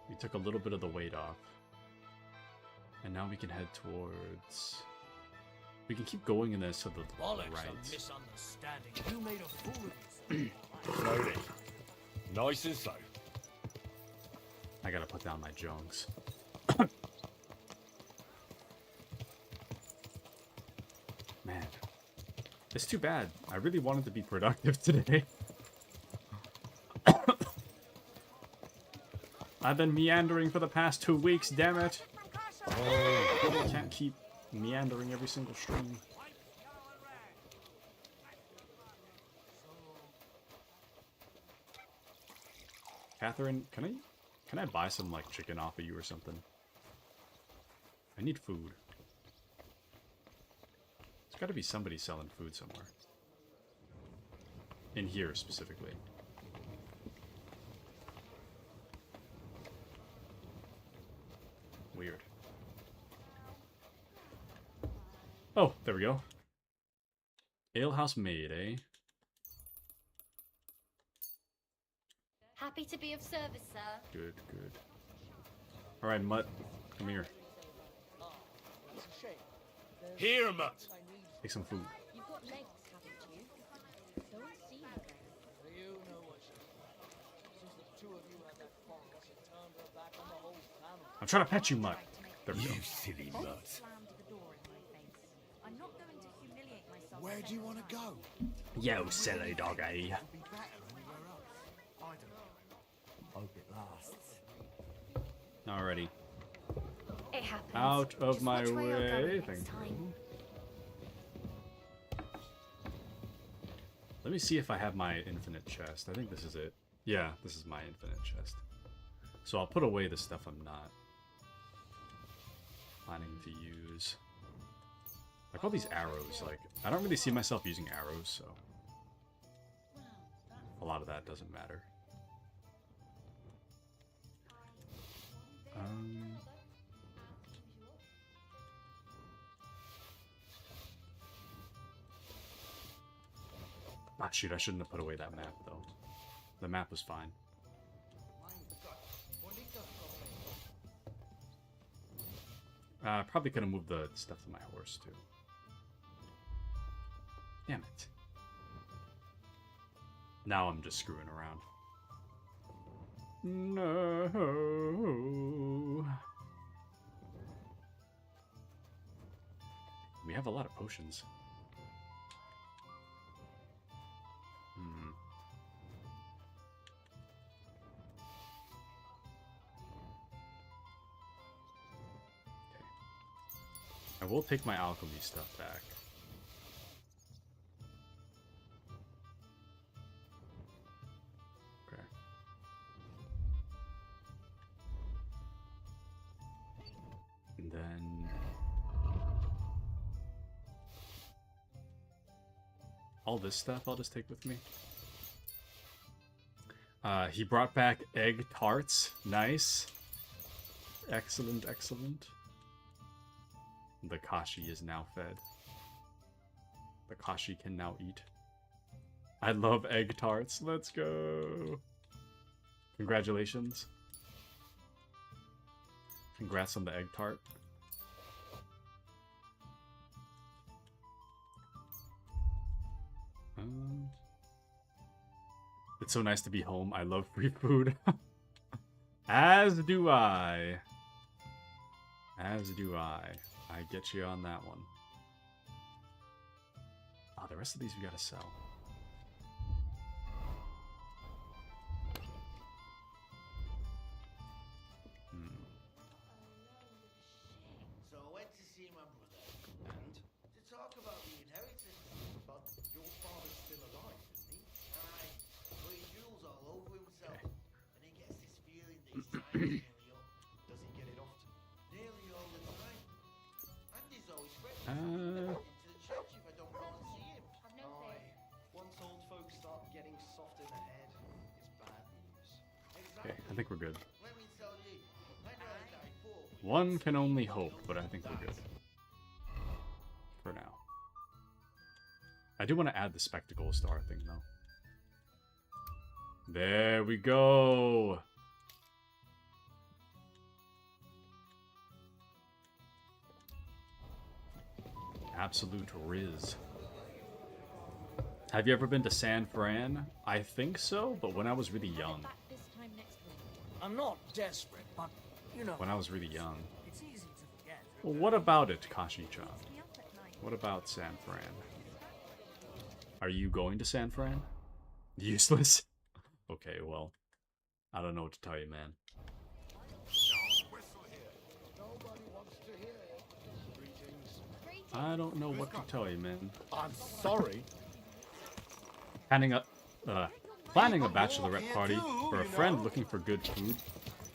We took a little bit of the weight off. And now we can head towards... We can keep going in this to the Bollocks, right. a misunderstanding. You made a fool of yourself. Slowly. Nice and slow. I gotta put down my junks. Man. It's too bad. I really wanted to be productive today. I've been meandering for the past 2 weeks, damn it. I can't keep meandering every single stream. Catherine, can I buy some like chicken off of you or something? I need food. There's got to be somebody selling food somewhere. In here specifically. Weird. Oh, there we go. Alehouse maid, eh? Happy to be of service, sir. Good, good. Alright, Mutt. Come here. Here, Mutt. Take some food. You've got legs, haven't you? So see you. You know what she since the two of you had that fall, she turned her back on the whole family. I'm trying to pet you, Mutt. There we go. You silly Mutt. I'm not going to humiliate myself. Where do you want to go? Yo, silly doggy. Be better anywhere else. I don't know. Hope it lasts. Alrighty. It happens. Out of Just my watch where you're way. going Thank next time. you. Let me see if I have my infinite chest. I think this is it. Yeah, this is my infinite chest. So I'll put away the stuff I'm not planning to use. Like all these arrows, like, I don't really see myself using arrows, so a lot of that doesn't matter. Ah, shoot, I shouldn't have put away that map, though. The map was fine. Probably could have moved the stuff to my horse, too. Damn it. Now I'm just screwing around. No. We have a lot of potions. I will take my alchemy stuff back. Okay. And then all this stuff I'll just take with me. He brought back egg tarts. Nice. Excellent, excellent. The Kashi is now fed. The Kashi can now eat. I love egg tarts. Let's go. Congratulations. Congrats on the egg tart. It's so nice to be home. I love free food. As do I. As do I. I get you on that one. Oh, the rest of these we gotta sell. So I went to see my brother and to talk about the inheritance. But your father's still alive, isn't he? Aye, but he drools all over himself. And he gets this feeling that his time is nearly up. Does he get it often? Nearly all the time. And he's always threatening Uh. into the church if I don't go and see him. Aye. Once old folks start getting soft in the head, it's bad news. Okay, I think we're good. Let me tell you, I'd rather die poor. One can only hope, but I think we're good. For now. I do want to add the spectacle star thing, though. There we go! Absolute Riz. Have you ever been to San Fran? I think so, but when I was really young. Back this time next week. I'm not desperate, but you know. When I was really young. It's easy to forget. Well, what about it, Kashi-chan? What about San Fran? Are you going to San Fran? Useless? Okay, well, I don't know what to tell you, man. I don't know what to tell you, man. I'm sorry. Planning a bachelorette party for a friend looking for good food.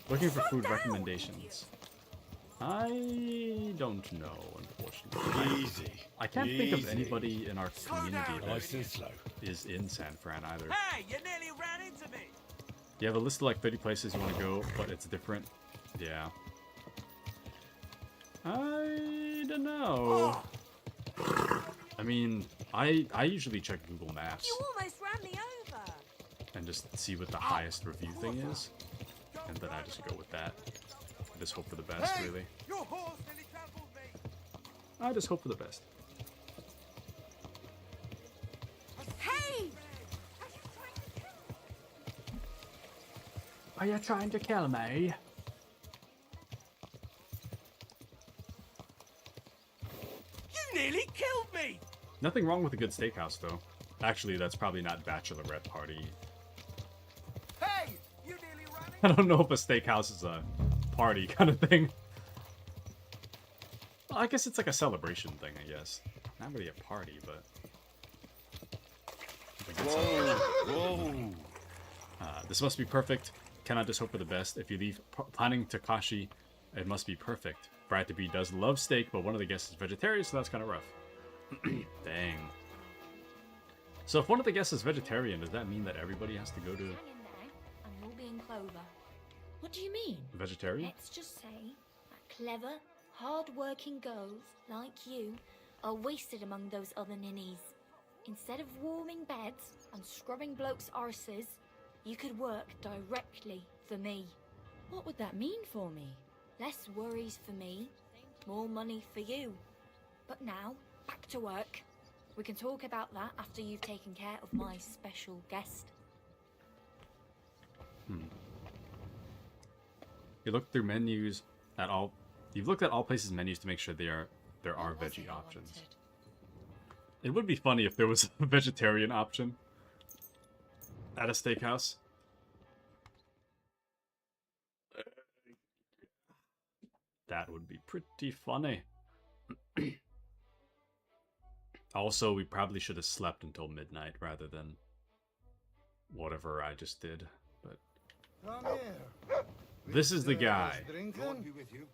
Looking for food recommendations. I don't know, unfortunately. Easy. I can't think of anybody in our community Nice and that slow. is in San Fran either. Hey, you nearly ran into me. You have a list of like 30 places you want to go, but it's different. Yeah. I don't know. I mean, I usually check Google Maps You almost ran me over. and just see what the highest review thing is, and then I just go with that. I just hope for the best, really. Your horse nearly trampled me. I just hope for the best. Hey! Are you trying to kill me? You nearly killed me. Nothing wrong with a good steakhouse, though. Actually, that's probably not bachelorette party. Hey, you nearly ran I don't know if a steakhouse is a party kind of thing. Well, I guess it's like a celebration thing, I guess. Not really a party, but... Whoa. This must be perfect. Cannot just hope for the best. If you leave planning Takashi, it must be perfect. Brad to be does love steak, but one of the guests is vegetarian, so that's kind of rough. Dang. So if one of the guests is vegetarian, does that mean that everybody has to go to Hang in there, and we'll be in clover. What do you mean? vegetarian? Let's just say that clever, hard-working girls like you are wasted among those other ninnies. Instead of warming beds and scrubbing blokes' arses, you could work directly for me. What would that mean for me? Less worries for me, more money for you. But now, back to work. We can talk about that after you've taken care of my special guest. You look through menus at all. You've looked at all places' menus to make sure there are veggie options. It would be funny if there was a vegetarian option at a steakhouse. That would be pretty funny. Also, we probably should have slept until midnight rather than whatever I just did. But Come here. this is the guy. Drinking? Be with you.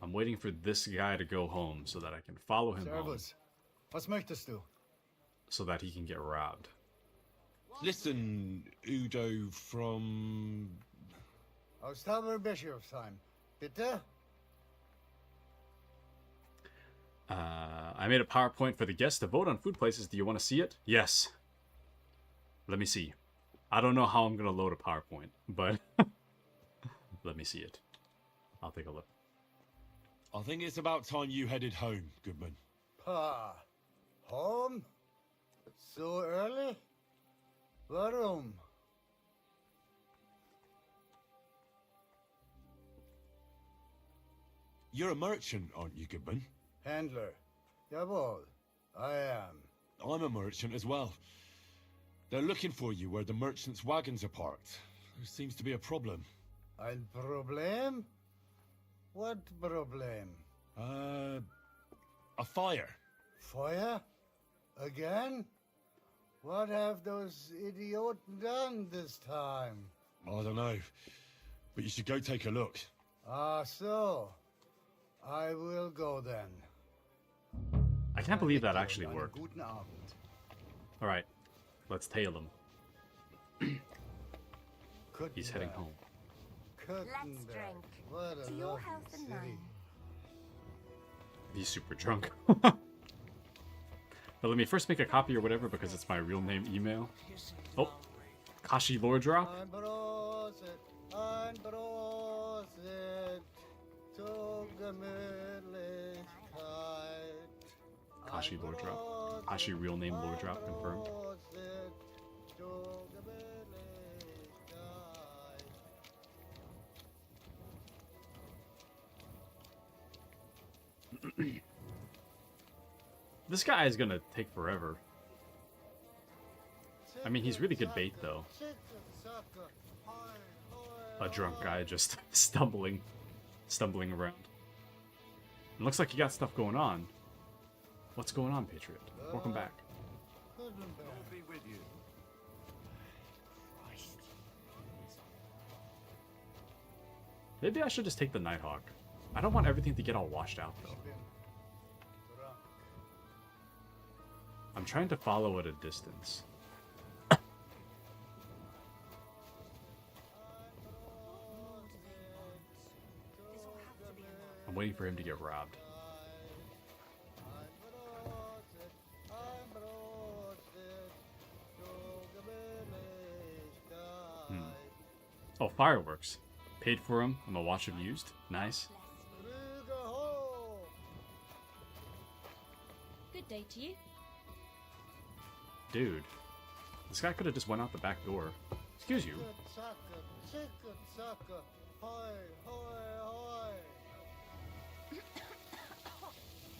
I'm waiting for this guy to go home so that I can follow him home, Servus. Was möchtest du? so that he can get robbed. Listen, Udo from... Aus Taberbischofsheim. Bitte? I made a PowerPoint for the guests to vote on food places. Do you want to see it? Yes. Let me see. I don't know how I'm going to load a PowerPoint, but let me see it. I'll take a look. I think it's about time you headed home, Goodman. Pa. Home? So early? Warum? You're a merchant, aren't you, Goodman? Handler. Jawohl. I am. I'm a merchant as well. They're looking for you where the merchants' wagons are parked. There seems to be a problem. Ein Problem? What problem? A fire. Feuer? Again? What have those idiots done this time? I don't know. But you should go take a look. Ah, so. I will go then. I can't believe that actually worked. Guten Abend. Alright, let's tail him. He's heading home. Let's drink. What a To your lovely health and city. mine. He's super drunk. But let me first make a copy or whatever because it's my real name email. Oh, Kashi lore drop. Ein Prosit zur Gemütlichkeit. Kashi lore drop. Actually, real name lore drop confirmed. This guy is gonna take forever. I mean, he's really good bait, though. A drunk guy just stumbling around. It looks like you got stuff going on. What's going on, Patriot? Welcome back. Be with you. Maybe I should just take the Nighthawk. I don't want everything to get all washed out, though. I'm trying to follow at a distance. I'm waiting for him to get robbed. Oh, fireworks. Paid for them and the watch have used. Nice. Good day to you. Dude, this guy could have just went out the back door. Excuse you.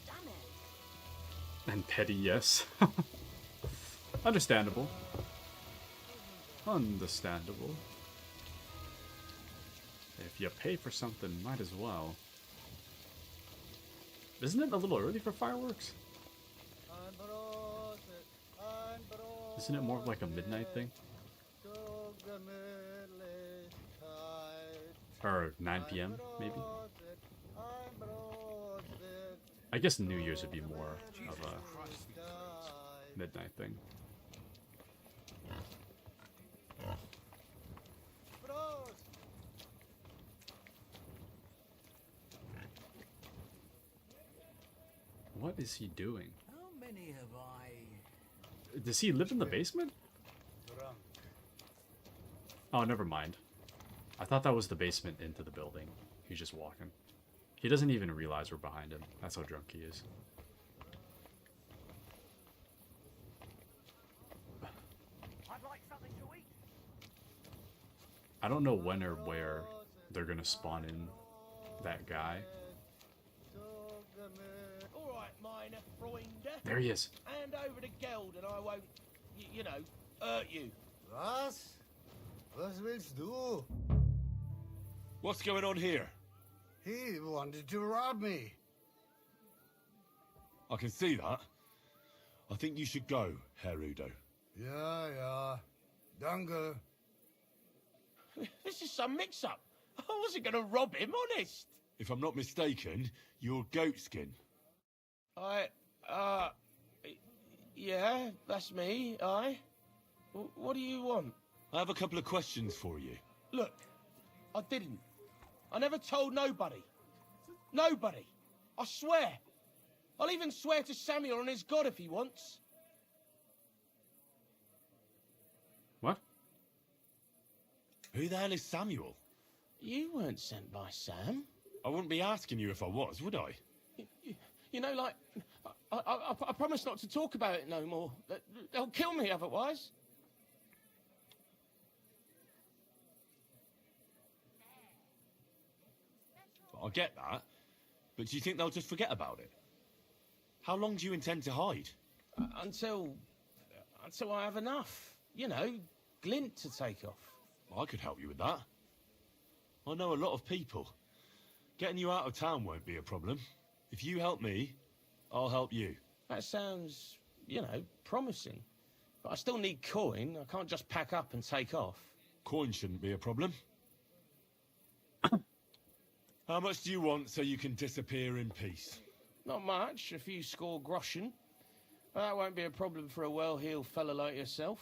Damn it. And petty, yes. Understandable. Understandable. If you pay for something, might as well. Isn't it a little early for fireworks? Isn't it more of like a midnight thing? Or 9 p.m. maybe? I guess New Year's would be more of a midnight thing. What is he doing? How many have I? Does he live in the basement? Oh, never mind. I thought that was the basement into the building. He's just walking. He doesn't even realize we're behind him. That's how drunk he is. I'd like something to eat. I don't know when or where they're gonna spawn in that guy. Alright, minor Freund. There he is. Hand over the geld and I won't, you know, hurt you. Was? Was willst du? What's going on here? He wanted to rob me. I can see that. I think you should go, Herr Udo. Yeah. Danke. This is some mix-up. I wasn't going to rob him, honest. If I'm not mistaken, you're Goatskin. Yeah, that's me, What do you want? I have a couple of questions for you. Look, I didn't. I never told nobody. Nobody. I swear. I'll even swear to Samuel and his God if he wants. What? Who the hell is Samuel? You weren't sent by Sam. I wouldn't be asking you if I was, would I? You know, like, I promise not to talk about it no more. They'll kill me otherwise. I get that, but do you think they'll just forget about it? How long do you intend to hide? Until I have enough. You know, glint to take off. I could help you with that. I know a lot of people. Getting you out of town won't be a problem. If you help me, I'll help you. That sounds, you know, promising. But I still need coin. I can't just pack up and take off. Coin shouldn't be a problem. How much do you want so you can disappear in peace? Not much, a few score groschen. That won't be a problem for a well-heeled fella like yourself.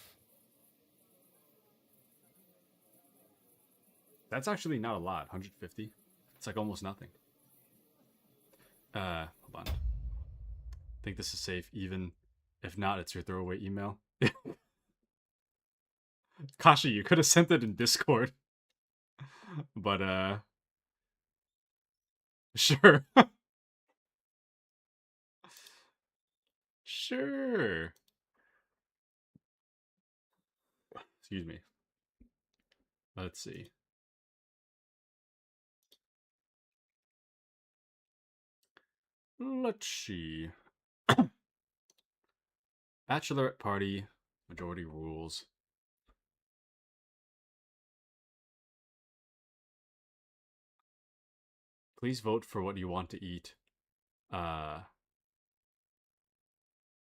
That's actually not a lot. 150. It's like almost nothing. Hold on. I think this is safe. Even if not, it's your throwaway email. Kasha, you could have sent it in Discord. But, sure. Sure. Excuse me. Let's see. Let's see. Bachelorette party. Majority rules. Please vote for what you want to eat.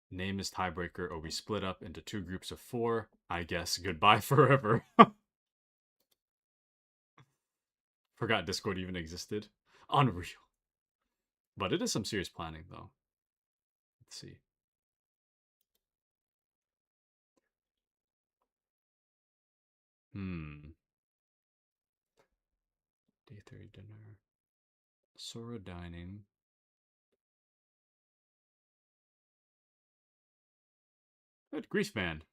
Name is tiebreaker, or we split up into 2 groups of 4. I guess goodbye forever. Forgot Discord even existed. Unreal. But it is some serious planning, though. Let's see. Day 3 dinner. Sora dining. Good Grease Man.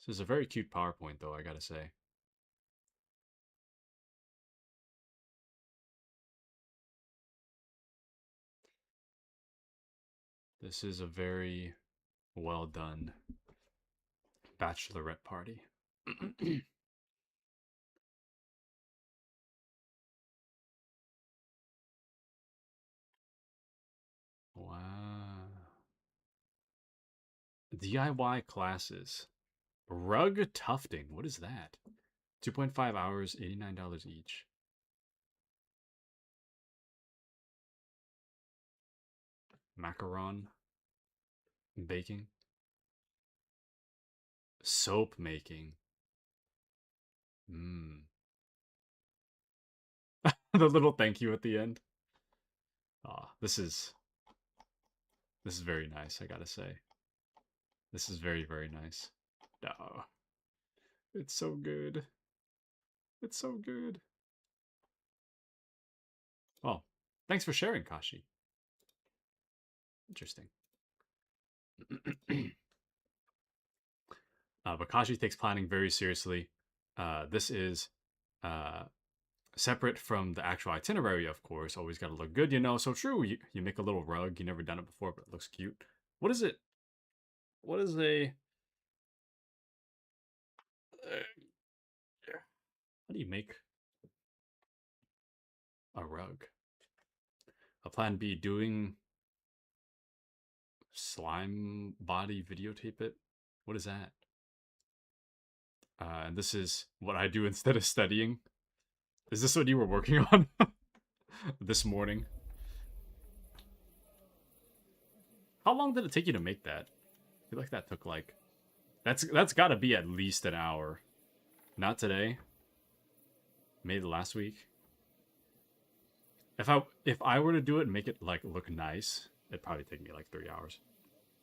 This is a very cute PowerPoint, though, I gotta say. This is a very well done bachelorette party. Wow. DIY classes. Rug tufting. What is that? 2.5 hours, $89 each. Macaron. Baking. Soap making. The little thank you at the end. Ah, this is very nice, I gotta say. This is very, very nice. Oh, it's so good. It's so good. Well, thanks for sharing, Kashi. Interesting. But Kashi takes planning very seriously. This is separate from the actual itinerary, of course. Always got to look good, you know. So true, you make a little rug. You've never done it before, but it looks cute. What is it? What is a... How do you make a rug? A plan B, doing slime body videotape it? What is that? And this is what I do instead of studying. Is this what you were working on this morning? How long did it take you to make that? I feel like that took like... That's got to be at least an hour. Not today. Made last week. If I were to do it and make it like look nice, it'd probably take me like 3 hours.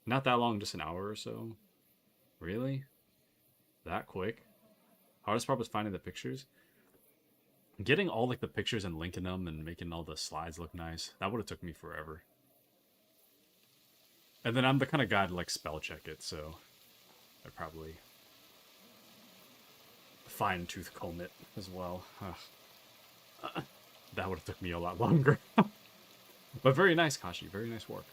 Not that long, just an hour or so. Really? That quick? Hardest part was finding the pictures. Getting all like the pictures and linking them and making all the slides look nice. That would have took me forever. And then I'm the kind of guy to like spell check it, so I'd probably fine tooth comb it as well. That would have took me a lot longer. But very nice, Kashi. Very nice work.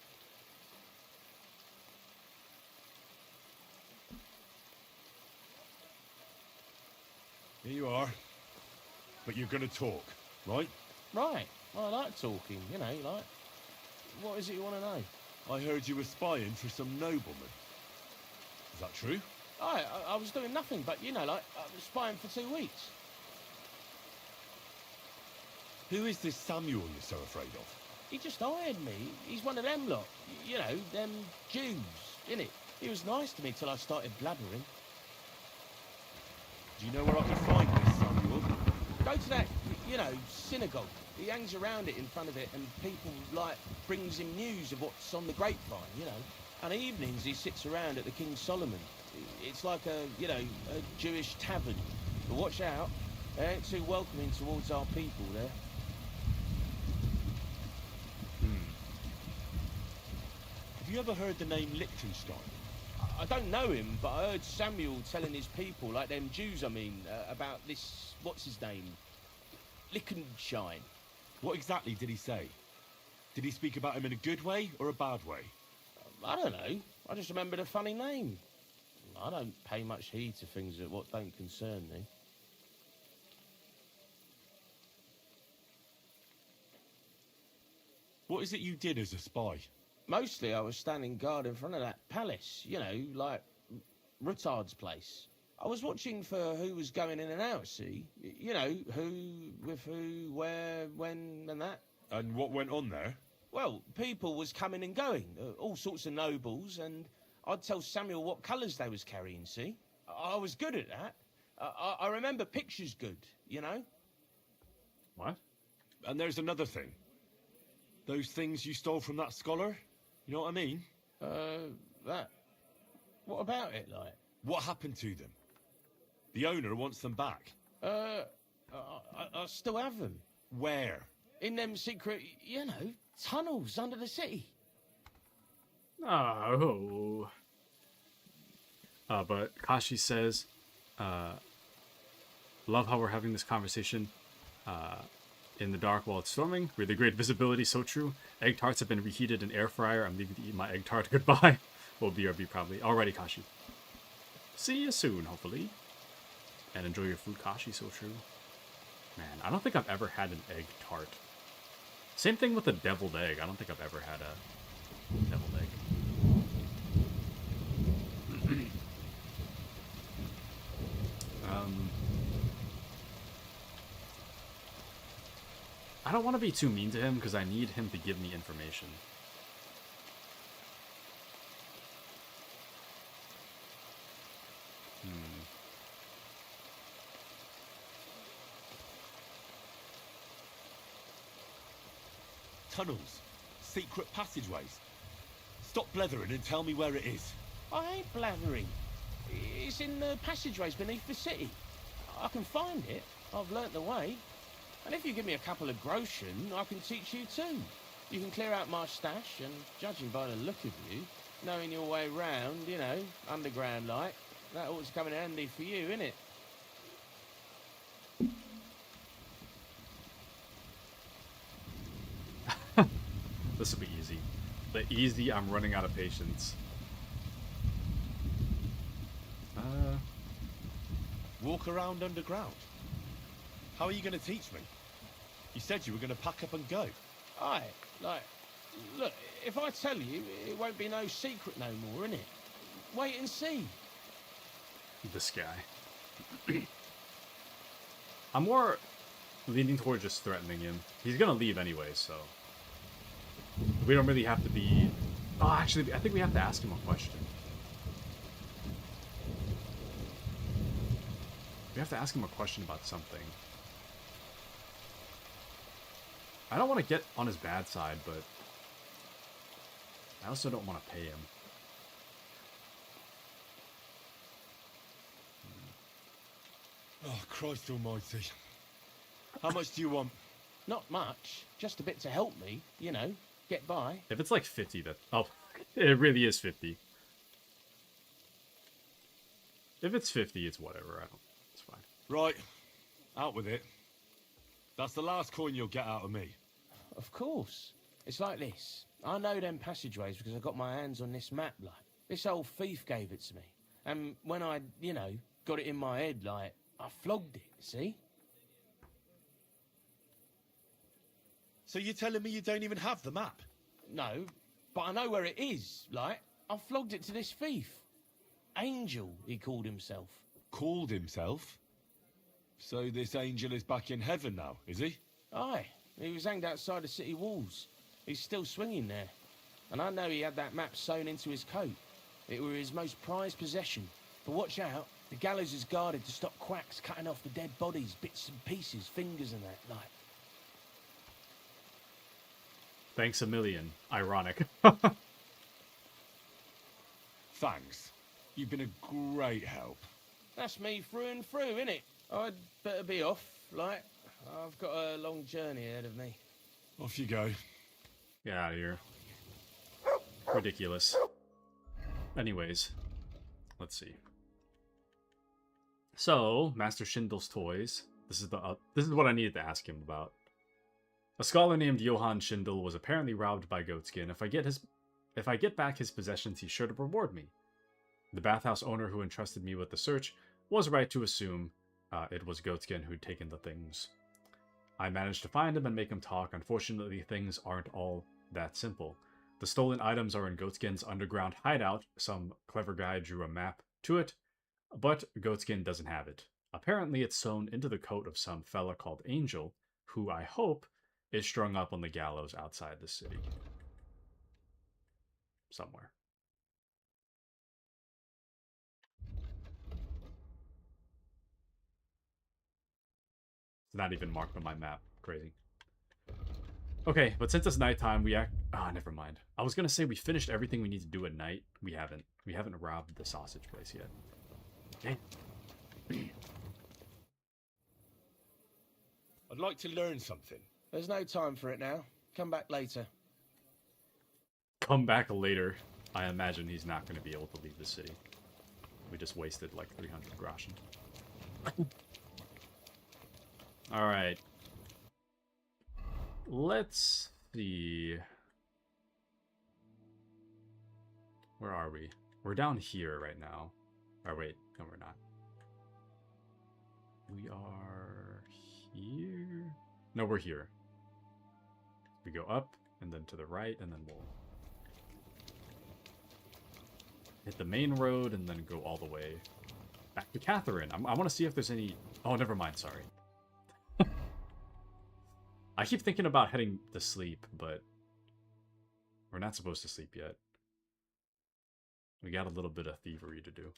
Here you are. But you're gonna talk, right? Right. Well, I like talking, you know, like... What is it you want to know? I heard you were spying for some nobleman. Is that true? I was doing nothing but, you know, like, I was spying for 2 weeks. Who is this Samuel you're so afraid of? He just hired me. He's one of them lot. You know, them Jews, innit? He was nice to me till I started blabbering. Do you know where I can find this Samuel? Go to that, you know, synagogue. He hangs around it in front of it, and people, like, brings him news of what's on the grapevine, you know. And evenings he sits around at the King Solomon. It's like a, you know, a Jewish tavern. But watch out, they ain't too welcoming towards our people there. Have you ever heard the name Liechtenstein? I don't know him, but I heard Samuel telling his people, like them Jews, I mean, about this, what's his name? Liechtenstein. What exactly did he say? Did he speak about him in a good way or a bad way? I don't know. I just remembered a funny name. I don't pay much heed to things that what don't concern me. What is it you did as a spy? Mostly I was standing guard in front of that palace, you know, like Rutard's place. I was watching for who was going in and out, see? You know, who, with who, where, when, and that. And what went on there? Well, people was coming and going, all sorts of nobles, and I'd tell Samuel what colours they was carrying, see? I was good at that. I remember pictures good, you know? What? And there's another thing. Those things you stole from that scholar? You know what I mean? That. What about it, like? What happened to them? The owner wants them back. I still have them. Where? In them secret, you know, tunnels under the city. Oh. But Kashi says, love how we're having this conversation in the dark while it's storming. Really great visibility, so true. Egg tarts have been reheated in air fryer. I'm leaving to eat my egg tart. Goodbye. Well, BRB probably. Alrighty, Kashi. See you soon, hopefully. And enjoy your food, Kashi, so true. Man, I don't think I've ever had an egg tart. Same thing with a deviled egg. I don't think I've ever had a deviled egg. I don't want to be too mean to him because I need him to give me information. Tunnels. Secret passageways. Stop blethering and tell me where it is. I ain't blathering. It's in the passageways beneath the city. I can find it. I've learnt the way. And if you give me a couple of groschen, I can teach you too. You can clear out my stash, and judging by the look of you, knowing your way round, you know, underground like, that ought to come in handy for you, innit? This will be easy. The easy, I'm running out of patience. Walk around underground. How are you going to teach me? You said you were going to pack up and go. Aye, like, look, if I tell you, it won't be no secret no more, innit? Wait and see. This guy. I'm more leaning toward just threatening him. He's gonna leave anyway, so we don't really have to be... Oh, actually, I think we have to ask him a question. We have to ask him a question about something. I don't want to get on his bad side, but I also don't want to pay him. Oh, Christ almighty. How much do you want? Not much. Just a bit to help me, you know, get by. If it's like 50, that... Oh, it really is 50. If it's 50, it's whatever. I don't... It's fine. Right. Out with it. That's the last coin you'll get out of me. Of course. It's like this. I know them passageways because I got my hands on this map, like. This old thief gave it to me. And when I, you know, got it in my head, like, I flogged it, see? So you're telling me you don't even have the map? No, but I know where it is, like. I flogged it to this thief. Angel, he called himself. Called himself? So this angel is back in heaven now, is he? Aye, he was hanged outside the city walls. He's still swinging there. And I know he had that map sewn into his coat. It were his most prized possession. But watch out, the gallows is guarded to stop quacks cutting off the dead bodies, bits and pieces, fingers and that, like. Thanks a million. Ironic. Thanks. You've been a great help. That's me through and through, innit? I'd better be off, like. I've got a long journey ahead of me. Off you go. Get out of here. Ridiculous. Anyways, let's see. So, Master Schindler's toys. This is what I needed to ask him about. A scholar named Johann Schindel was apparently robbed by Goatskin. If I get back his possessions, he's sure to reward me. The bathhouse owner who entrusted me with the search was right to assume it was Goatskin who'd taken the things. I managed to find him and make him talk. Unfortunately, things aren't all that simple. The stolen items are in Goatskin's underground hideout. Some clever guy drew a map to it, but Goatskin doesn't have it. Apparently, it's sewn into the coat of some fella called Angel, who I hope is strung up on the gallows outside the city. Somewhere. It's not even marked on my map. Crazy. Okay, but since it's nighttime, we act... Ah, never mind. I was gonna say we finished everything we need to do at night. We haven't. We haven't robbed the sausage place yet. Okay. I'd like to learn something. There's no time for it now. Come back later. Come back later. I imagine he's not going to be able to leave the city. We just wasted like 300 groschen. Alright. Let's see. Where are we? We're down here right now. Oh, wait. No, we're not. We are here? No, we're here. We go up, and then to the right, and then we'll hit the main road, and then go all the way back to Catherine. I want to see if there's any... Oh, never mind, sorry. I keep thinking about heading to sleep, but we're not supposed to sleep yet. We got a little bit of thievery to do.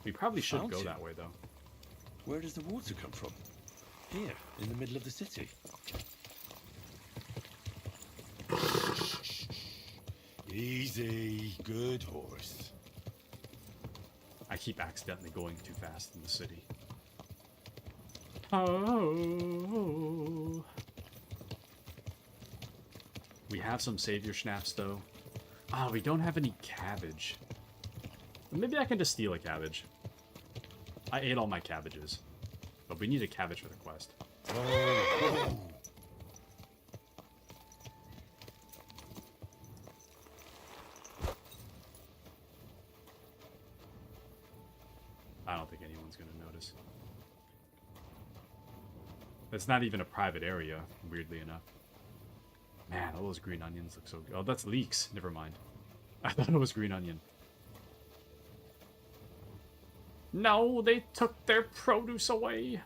We probably should go that way, though. Where does the water come from? Here, in the middle of the city. Easy, good horse. I keep accidentally going too fast in the city. Oh. We have some savior schnapps, though. Ah, we don't have any cabbage. Maybe I can just steal a cabbage. I ate all my cabbages. But we need a cabbage for the quest. Oh. I don't think anyone's going to notice. It's not even a private area, weirdly enough. Man, all those green onions look so good. Oh, that's leeks. Never mind. I thought it was green onion. No, they took their produce away.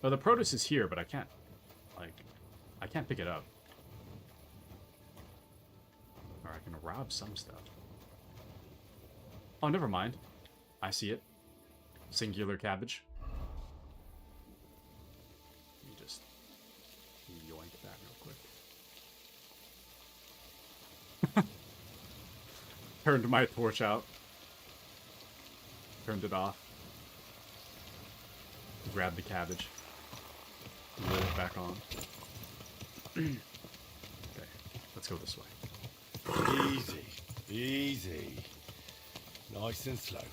Well, the produce is here, but I can't, like, I can't pick it up. Or I can rob some stuff. Oh, never mind. I see it. Singular cabbage. Let me just yoink that real quick. Turned my torch out. Turned it off. Grabbed the cabbage. Lit it back on. Okay, let's go this way. Easy, easy. Nice and slow.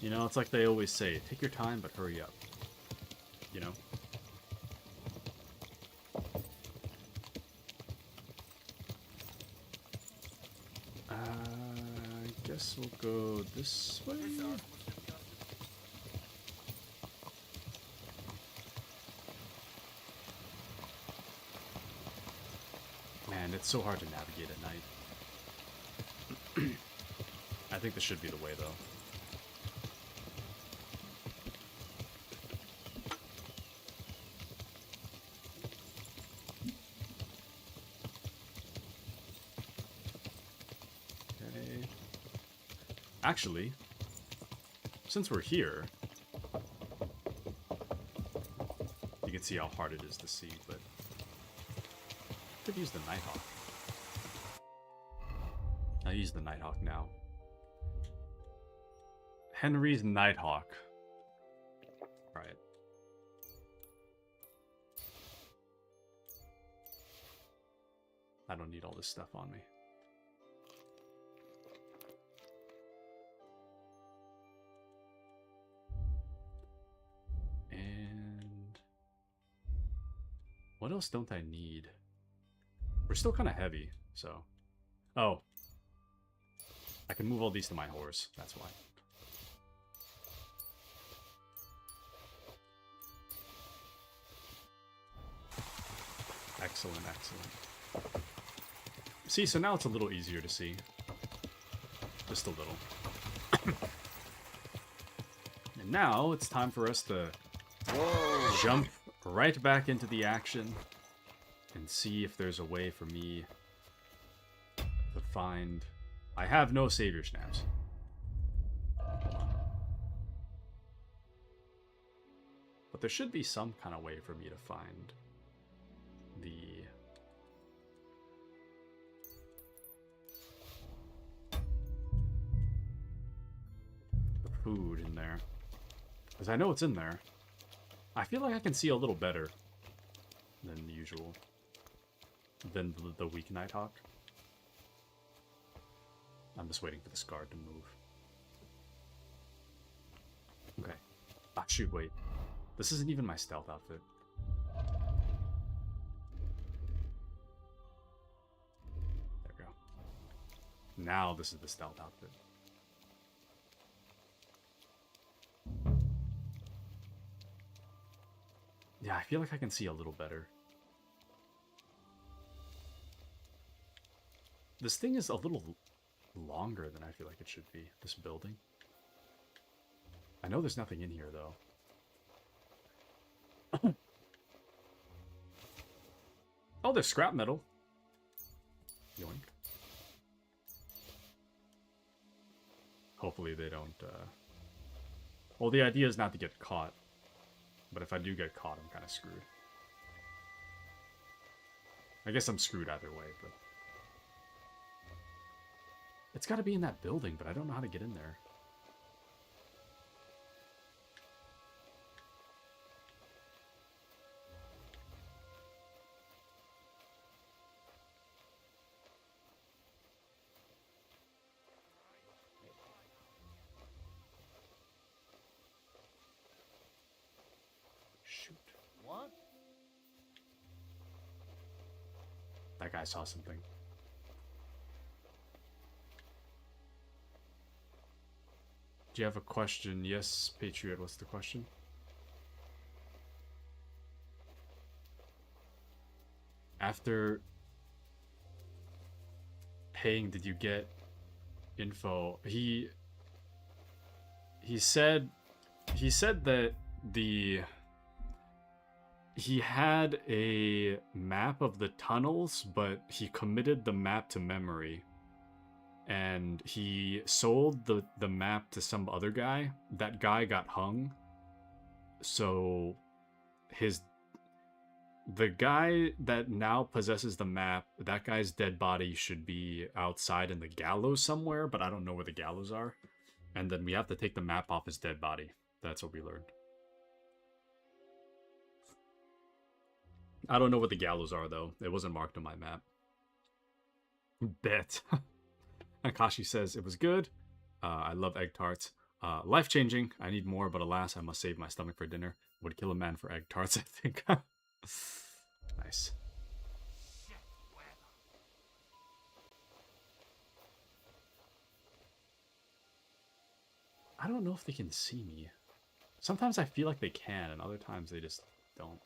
You know, it's like they always say, take your time, but hurry up. You know? I guess we'll go this way. Man, it's so hard to navigate at night. I think this should be the way, though. Okay. Actually, since we're here, you can see how hard it is to see, but could use the Nighthawk. I'll use the Nighthawk now. Henry's Nighthawk. Right. I don't need all this stuff on me. What else don't I need? We're still kind of heavy, so... Oh. I can move all these to my horse, that's why. Excellent, excellent. See, so now it's a little easier to see. Just a little. And now it's time for us to jump right back into the action and see if there's a way for me to find... I have no savior snaps. But there should be some kind of way for me to find the food in there. Because I know it's in there. I feel like I can see a little better than usual. Than the weak Nighthawk. I'm just waiting for this guard to move. Okay. Ah, shoot, wait. This isn't even my stealth outfit. There we go. Now this is the stealth outfit. Yeah, I feel like I can see a little better. This thing is a little longer than I feel like it should be, this building. I know there's nothing in here, though. Oh, there's scrap metal. Yoink. Hopefully they don't, Well, the idea is not to get caught. But if I do get caught, I'm kind of screwed. I guess I'm screwed either way, but... It's got to be in that building, but I don't know how to get in there. Shoot. What? That guy saw something. Do you have a question? Yes, Patriot, what's the question? After paying, did you get info? He said that he had a map of the tunnels, but he committed the map to memory. And he sold the map to some other guy. That guy got hung. So the guy that now possesses the map, that guy's dead body should be outside in the gallows somewhere, but I don't know where the gallows are. And then we have to take the map off his dead body. That's what we learned. I don't know what the gallows are, though. It wasn't marked on my map. Bet. Akashi says, it was good. I love egg tarts. Life-changing. I need more, but alas, I must save my stomach for dinner. Would kill a man for egg tarts, I think. Nice. I don't know if they can see me. Sometimes I feel like they can, and other times they just don't.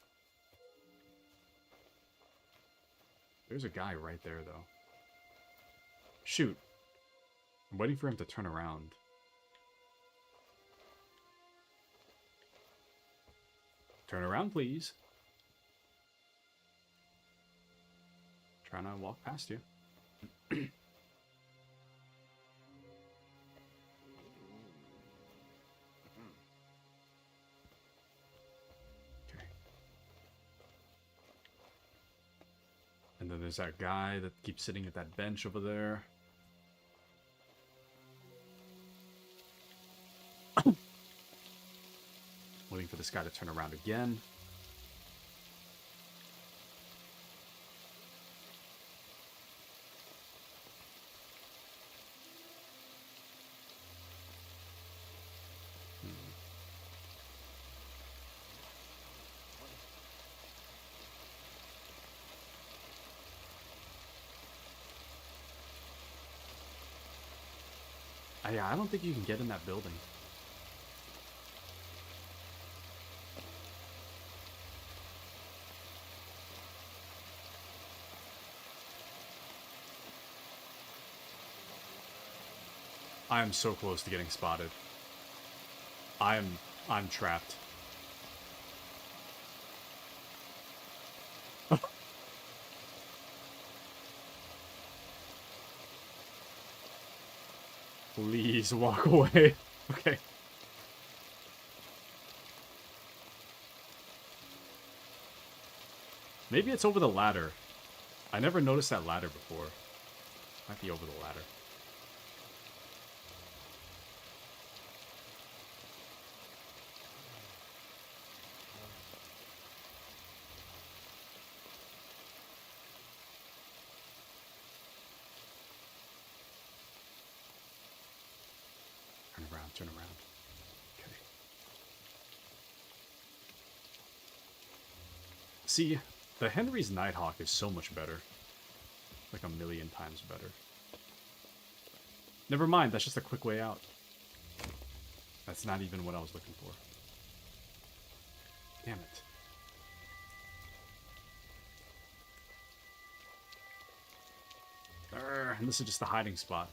There's a guy right there, though. Shoot. I'm waiting for him to turn around. Turn around, please. Trying to walk past you. Okay. And then there's that guy that keeps sitting at that bench over there. Waiting for this guy to turn around again. Yeah, I don't think you can get in that building. I am so close to getting spotted. I'm trapped. Please walk away. Okay. Maybe it's over the ladder. I never noticed that ladder before. Might be over the ladder. Turn around. Okay. See, the Henry's Nighthawk is so much better. Like a million times better. Never mind, that's just a quick way out. That's not even what I was looking for. Damn it. And this is just a hiding spot.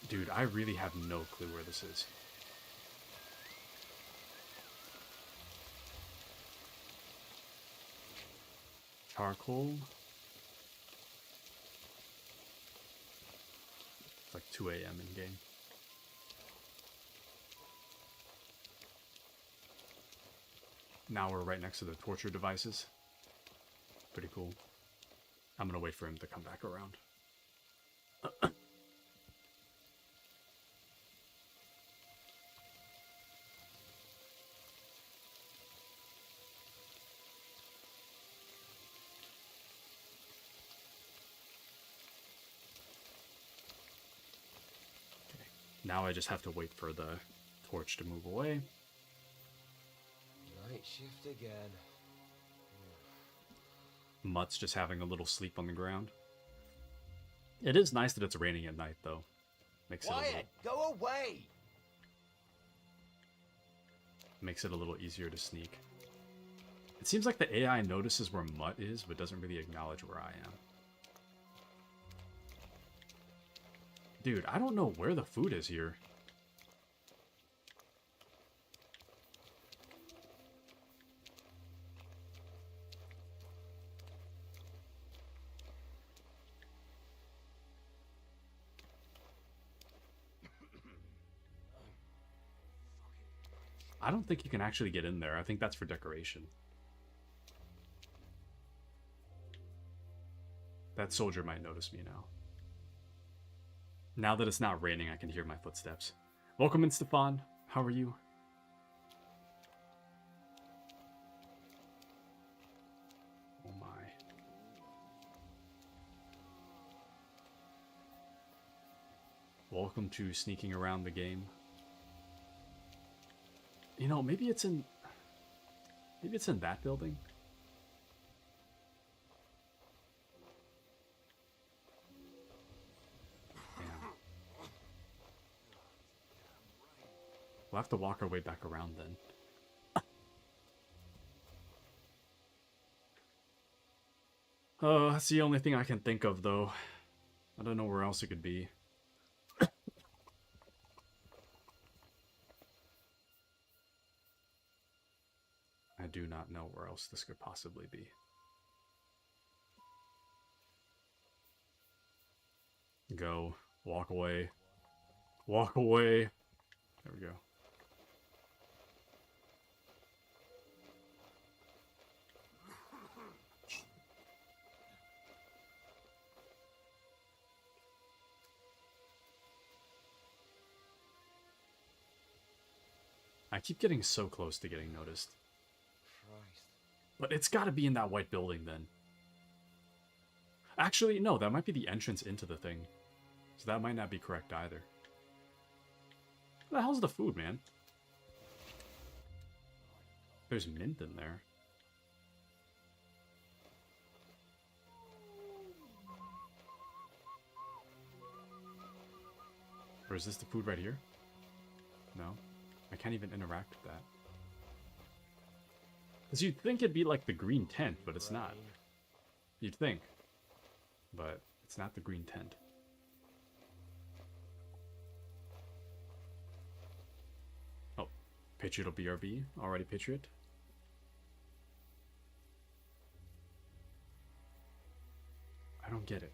Dude, I really have no clue where this is. Charcoal. It's like 2 a.m. in game. Now we're right next to the torture devices. Pretty cool. I'm gonna wait for him to come back around. Now I just have to wait for the torch to move away. Night shift again. Mutt's just having a little sleep on the ground. It is nice that it's raining at night, though. Makes Quiet! Go away! Makes it a little easier to sneak. It seems like the AI notices where Mutt is, but doesn't really acknowledge where I am. Dude, I don't know where the food is here. I don't think you can actually get in there. I think that's for decoration. That soldier might notice me now. Now that it's not raining, I can hear my footsteps. Welcome in, Stefan. How are you? Oh my. Welcome to sneaking around the game. You know, maybe it's in that building. We'll have to walk our way back around then. Oh, that's the only thing I can think of, though. I don't know where else it could be. I do not know where else this could possibly be. Go. Walk away. Walk away. There we go. I keep getting so close to getting noticed. Christ. But it's got to be in that white building then. Actually, no, that might be the entrance into the thing. So that might not be correct either. What the hell's the food, man? There's mint in there. Or is this the food right here? No. I can't even interact with that. Because you'd think it'd be like the green tent, but it's not. You'd think. But it's not the green tent. Oh. Patriot will BRB. Already Patriot. I don't get it.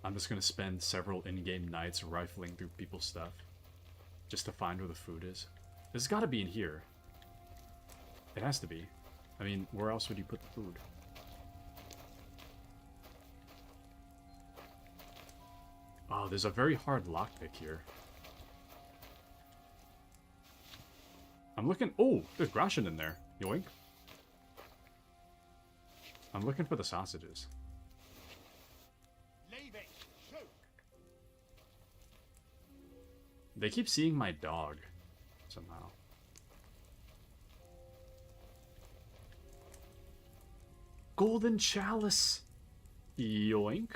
I'm just gonna spend several in-game nights rifling through people's stuff just to find where the food is. It's gotta be in here. It has to be. I mean, where else would you put the food? Oh, there's a very hard lockpick here. I'm looking... Oh, there's Gratian in there. Yoink. I'm looking for the sausages. They keep seeing my dog, somehow. Golden chalice! Yoink.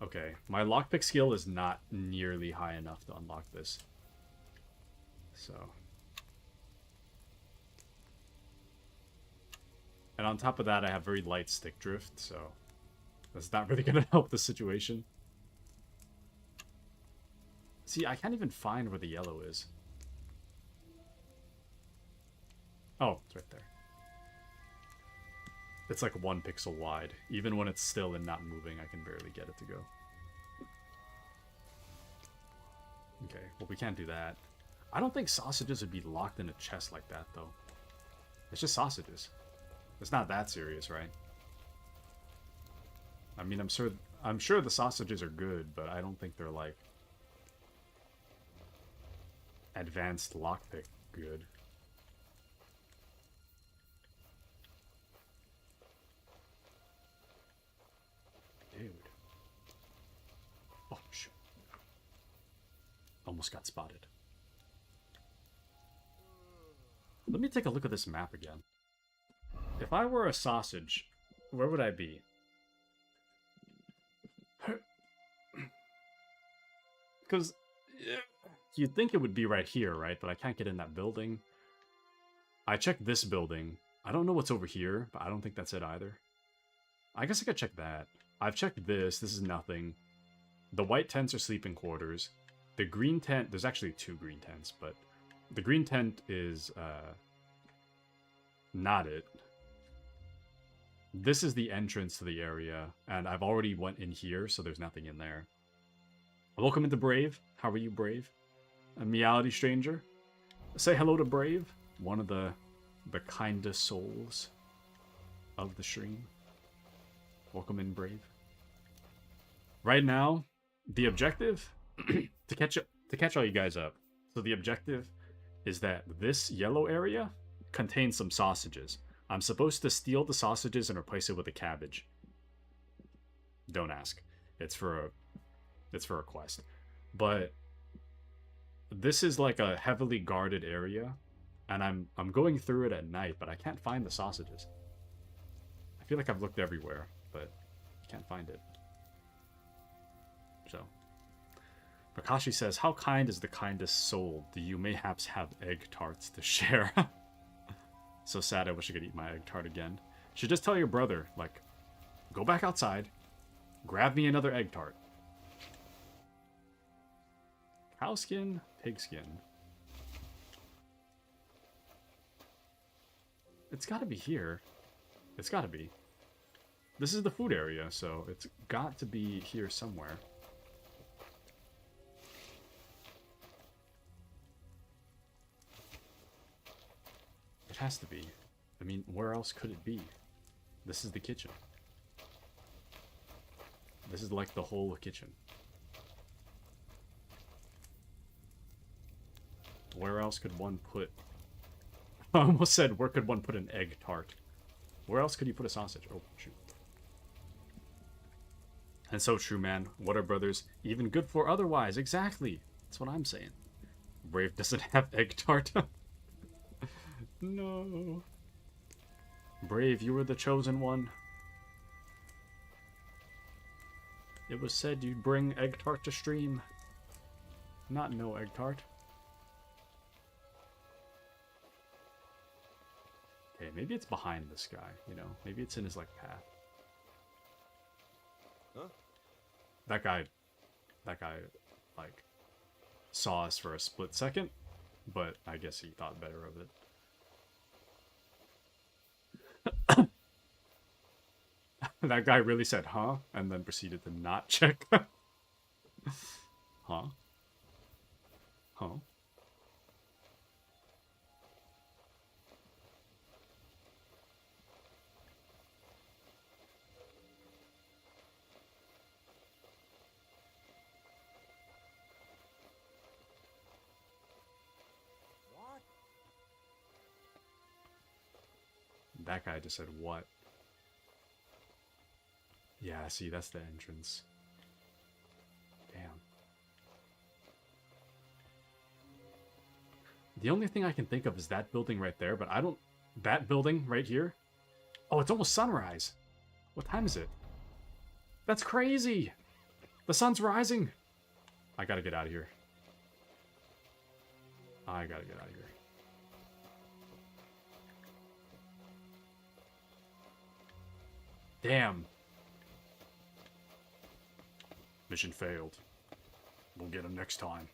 Okay, my lockpick skill is not nearly high enough to unlock this. So... And on top of that, I have very light stick drift, so that's not really going to help the situation. See, I can't even find where the yellow is. Oh, it's right there. It's like 1 pixel wide. Even when it's still and not moving, I can barely get it to go. Okay, well, we can't do that. I don't think sausages would be locked in a chest like that, though. It's just sausages. It's not that serious, right? I mean, I'm sure the sausages are good, but I don't think they're like advanced lockpick good. Dude. Oh, shoot. Almost got spotted. Let me take a look at this map again. If I were a sausage, where would I be? Because you'd think it would be right here, right? But I can't get in that building. I checked this building. I don't know what's over here, but I don't think that's it either. I guess I could check that. I've checked this. This is nothing. The white tents are sleeping quarters. The green tent... There's actually 2 green tents, but the green tent is not it. This is the entrance to the area, and I've already went in here, so there's nothing in there. Welcome into Brave. How are you, Brave? A Meowity Stranger. Say hello to Brave, one of the kindest souls of the stream. Welcome in, Brave. Right now, the objective to catch all you guys up. So the objective is that this yellow area contains some sausages. I'm supposed to steal the sausages and replace it with a cabbage. Don't ask. It's for a quest. But this is like a heavily guarded area, and I'm going through it at night, but I can't find the sausages. I feel like I've looked everywhere, but I can't find it. So Makashi says, how kind is the kindest soul? Do you mayhaps have egg tarts to share? So sad, I wish I could eat my egg tart again. Should just tell your brother, like, go back outside, grab me another egg tart. Cow skin, pig skin. It's gotta be here. It's gotta be. This is the food area, so it's got to be here somewhere. It has to be. I mean, where else could it be? This is the kitchen. This is like the whole kitchen. Where else could one put... I almost said, where could one put an egg tart? Where else could you put a sausage? Oh, shoot. And so true, man. What are brothers even good for otherwise? Exactly. That's what I'm saying. Brave doesn't have egg tart. No. Brave, you were the chosen one. It was said you'd bring egg tart to stream. Not no egg tart. Okay, maybe it's behind this guy, you know? Maybe it's in his, like, path. Huh? That guy, like, saw us for a split second, but I guess he thought better of it. That guy really said, huh? And then proceeded to not check. Huh? Huh? What? That guy just said, what? Yeah, see, that's the entrance. Damn. The only thing I can think of is that building right there, but I don't... That building right here? Oh, it's almost sunrise. What time is it? That's crazy! The sun's rising! I gotta get out of here. I gotta get out of here. Damn. Mission failed. We'll get him next time.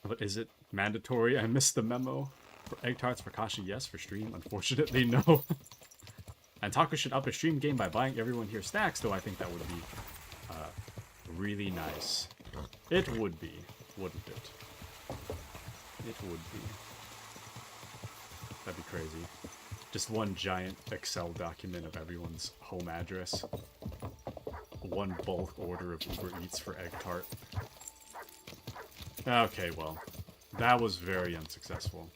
But is it mandatory? I missed the memo. For egg tarts for Kashi, yes. For stream, unfortunately, no. And Taco should up a stream game by buying everyone here stacks, though I think that would be really nice. It would be, wouldn't it? It would be. That'd be crazy. Just one giant Excel document of everyone's home address. One bulk order of Uber Eats for egg tart. Okay, well, that was very unsuccessful.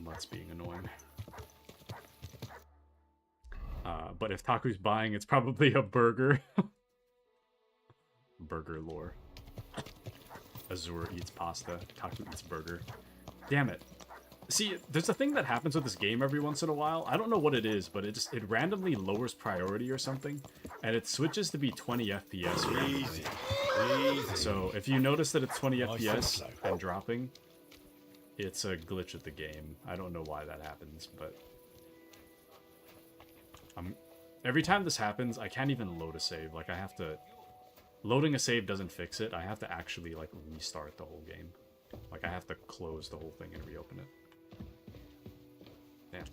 That's being annoying. But if Taku's buying, it's probably a burger. Burger lore. Azure eats pasta. Taku eats burger. Damn it. See, there's a thing that happens with this game every once in a while. I don't know what it is, but it randomly lowers priority or something, and it switches to be 20 FPS randomly. Easy. So if you notice that it's 20 FPS and dropping, it's a glitch of the game. I don't know why that happens, but every time this happens, I can't even load a save. Like, I have to... Loading a save doesn't fix it. I have to actually, like, restart the whole game. Like, I have to close the whole thing and reopen it. Damn.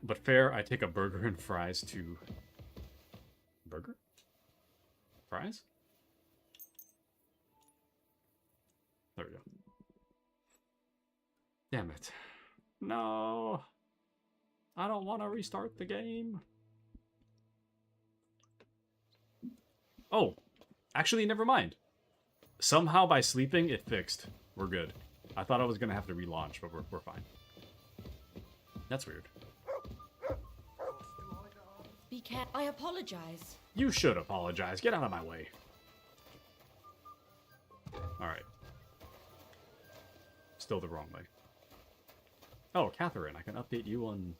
But fair, I take a burger and fries to... Burger? Fries? There we go. Damn it. No! I don't want to restart the game. Oh, actually, never mind. Somehow by sleeping, it fixed. We're good. I thought I was going to have to relaunch, but we're fine. That's weird. Be careful. I apologize. You should apologize. Get out of my way. Alright. Still the wrong way. Oh, Catherine, I can update you on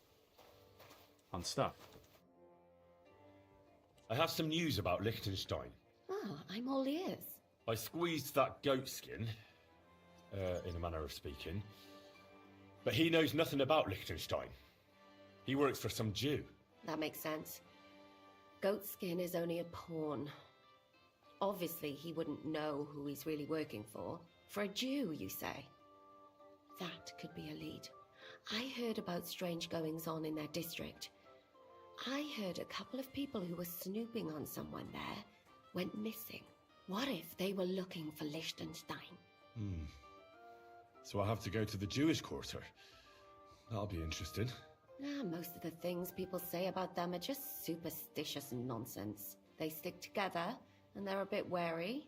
stuff. I have some news about Liechtenstein. Oh, I'm all ears. I squeezed that goat skin, in a manner of speaking, but he knows nothing about Liechtenstein. He works for some Jew. That makes sense. Goatskin is only a pawn. Obviously, he wouldn't know who he's really working for. For a Jew, you say? That could be a lead. I heard about strange goings-on in their district. I heard a couple of people who were snooping on someone there went missing. What if they were looking for Liechtenstein? So I have to go to the Jewish quarter. That'll be interesting. Most of the things people say about them are just superstitious nonsense. They stick together, and they're a bit wary.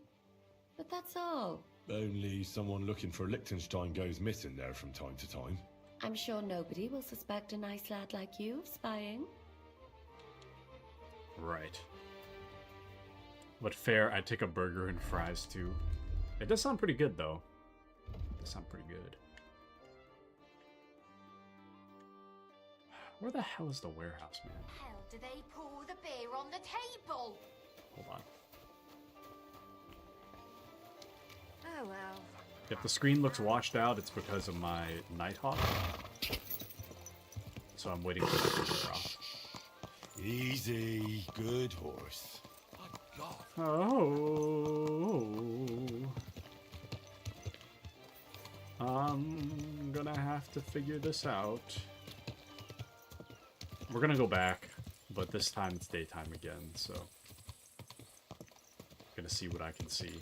But that's all. Only someone looking for Liechtenstein goes missing there from time to time. I'm sure nobody will suspect a nice lad like you of spying. Right. But fair, I'd take a burger and fries too. It does sound pretty good though. It does sound pretty good. Where the hell is the warehouse, man? Hell, do they pour the beer on the table? Hold on. Oh well. If the screen looks washed out, it's because of my Nighthawk. So I'm waiting for that to wear off. Easy, good horse. Oh. I'm gonna have to figure this out. We're gonna go back, but this time it's daytime again, so... Gonna see what I can see.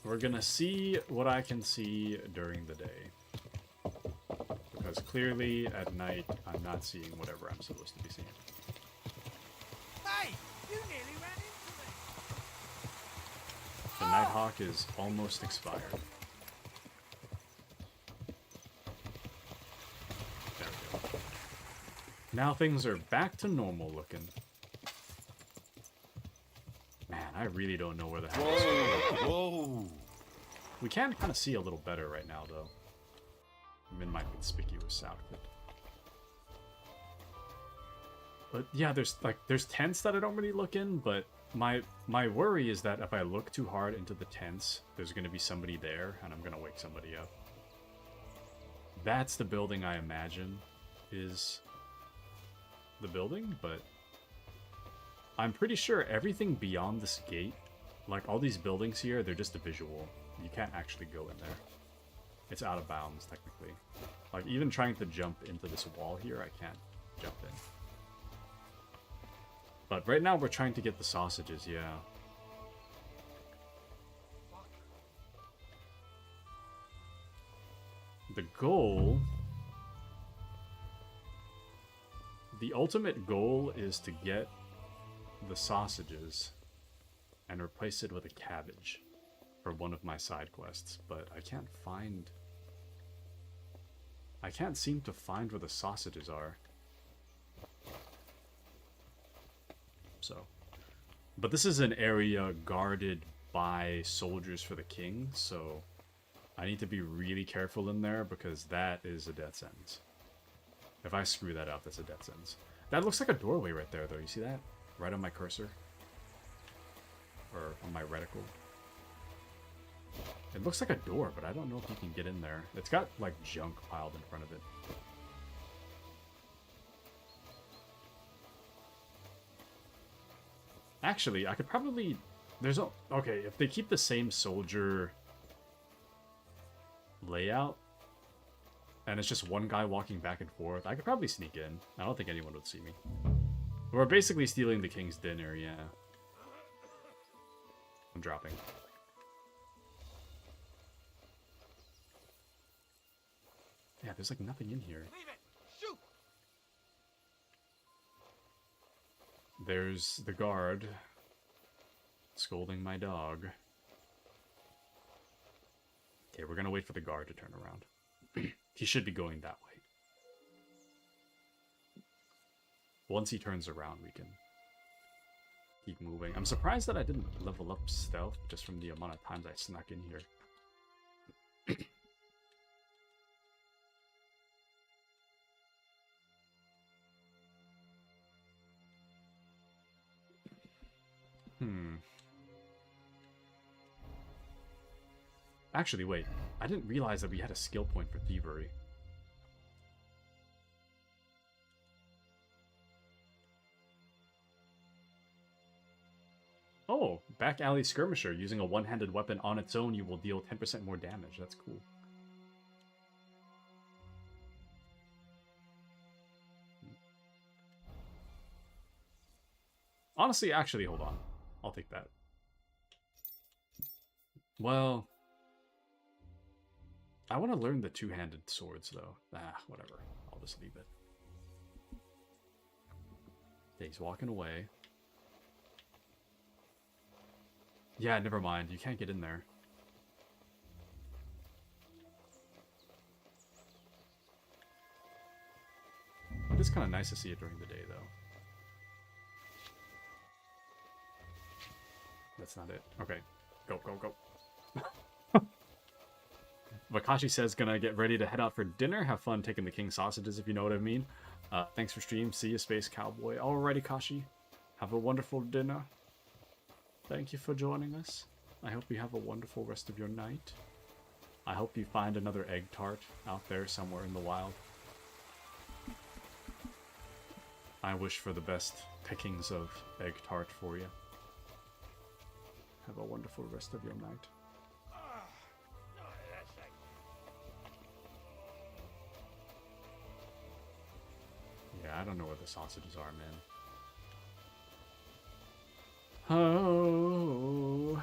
We're gonna see what I can see during the day. Because clearly, at night, I'm not seeing whatever I'm supposed to be seeing. Hey! You nearly ran into me! The Nighthawk is almost expired. There we go. Now things are back to normal looking. Man, I really don't know where the hell this is. Whoa! We can kind of see a little better right now, though. I'm in my conspicuous outfit. But yeah, there's tents that I don't really look in, but my worry is that if I look too hard into the tents, there's going to be somebody there, and I'm going to wake somebody up. That's the building I imagine is the building, but I'm pretty sure everything beyond this gate, like all these buildings here, they're just a visual. You can't actually go in there. It's out of bounds, technically. Like, even trying to jump into this wall here, I can't jump in. But right now we're trying to get the sausages, yeah. The goal... The ultimate goal is to get the sausages and replace it with a cabbage for one of my side quests, but I can't find... I can't seem to find where the sausages are. So, but this is an area guarded by soldiers for the king, so I need to be really careful in there because that is a death sentence. If I screw that up, that's a death sentence. That looks like a doorway right there, though. You see that? Right on my cursor? Or on my reticle? It looks like a door, but I don't know if you can get in there. It's got, like, junk piled in front of it. Actually, I could probably... There's a... Okay, if they keep the same soldier layout, and it's just one guy walking back and forth, I could probably sneak in. I don't think anyone would see me. We're basically stealing the king's dinner, yeah. I'm dropping. Yeah, there's like nothing in here. There's the guard scolding my dog. Okay, we're gonna wait for the guard to turn around. He should be going that way. Once he turns around, we can keep moving. I'm surprised that I didn't level up stealth just from the amount of times I snuck in here. Actually, wait. I didn't realize that we had a skill point for thievery. Oh, back alley skirmisher. Using a one-handed weapon on its own, you will deal 10% more damage. That's cool. Honestly, actually, hold on. I'll take that. Well, I want to learn the two-handed swords, though. Whatever. I'll just leave it. Okay, he's walking away. Yeah, never mind. You can't get in there. It is kind of nice to see it during the day, though. That's not it. Okay. Go, go, go. Vakashi says, gonna get ready to head out for dinner. Have fun taking the king sausages, if you know what I mean. Thanks for stream. See you, Space Cowboy. Alrighty, Kashi. Have a wonderful dinner. Thank you for joining us. I hope you have a wonderful rest of your night. I hope you find another egg tart out there somewhere in the wild. I wish for the best pickings of egg tart for you. Have a wonderful rest of your night. Yeah, I don't know where the sausages are, man. Oh.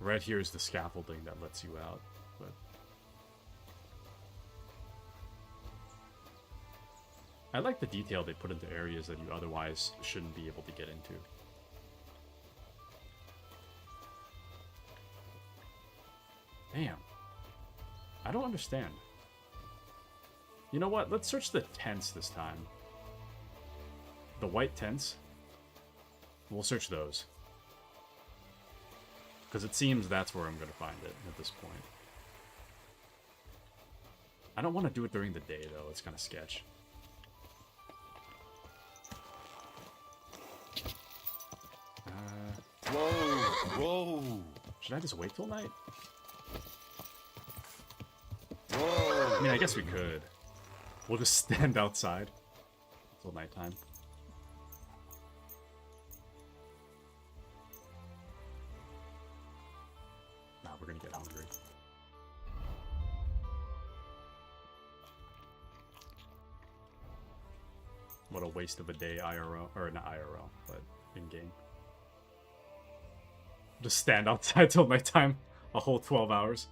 Right here is the scaffolding that lets you out, but I like the detail they put into areas that you otherwise shouldn't be able to get into. Damn. I don't understand. You know what? Let's search the tents this time. The white tents. We'll search those. Because it seems that's where I'm going to find it at this point. I don't want to do it during the day, though. It's kind of sketch. Whoa! Whoa! Should I just wait till night? Whoa! I mean, I guess we could. We'll just stand outside until nighttime. Nah, we're gonna get hungry. What a waste of a day IRL, or not IRL, but in-game. Just stand outside till nighttime, a whole 12 hours.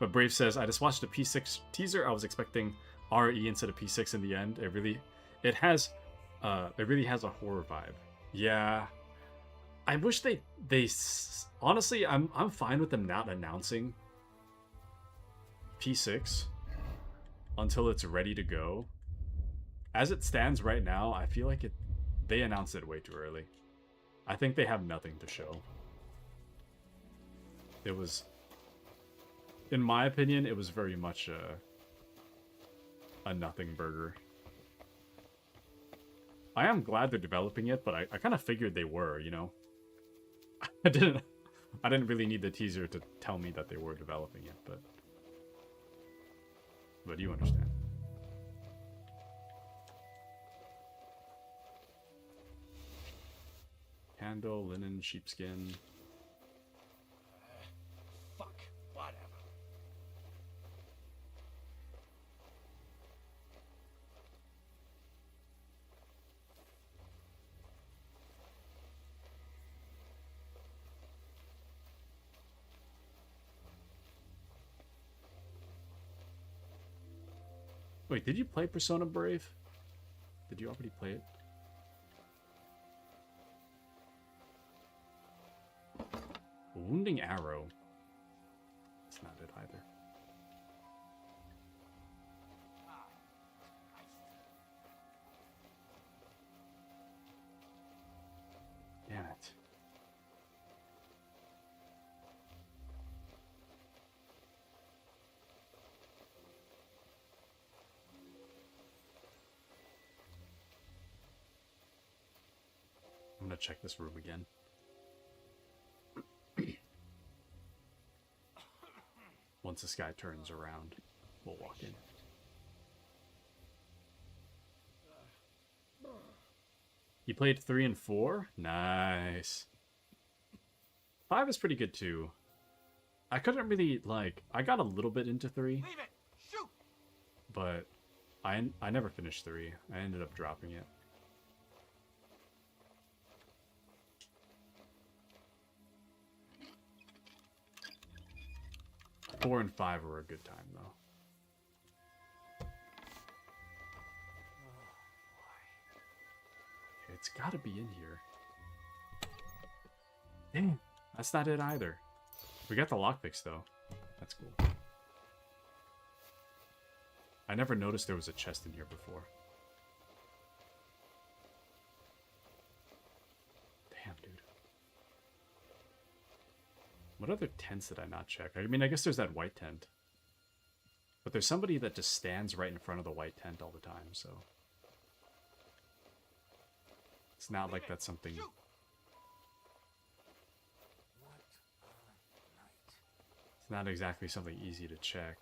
But Brave says, I just watched the P6 teaser. I was expecting RE instead of P6 in the end. It really has a horror vibe. Yeah. I wish they honestly, I'm fine with them not announcing P6 until it's ready to go. As it stands right now, I feel like they announced it way too early. I think they have nothing to show. It was, in my opinion, it was very much a nothing burger. I am glad they're developing it, but I kind of figured they were, you know. I didn't really need the teaser to tell me that they were developing it, but you understand. Candle, linen, sheepskin. Fuck, whatever. Wait, did you play Persona Brave? Did you already play it? Wounding Arrow. That's not it either. Damn it. I'm gonna check this room again. Once this guy turns around, we'll walk in. You played 3 and 4? Nice. 5 is pretty good too. I couldn't really, I got a little bit into 3. Leave it! Shoot! But I never finished 3. I ended up dropping it. Four and 5 were a good time, though. It's gotta be in here. Dang, that's not it either. We got the lockpicks though. That's cool. I never noticed there was a chest in here before. Damn, dude. What other tents did I not check? I mean, I guess there's that white tent. But there's somebody that just stands right in front of the white tent all the time, so... It's not like that's something... It's not exactly something easy to check.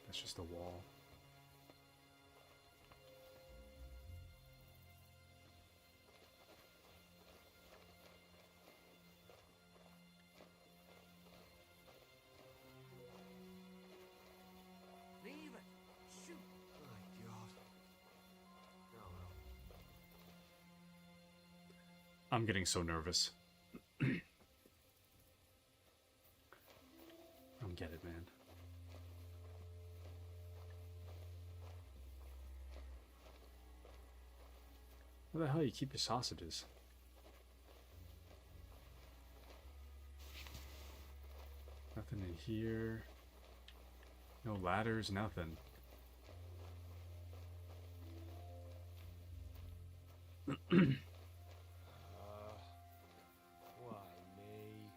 That's just a wall. Leave it. Shoot. My God. Oh well. I'm getting so nervous. I don't get it, man. Where the hell you keep your sausages? Nothing in here. No ladders, nothing. Why me?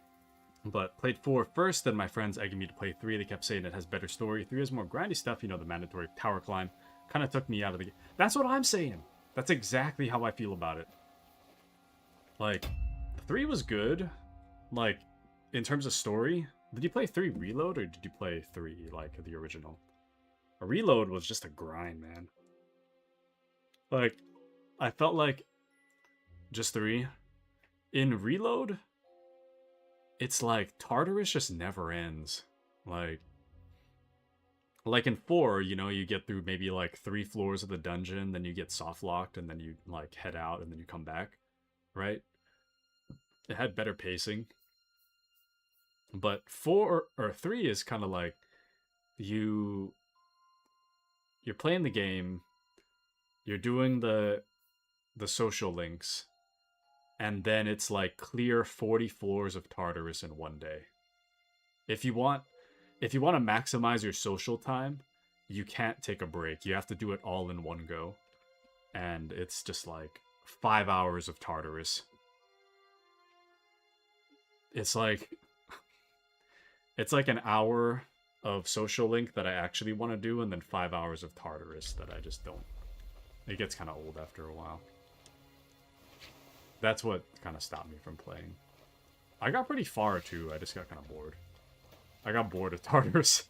But played 4 first, then my friends egging me to play 3. They kept saying it has better story. 3 has more grindy stuff, you know, the mandatory tower climb. Kind of took me out of the game. That's what I'm saying. That's exactly how I feel about it. Like, 3 was good. Like, in terms of story. Did you play 3 Reload, or did you play 3, like, the original? A Reload was just a grind, man. Like, I felt like just 3. In Reload, it's like Tartarus just never ends. Like in 4, you know, you get through maybe like 3 floors of the dungeon, then you get soft locked, and then you like head out, and then you come back, right? It had better pacing. But 4 or 3 is kind of like you're playing the game, you're doing the social links, and then it's like clear 40 floors of Tartarus in one day. If you want to maximize your social time, you can't take a break. You have to do it all in one go. And it's just like 5 hours of Tartarus. It's like an hour of social link that I actually want to do, and then 5 hours of Tartarus that I just don't. It gets kind of old after a while. That's what kind of stopped me from playing. I got pretty far too, I just got kind of bored. I got bored of Tartarus.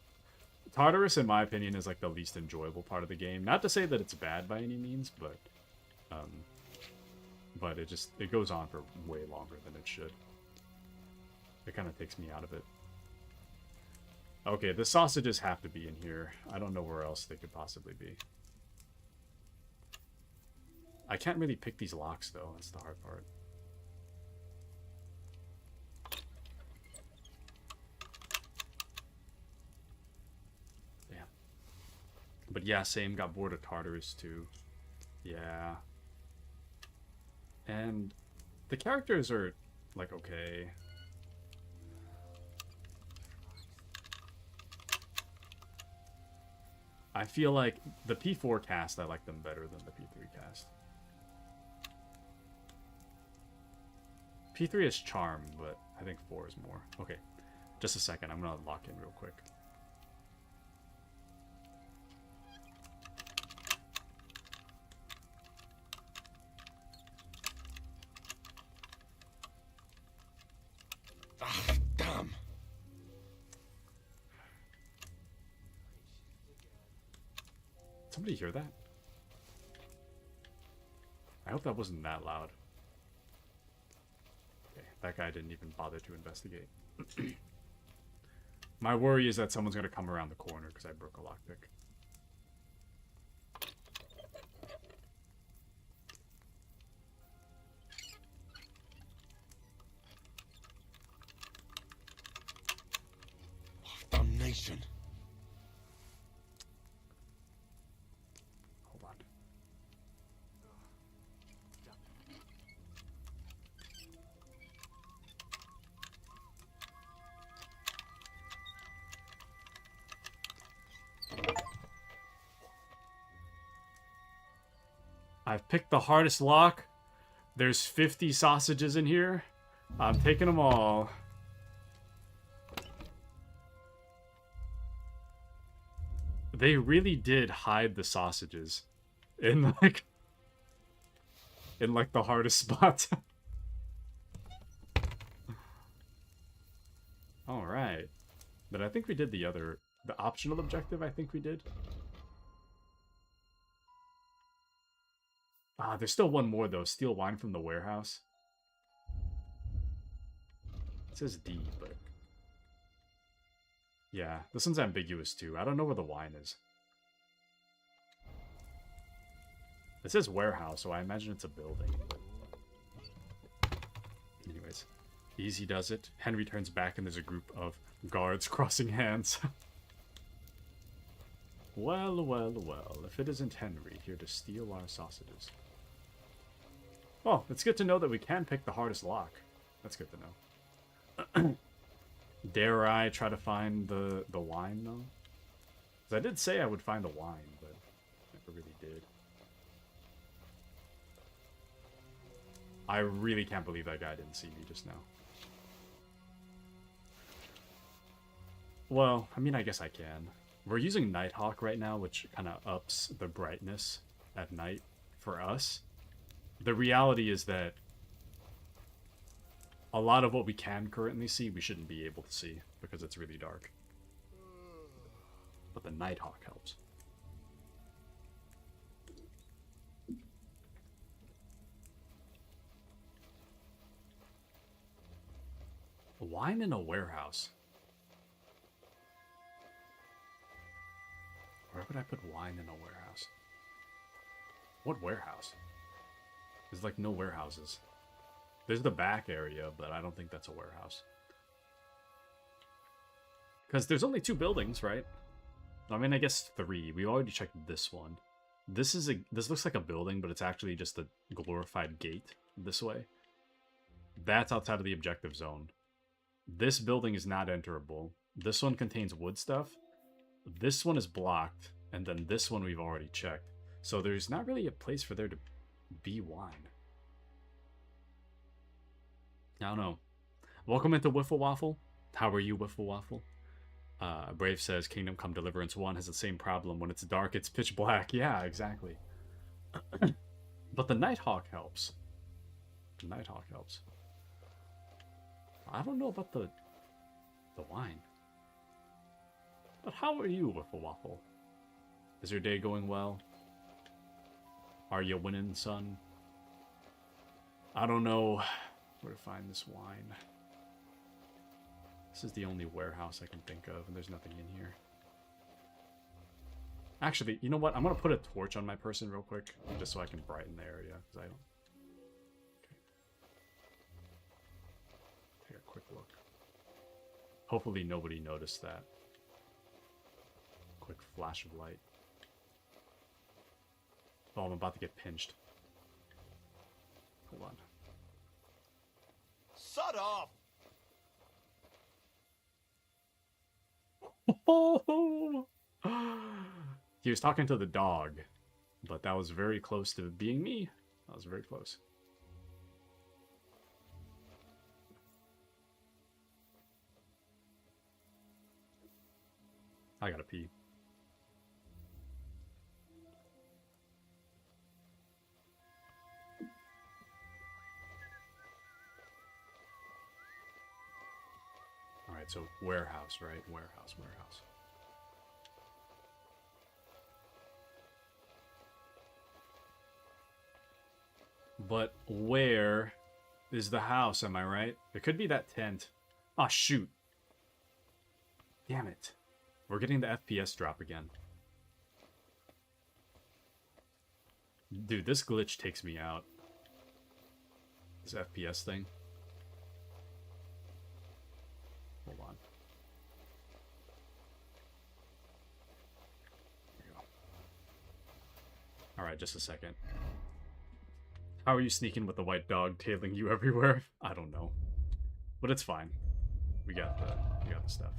Tartarus, in my opinion, is like the least enjoyable part of the game. Not to say that it's bad by any means, but it goes on for way longer than it should. It kind of takes me out of it. Okay, the sausages have to be in here. I don't know where else they could possibly be. I can't really pick these locks, though. That's the hard part. Damn. But yeah, same. Got bored of Tartarus, too. Yeah. And the characters are, like, okay. I feel like the P4 cast, I like them better than the P3 cast. P3 is charm, but I think 4 is more. Okay, just a second. I'm going to lock in real quick. Ah, damn. Somebody hear that? I hope that wasn't that loud. That guy didn't even bother to investigate. My worry is that someone's going to come around the corner because I broke a lockpick. Damnation. Hold on. I've picked the hardest lock. There's 50 sausages in here. I'm taking them all. They really did hide the sausages in like the hardest spot. All right. But I think we did the optional objective. I think we did. Ah, there's still one more though. Steal wine from the warehouse. It says D, but yeah, this one's ambiguous too. I don't know where the wine is. It says warehouse, so I imagine it's a building. Anyways, easy does it. Henry turns back and there's a group of guards crossing hands. Well, well, well. If it isn't Henry here to steal our sausages. Oh, it's good to know that we can pick the hardest lock. That's good to know. Dare I try to find the wine, though? Because I did say I would find the wine, but never really did. I really can't believe that guy didn't see me just now. Well, I mean, I guess I can. We're using Nighthawk right now, which kind of ups the brightness at night for us. The reality is that a lot of what we can currently see, we shouldn't be able to see because it's really dark. But the Nighthawk helps. Wine in a warehouse. Where would I put wine in a warehouse? What warehouse? There's like no warehouses. There's the back area, but I don't think that's a warehouse. Because there's only 2 buildings, right? I mean, I guess 3. We already checked this one. This looks like a building, but it's actually just a glorified gate this way. That's outside of the objective zone. This building is not enterable. This one contains wood stuff. This one is blocked, and then this one we've already checked. So there's not really a place for there to be wine. I don't know. Welcome into Wiffle Waffle. How are you, Wiffle Waffle? Brave says Kingdom Come Deliverance 1 has the same problem. When it's dark, it's pitch black. Yeah, exactly. But the Nighthawk helps. The Nighthawk helps. I don't know about the wine. But how are you, Wiffle Waffle? Is your day going well? Are you winning, son? I don't know where to find this wine. This is the only warehouse I can think of, and there's nothing in here. Actually, you know what? I'm going to put a torch on my person real quick, just so I can brighten the area, because I don't... Okay. Take a quick look. Hopefully nobody noticed that. Quick flash of light. Oh, I'm about to get pinched. Hold on. Sod off! He was talking to the dog, but that was very close to being me. That was very close. I gotta pee. Alright, so warehouse, right? Warehouse. But where is the house, am I right? It could be that tent. Ah, shoot. Damn it. We're getting the FPS drop again. Dude, this glitch takes me out. This FPS thing. Hold on. There you go. Alright, just a second. How are you sneaking with the white dog tailing you everywhere? I don't know. But it's fine. We got the stuff.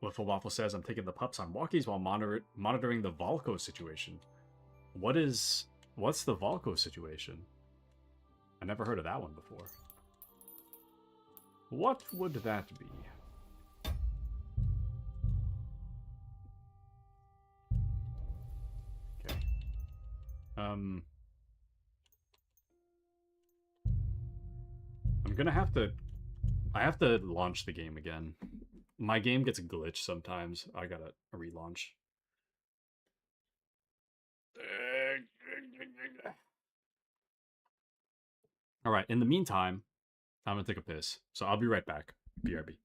Wiffle Waffle says, I'm taking the pups on walkies while monitoring the Volko situation. What's the Volko situation? I never heard of that one before. What would that be? Okay. I'm gonna have to... I have to launch the game again. My game gets glitched sometimes. I gotta relaunch. Alright, in the meantime, I'm gonna take a piss. So I'll be right back. BRB.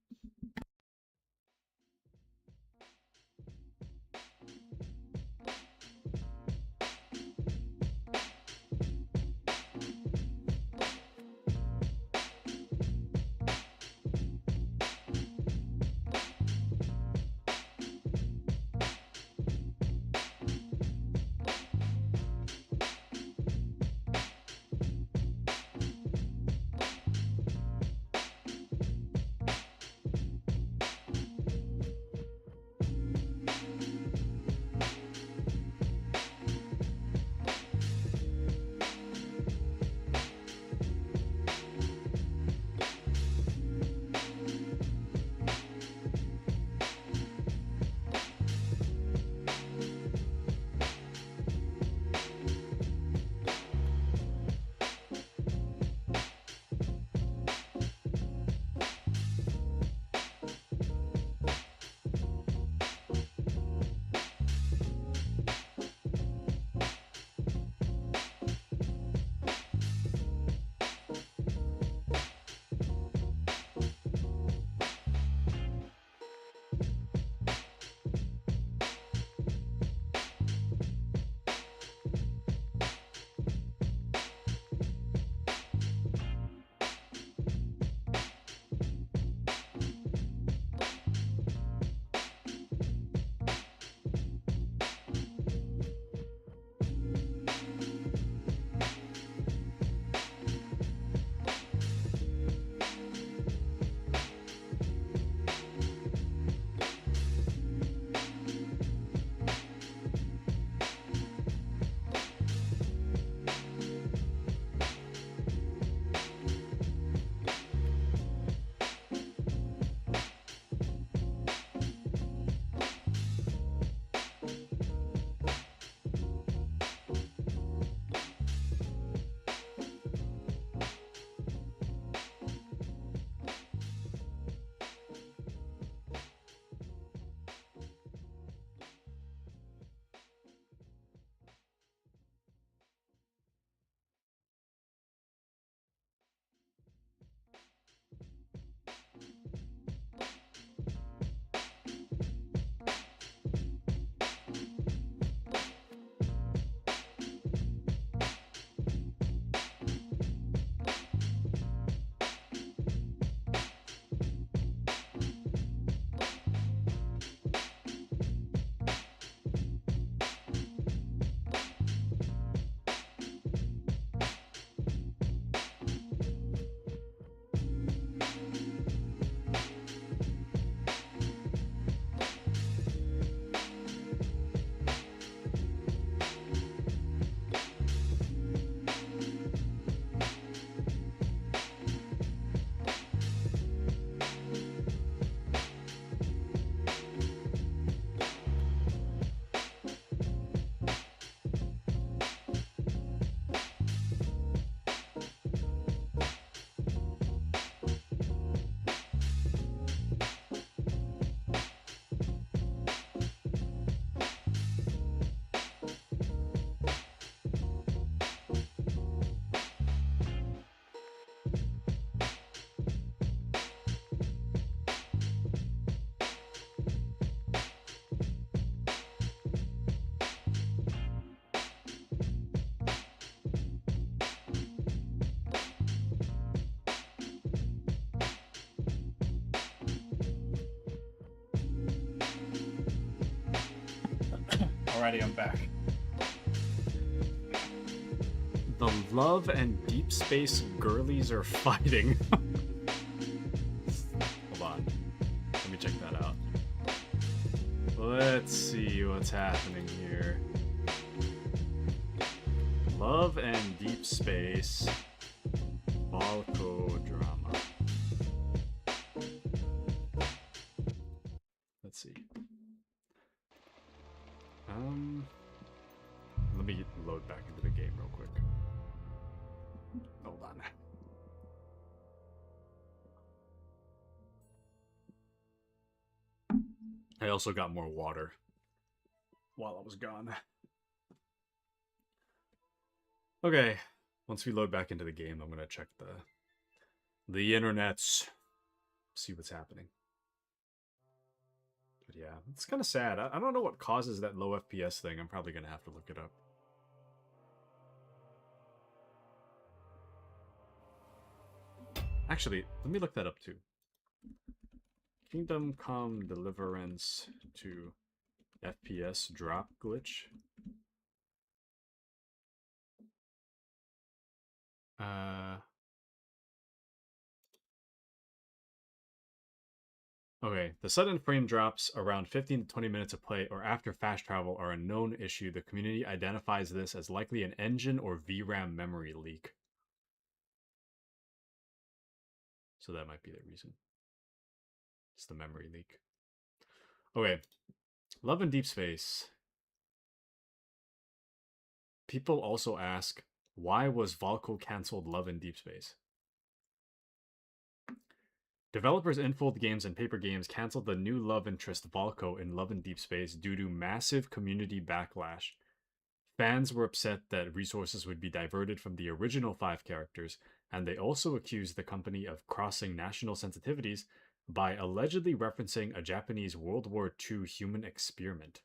Alrighty, I'm back. The love and deep space girlies are fighting. Hold on. Let me check that out. Let's see what's happening here. Love and deep space. Balco drama. Let's see. Let me load back into the game real quick. Hold on. I also got more water while I was gone. Okay, once we load back into the game, I'm gonna check the internets, see what's happening. But yeah, it's kind of sad. I don't know what causes that low FPS thing. I'm probably gonna have to look it up. Actually, let me look that up too. Kingdom Come Deliverance to FPS drop glitch. Okay, the sudden frame drops around 15 to 20 minutes of play or after fast travel are a known issue. The community identifies this as likely an engine or VRAM memory leak. So that might be the reason. It's the memory leak. Okay, Love and Deep Space. People also ask, why was Valko cancelled Love and Deep Space? Developers Infold Games and Paper Games canceled the new love interest Valko in Love and Deep Space due to massive community backlash. Fans were upset that resources would be diverted from the original 5 characters, and they also accused the company of crossing national sensitivities by allegedly referencing a Japanese World War II human experiment.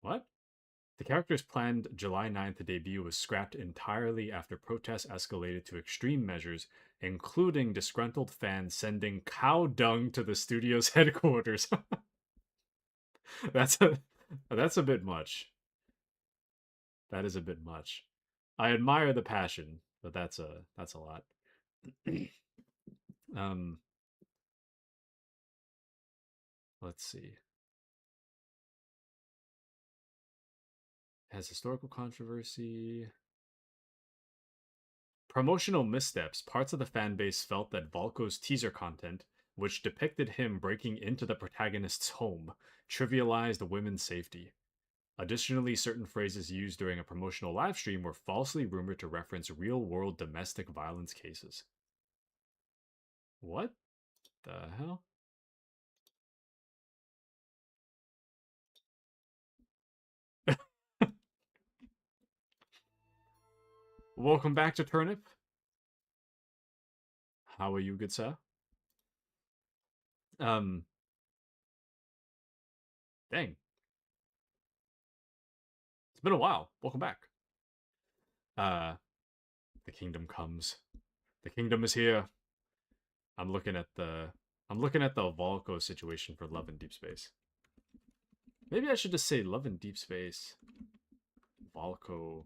What? The character's planned July 9th debut was scrapped entirely after protests escalated to extreme measures, including disgruntled fans sending cow dung to the studio's headquarters. That's a bit much. That is a bit much. I admire the passion, but that's a lot. Let's see. Has historical controversy. Promotional missteps. Parts of the fanbase felt that Valko's teaser content, which depicted him breaking into the protagonist's home, trivialized women's safety. Additionally, certain phrases used during a promotional livestream were falsely rumored to reference real-world domestic violence cases. What the hell? Welcome back to Turnip. How are you, good sir? Dang. It's been a while. Welcome back. The kingdom comes. The kingdom is here. I'm looking at the Valko situation for Love and Deep Space. Maybe I should just say Love and Deep Space Valko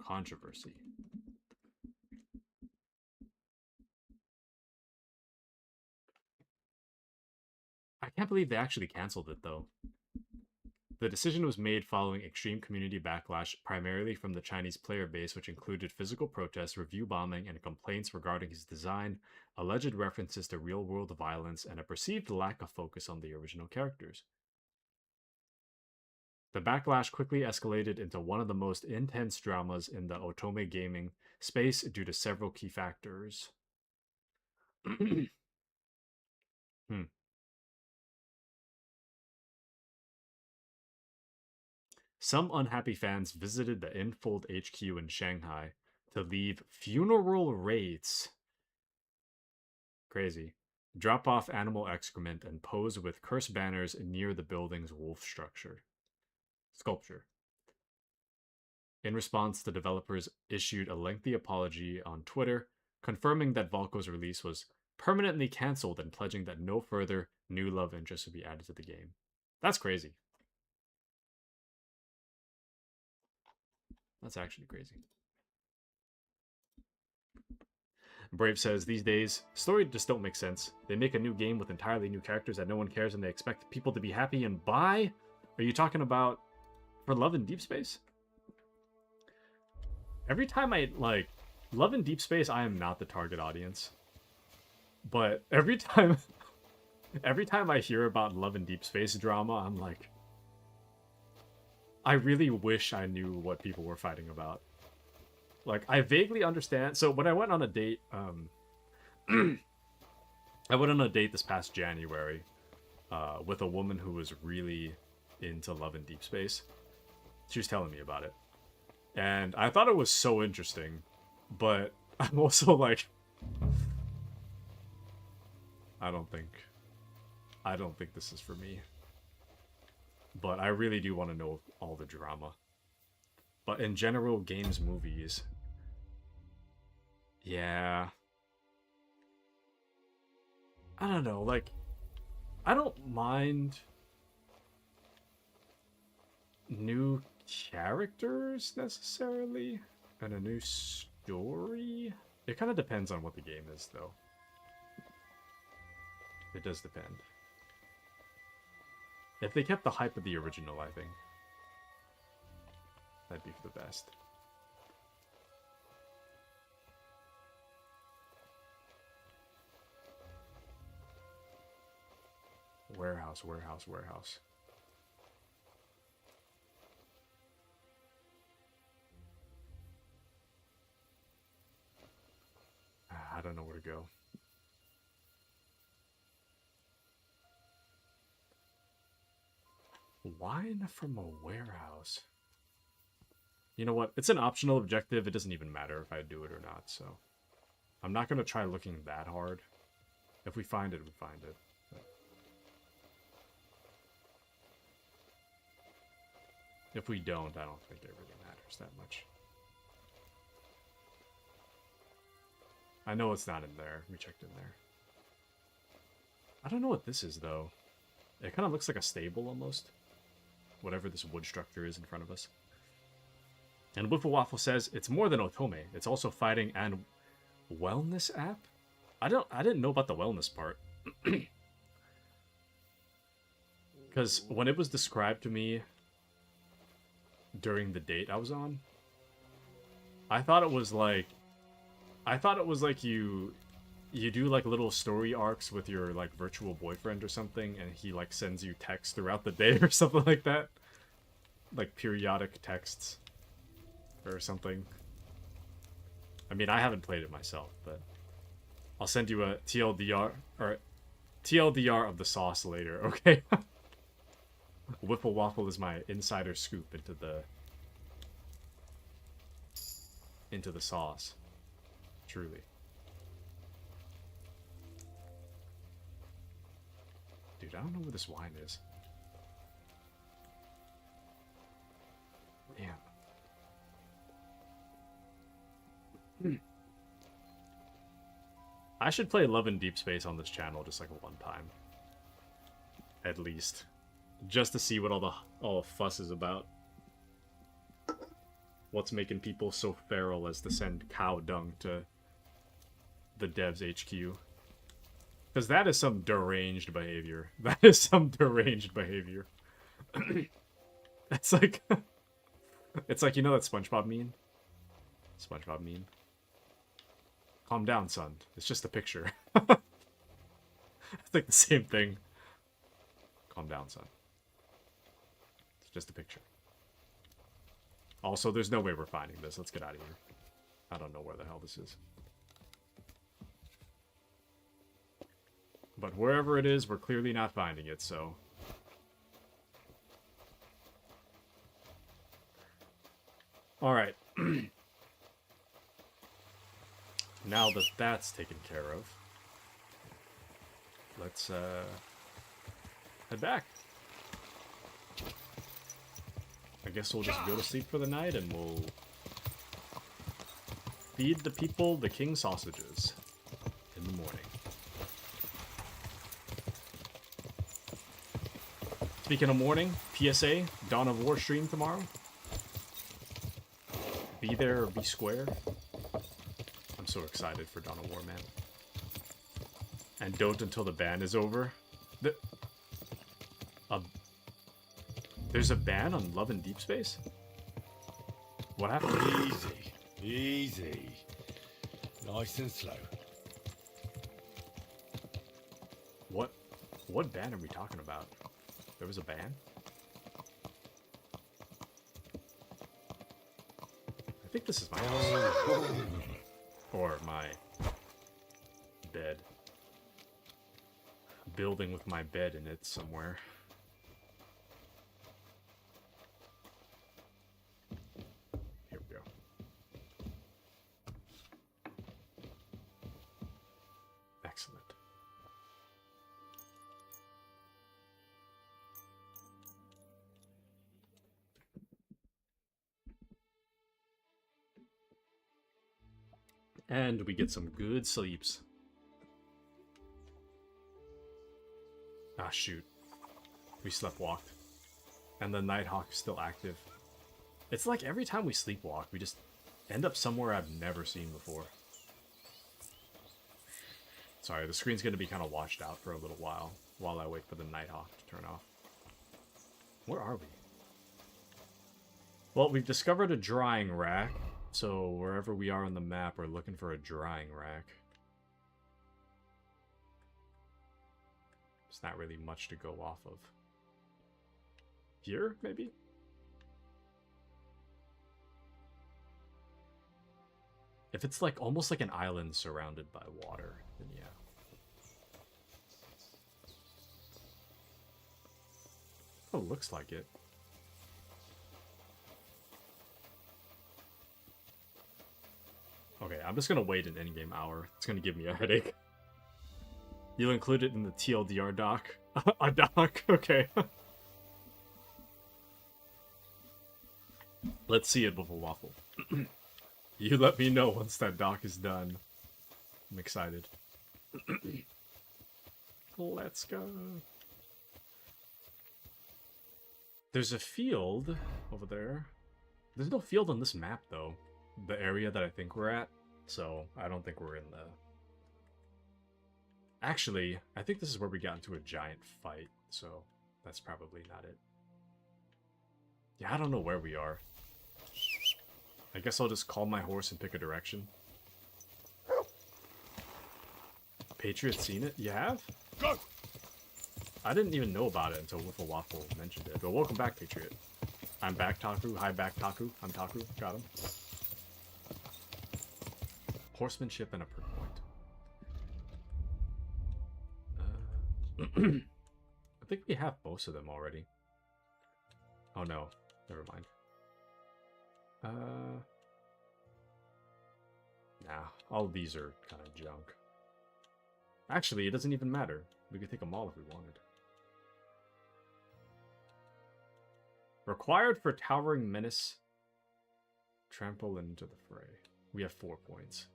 controversy. I can't believe they actually canceled it though. The decision was made following extreme community backlash, primarily from the Chinese player base, which included physical protests, review bombing, and complaints regarding his design, alleged references to real-world violence, and a perceived lack of focus on the original characters. The backlash quickly escalated into one of the most intense dramas in the otome gaming space due to several key factors. Some unhappy fans visited the Infold HQ in Shanghai to leave funeral wreaths. Crazy. Drop off animal excrement and pose with curse banners near the building's wolf sculpture. In response, the developers issued a lengthy apology on Twitter, confirming that Valko's release was permanently cancelled and pledging that no further new love interests would be added to the game. That's crazy. That's actually crazy. Brave says, these days, stories just don't make sense. They make a new game with entirely new characters that no one cares and they expect people to be happy and buy? Are you talking about for Love in Deep Space? Every time I, like, Love in Deep Space, I am not the target audience. But every time I hear about Love in Deep Space drama, I'm like, I really wish I knew what people were fighting about. Like, I vaguely understand. So when I went on a date, I went on a date this past January with a woman who was really into Love in Deep Space. She was telling me about it. And I thought it was so interesting, but I'm also like, I don't think this is for me. But I really do want to know all the drama. But in general, games, movies, yeah. I don't know, like, I don't mind new characters necessarily and a new story. It kind of depends on what the game is, though. It does depend. If they kept the hype of the original, I think that'd be for the best. Warehouse, warehouse, warehouse. I don't know where to go. Wine from a warehouse. You know what? It's an optional objective. It doesn't even matter if I do it or not, so I'm not going to try looking that hard. If we find it, we find it. But if we don't, I don't think it really matters that much. I know it's not in there. We checked in there. I don't know what this is, though. It kind of looks like a stable, almost. Whatever this wood structure is in front of us. And Wiffle Waffle says, it's more than Otome. It's also fighting and wellness app? I didn't know about the wellness part. Because when it was described to me during the date I was on, I thought it was like you do like little story arcs with your like virtual boyfriend or something, and he like sends you texts throughout the day or something like that. Like periodic texts or something. I mean, I haven't played it myself, but I'll send you a TLDR or TLDR of the sauce later, okay? Whipple Waffle is my insider scoop into the sauce. Truly. Dude, I don't know where this wine is. Damn. I should play Love in Deep Space on this channel just like one time. At least. Just to see what all the fuss is about. What's making people so feral as to send cow dung to the devs HQ. Because that is some deranged behavior. That is some deranged behavior. It's like... It's like, you know that SpongeBob meme? SpongeBob meme. Calm down, son. It's just a picture. It's like the same thing. Calm down, son. It's just a picture. Also, there's no way we're finding this. Let's get out of here. I don't know where the hell this is. But wherever it is, we're clearly not finding it, so... Alright. Now that that's taken care of, let's head back. I guess we'll just go to sleep for the night and we'll feed the people the king sausages in the morning. Speaking of morning, PSA, Dawn of War stream tomorrow. Be there or be square. I'm so excited for Dawn of War, man. And don't until the ban is over. There's a ban on Love in Deep Space? What happened? Easy. Easy. Nice and slow. What ban are we talking about? There was a ban? I think this is my house. Or my bed. Building with my bed in it somewhere. Here we go. Excellent. And we get some good sleeps. Ah, shoot. We sleptwalked. And the Nighthawk is still active. It's like every time we sleepwalk, we just end up somewhere I've never seen before. Sorry, the screen's going to be kind of washed out for a little while I wait for the Nighthawk to turn off. Where are we? Well, we've discovered a drying rack. So wherever we are on the map, we're looking for a drying rack. There's not really much to go off of. Here, maybe? If it's like almost like an island surrounded by water, then yeah. Oh, looks like it. Okay, I'm just gonna wait an in-game hour. It's gonna give me a headache. You'll include it in the TLDR doc? A doc? Okay. Let's see it, Bubble Waffle. You let me know once that doc is done. I'm excited. Let's go. There's a field over there. There's no field on this map, though. The area that I think we're at. So, I don't think we're in the... Actually, I think this is where we got into a giant fight. So, that's probably not it. Yeah, I don't know where we are. I guess I'll just call my horse and pick a direction. Patriot's seen it? You have? Go! I didn't even know about it until Wiffle Waffle mentioned it. But welcome back, Patriot. I'm back, Taku. Hi, back, Taku. I'm Taku. Got him. Horsemanship and a perk point. I think we have most of them already. Oh no, never mind. Nah, all of these are kind of junk. Actually, it doesn't even matter. We could take them all if we wanted. Required for Towering Menace. Trample into the fray. We have 4 points.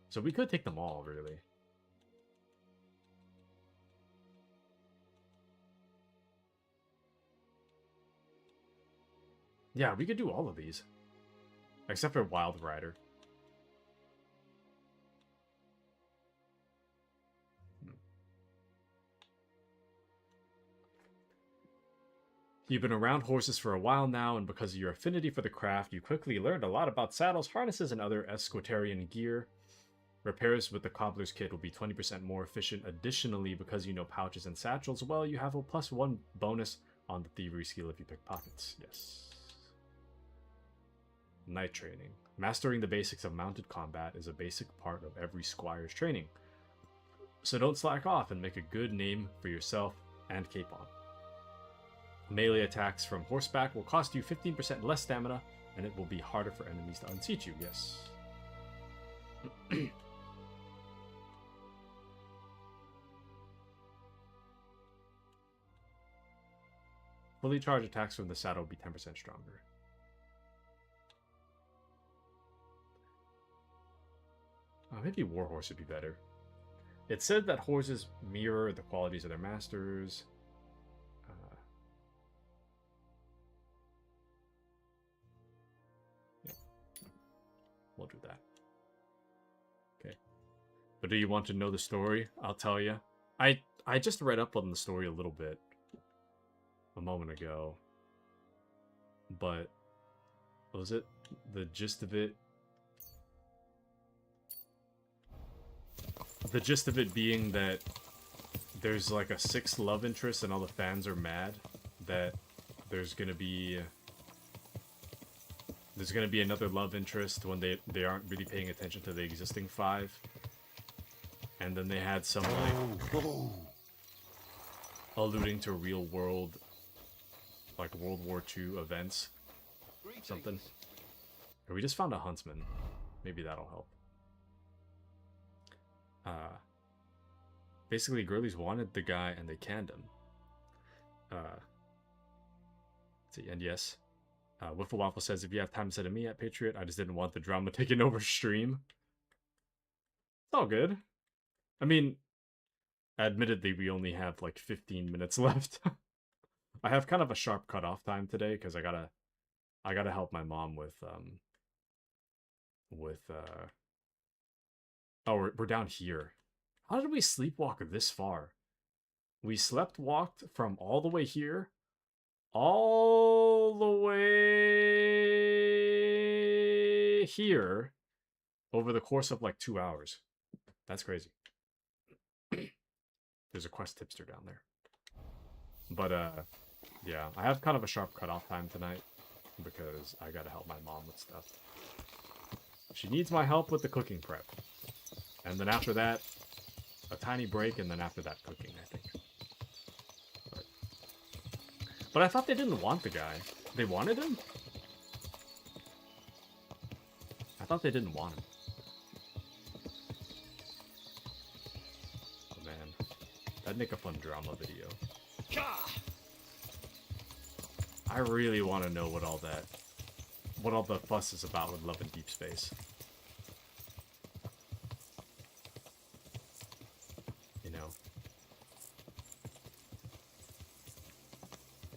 So we could take them all, really. Yeah, we could do all of these. Except for Wild Rider. You've been around horses for a while now, and because of your affinity for the craft, you quickly learned a lot about saddles, harnesses, and other Esquitarian gear. Repairs with the Cobbler's Kit will be 20% more efficient. Additionally, because you know pouches and satchels, well, you have a +1 bonus on the thievery skill if you pick pockets. Yes. Night training. Mastering the basics of mounted combat is a basic part of every squire's training. So don't slack off and make a good name for yourself and Capon. Melee attacks from horseback will cost you 15% less stamina, and it will be harder for enemies to unseat you. Yes. Fully charged attacks from the saddle will be 10% stronger. Maybe Warhorse would be better. It said that horses mirror the qualities of their masters. But do you want to know the story? I'll tell you. I just read up on the story a little bit a moment ago. But what was it? The gist of it being that there's like a 6th love interest and all the fans are mad that there's gonna be another love interest when they aren't really paying attention to the existing 5. And then they had some like alluding to real world, like World War II events. Something. Or we just found a huntsman. Maybe that'll help. Basically, girlies wanted the guy and they canned him. See, and yes. Wiffle Waffle says, if you have time to say to me at Patriot, I just didn't want the drama taking over stream. It's all good. I mean, admittedly, we only have like 15 minutes left. I have kind of a sharp cutoff time today because I gotta help my mom with oh, we're down here. How did we sleepwalk this far? We walked from all the way here, all the way here, over the course of like 2 hours. That's crazy. There's a quest tipster down there. But yeah, I have kind of a sharp cutoff time tonight because I gotta help my mom with stuff. She needs my help with the cooking prep. And then after that, a tiny break, and then after that, cooking, I think. But I thought they didn't want the guy. They wanted him? I thought they didn't want him. Oh man. That'd make a fun drama video. I really want to know what all the fuss is about with Love in Deep Space. You know.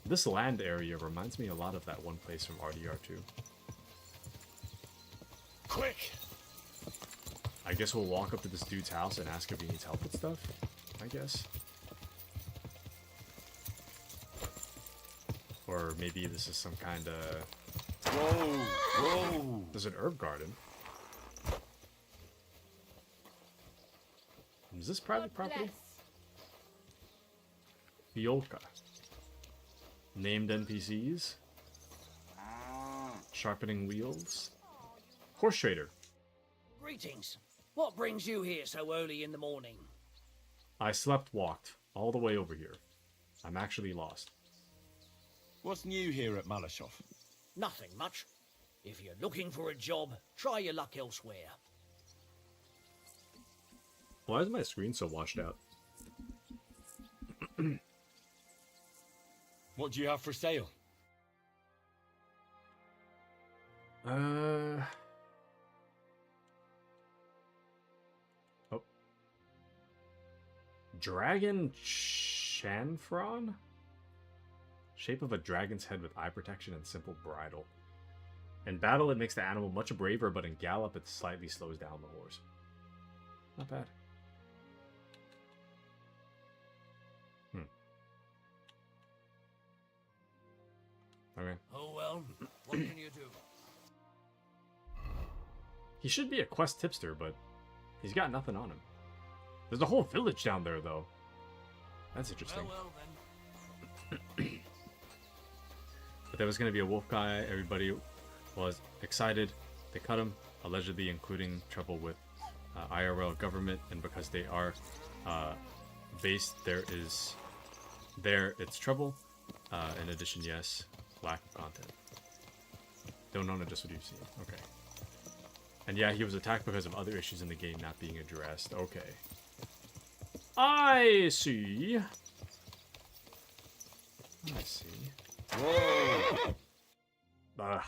This land area reminds me a lot of that one place from RDR2. Quick! I guess we'll walk up to this dude's house and ask if he needs help with stuff, I guess. Or maybe this is some kind of... Whoa! Whoa! There's an herb garden. Is this private property? Fiolka. Named NPCs. Sharpening wheels. Horse trader. Greetings. What brings you here so early in the morning? I walked all the way over here. I'm actually lost. What's new here at Malashov? Nothing much. If you're looking for a job, try your luck elsewhere. Why is my screen so washed out? What do you have for sale? Oh. Dragon Chanfron? Shape of a dragon's head with eye protection and simple bridle. In battle, it makes the animal much braver, but in gallop, it slightly slows down the horse. Not bad. Okay. Oh well, what can you do? He should be a quest tipster, but he's got nothing on him. There's a whole village down there, though. That's interesting. Well then. But there was going to be a wolf guy. Everybody was excited. They cut him, allegedly including trouble with IRL government, and because they are based, it's trouble. In addition, yes, lack of content. Don't know just what you've seen. Okay. And yeah, he was attacked because of other issues in the game not being addressed. Okay. I see. I see. Whoa! Ugh.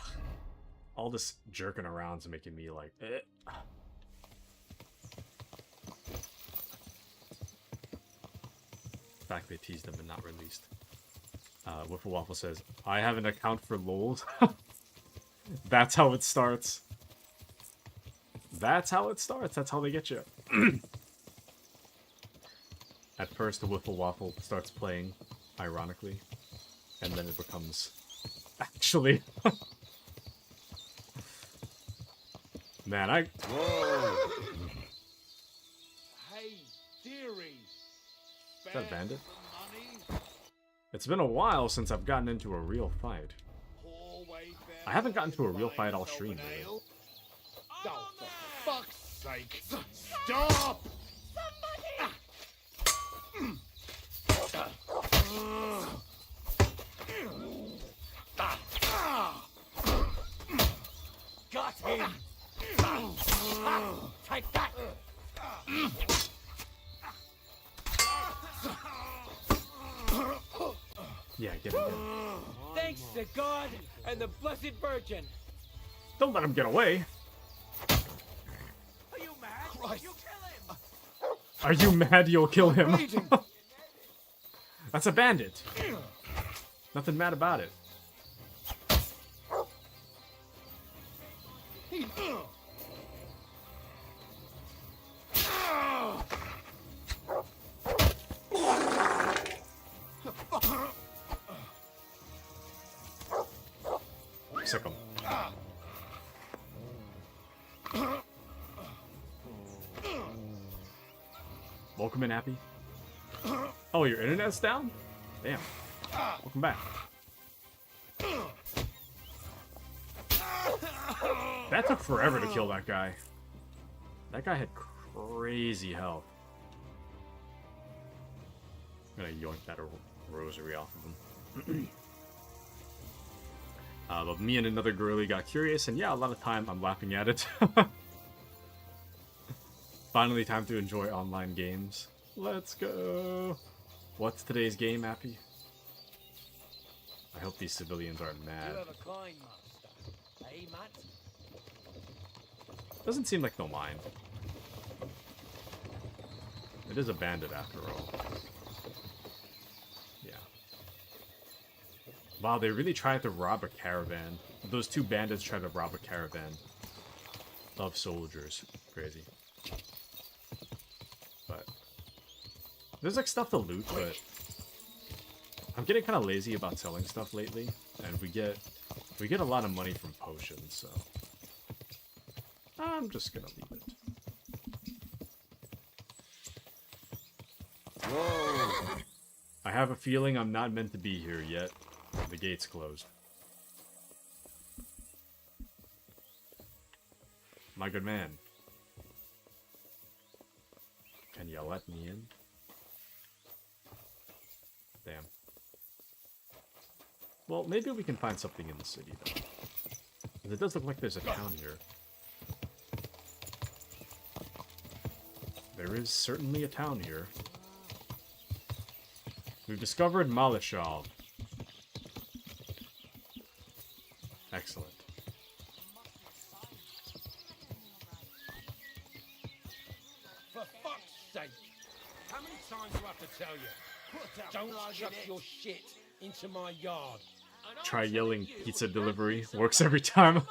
All this jerking around is making me like, eh. The fact they teased them and not released. Wiffle Waffle says, I have an account for LOLs. That's how it starts. That's how it starts. That's how they get you. At first, the Wiffle Waffle starts playing, ironically, and then it becomes actually. Man, Whoa! Hey, dearie. Is that a bandit? It's been a while since I've gotten into a real fight. I haven't gotten to a real fight all stream, really. Oh, for fuck's sake! Stop! Got him! Take that! Yeah, get him. Thanks to God and the Blessed Virgin! Don't let him get away! Are you mad? Christ. You kill him! Are you mad you'll kill him? That's a bandit. Nothing mad about it. Sick him. Welcome in, Happy. Oh, your internet's down? Damn. Welcome back. That took forever to kill that guy. That guy had crazy health. I'm gonna yoink that rosary off of him. But me and another girlie got curious, and yeah, a lot of time I'm laughing at it. Finally, time to enjoy online games. Let's go! What's today's game, Appy? I hope these civilians aren't mad. You have a kind master, eh, Matt? Doesn't seem like they'll mind. It is a bandit after all. Yeah. Wow, they really tried to rob a caravan. Those two bandits tried to rob a caravan of soldiers. Crazy. But there's like stuff to loot, but I'm getting kind of lazy about selling stuff lately, and we get a lot of money from potions, so I'm just gonna leave it. Whoa! I have a feeling I'm not meant to be here yet. The gate's closed. My good man. Can you let me in? Damn. Well, maybe we can find something in the city, though. 'Cause it does look like there's a town here. There is certainly a town here. We've discovered Malishal. Excellent. For fuck's sake! How many times do I have to tell you? Don't chuck your shit into my yard. Try yelling pizza delivery. Works every time.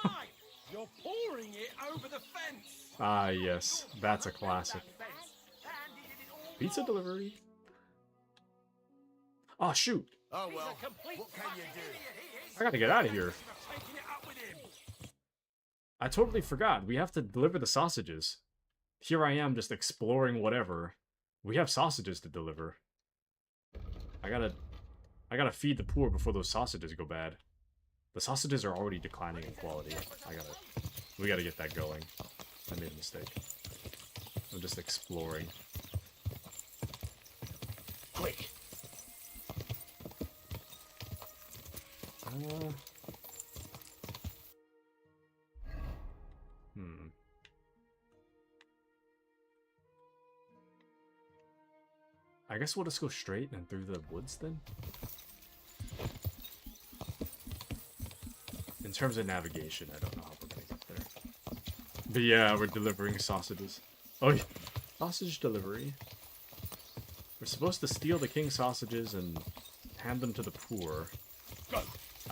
You're pouring it over the fence. Ah, yes. That's a classic. Pizza delivery. Oh, shoot. Oh well, what can you do? I gotta get out of here. I totally forgot. We have to deliver the sausages. Here I am just exploring whatever. We have sausages to deliver. I gotta feed the poor before those sausages go bad. The sausages are already declining in quality. We gotta get that going. I made a mistake. I'm just exploring. Quick! I guess we'll just go straight and through the woods then? In terms of navigation, I don't know how we're gonna get there. But yeah, we're delivering sausages. Oh, yeah. Sausage delivery. We're supposed to steal the king's sausages and hand them to the poor.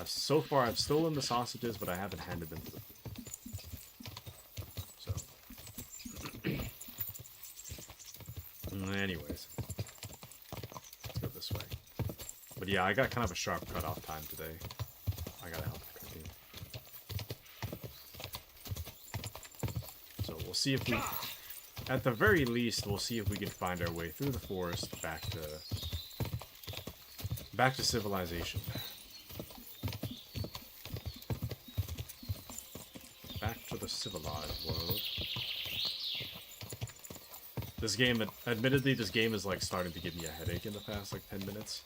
So far, I've stolen the sausages, but I haven't handed them to the poor. So. Anyways. yeah, I got kind of a sharp cutoff time today. I gotta help the cooking. So we'll see if we, at the very least, we'll see if we can find our way through the forest back to civilization. Back to the civilized world. This game, admittedly, this game is like starting to give me a headache in the past like 10 minutes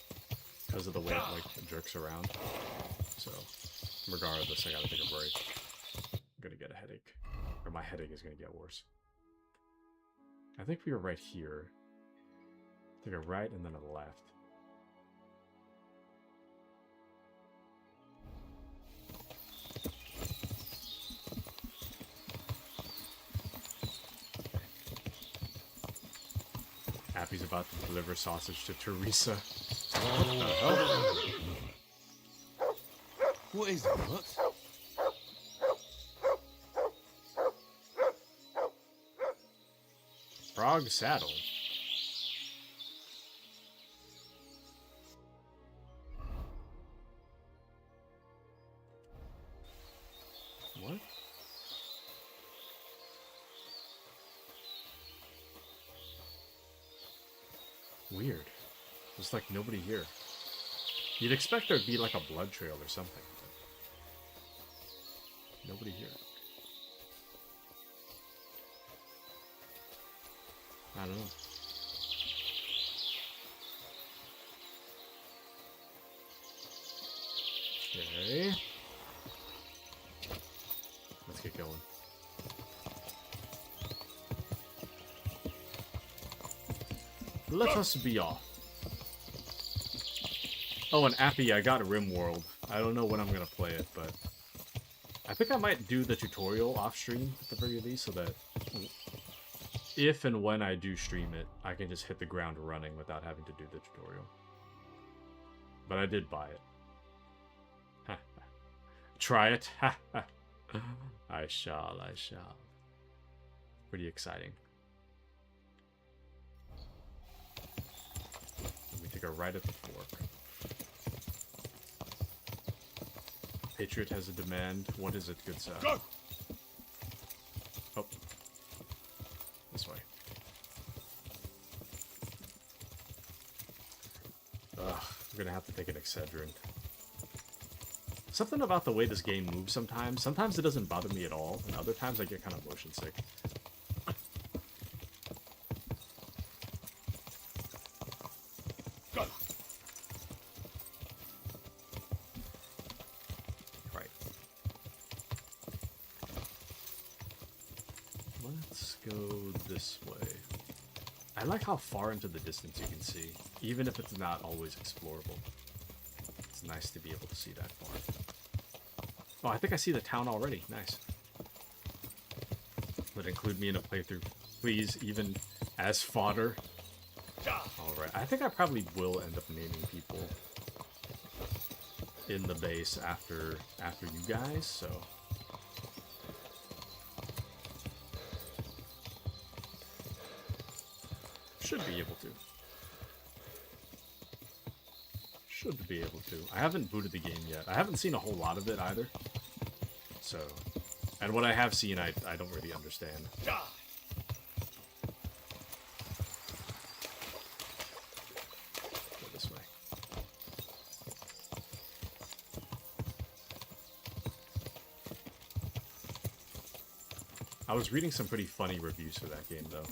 because of the way it like jerks around. So, regardless, I gotta take a break. I'm gonna get a headache, or my headache is gonna get worse. I think we were right here. Take a right and then a left. Appy's about to deliver sausage to Teresa. What is that? Frog saddle. What? Weird. There's like nobody here. You'd expect there'd be like a blood trail or something. But nobody here. I don't know. Okay. Let's get going. Let us be off. Oh, and Appy, I got RimWorld. I don't know when I'm gonna play it, but I think I might do the tutorial off stream at the very least, so that if and when I do stream it, I can just hit the ground running without having to do the tutorial. But I did buy it. Try it. I shall. Pretty exciting. Let me take a right at the fork. Patriot has a demand. What is it, good sir? Go! Oh. This way. Ugh, we're gonna have to take an Excedrin. Something about the way this game moves sometimes. Sometimes it doesn't bother me at all, and other times I get kind of motion sick. Go! Right. Let's go this way. I like how far into the distance you can see, even if it's not always explorable. It's nice to be able to see that far. Oh, I think I see the town already. Nice. But include me in a playthrough, please, even as fodder. Alright, I think I probably will end up naming people in the base after you guys, so... Should be able to. Should be able to. I haven't booted the game yet. I haven't seen a whole lot of it either. So, and what I have seen, I don't really understand. Go this way. I was reading some pretty funny reviews for that game, though.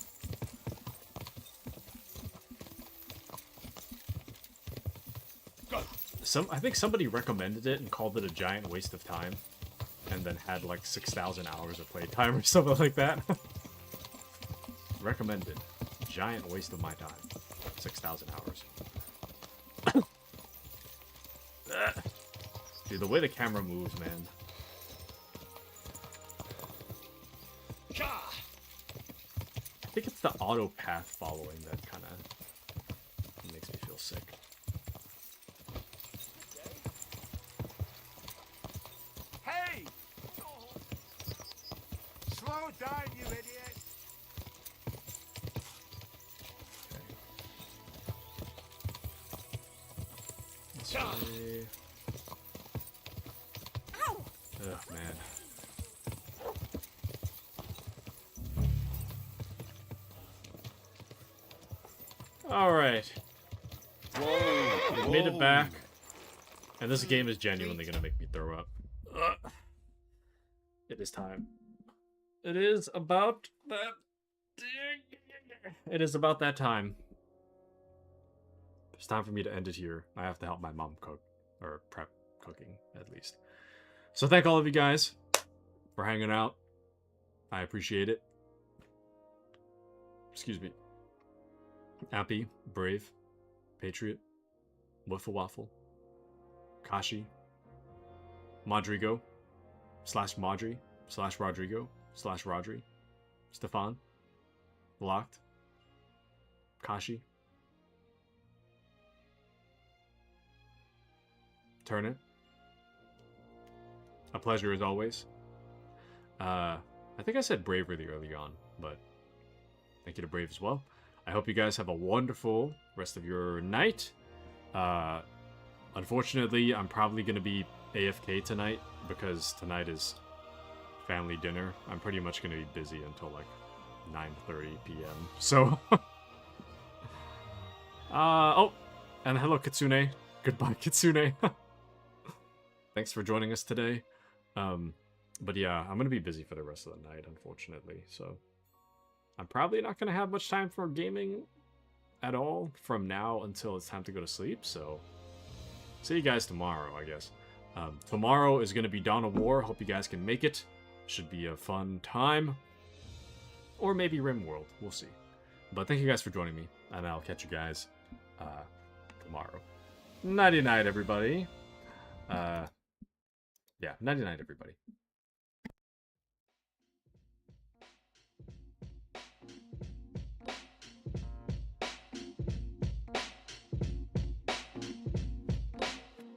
I think somebody recommended it and called it a giant waste of time, and then had like 6,000 hours of playtime or something like that. Recommended. Giant waste of my time. 6,000 hours. Dude, the way the camera moves, man. I think it's the auto path following that kind of makes me feel sick. Slow down, you idiot! Let's way. Ugh, man. Alright. Whoa! Made it back. And this game is genuinely gonna make me throw up. Ugh. It is time. It is about that. It is about that time. It's time for me to end it here. I have to help my mom cook. Or prep cooking, at least. So thank all of you guys for hanging out. I appreciate it. Excuse me. Appy, Brave, Patriot, Wiffle Waffle, Kashi, Modrigo, /Modri, /Rodrigo, /Rodri, Stefan, Locked, Kashi, Turnip. A pleasure as always. I think I said Brave really early on, but thank you to Brave as well. I hope you guys have a wonderful rest of your night. Unfortunately, I'm probably going to be AFK tonight because tonight is family dinner. I'm pretty much going to be busy until like 9:30 p.m. So, oh, and hello Kitsune. Goodbye Kitsune. Thanks for joining us today. But yeah, I'm going to be busy for the rest of the night, unfortunately. So I'm probably not going to have much time for gaming at all from now until it's time to go to sleep. So see you guys tomorrow, I guess. Tomorrow is going to be Dawn of War. Hope you guys can make it. Should be a fun time. Or maybe Rimworld. We'll see. But thank you guys for joining me. And I'll catch you guys tomorrow. Nighty-night, everybody. Yeah, nighty-night, everybody.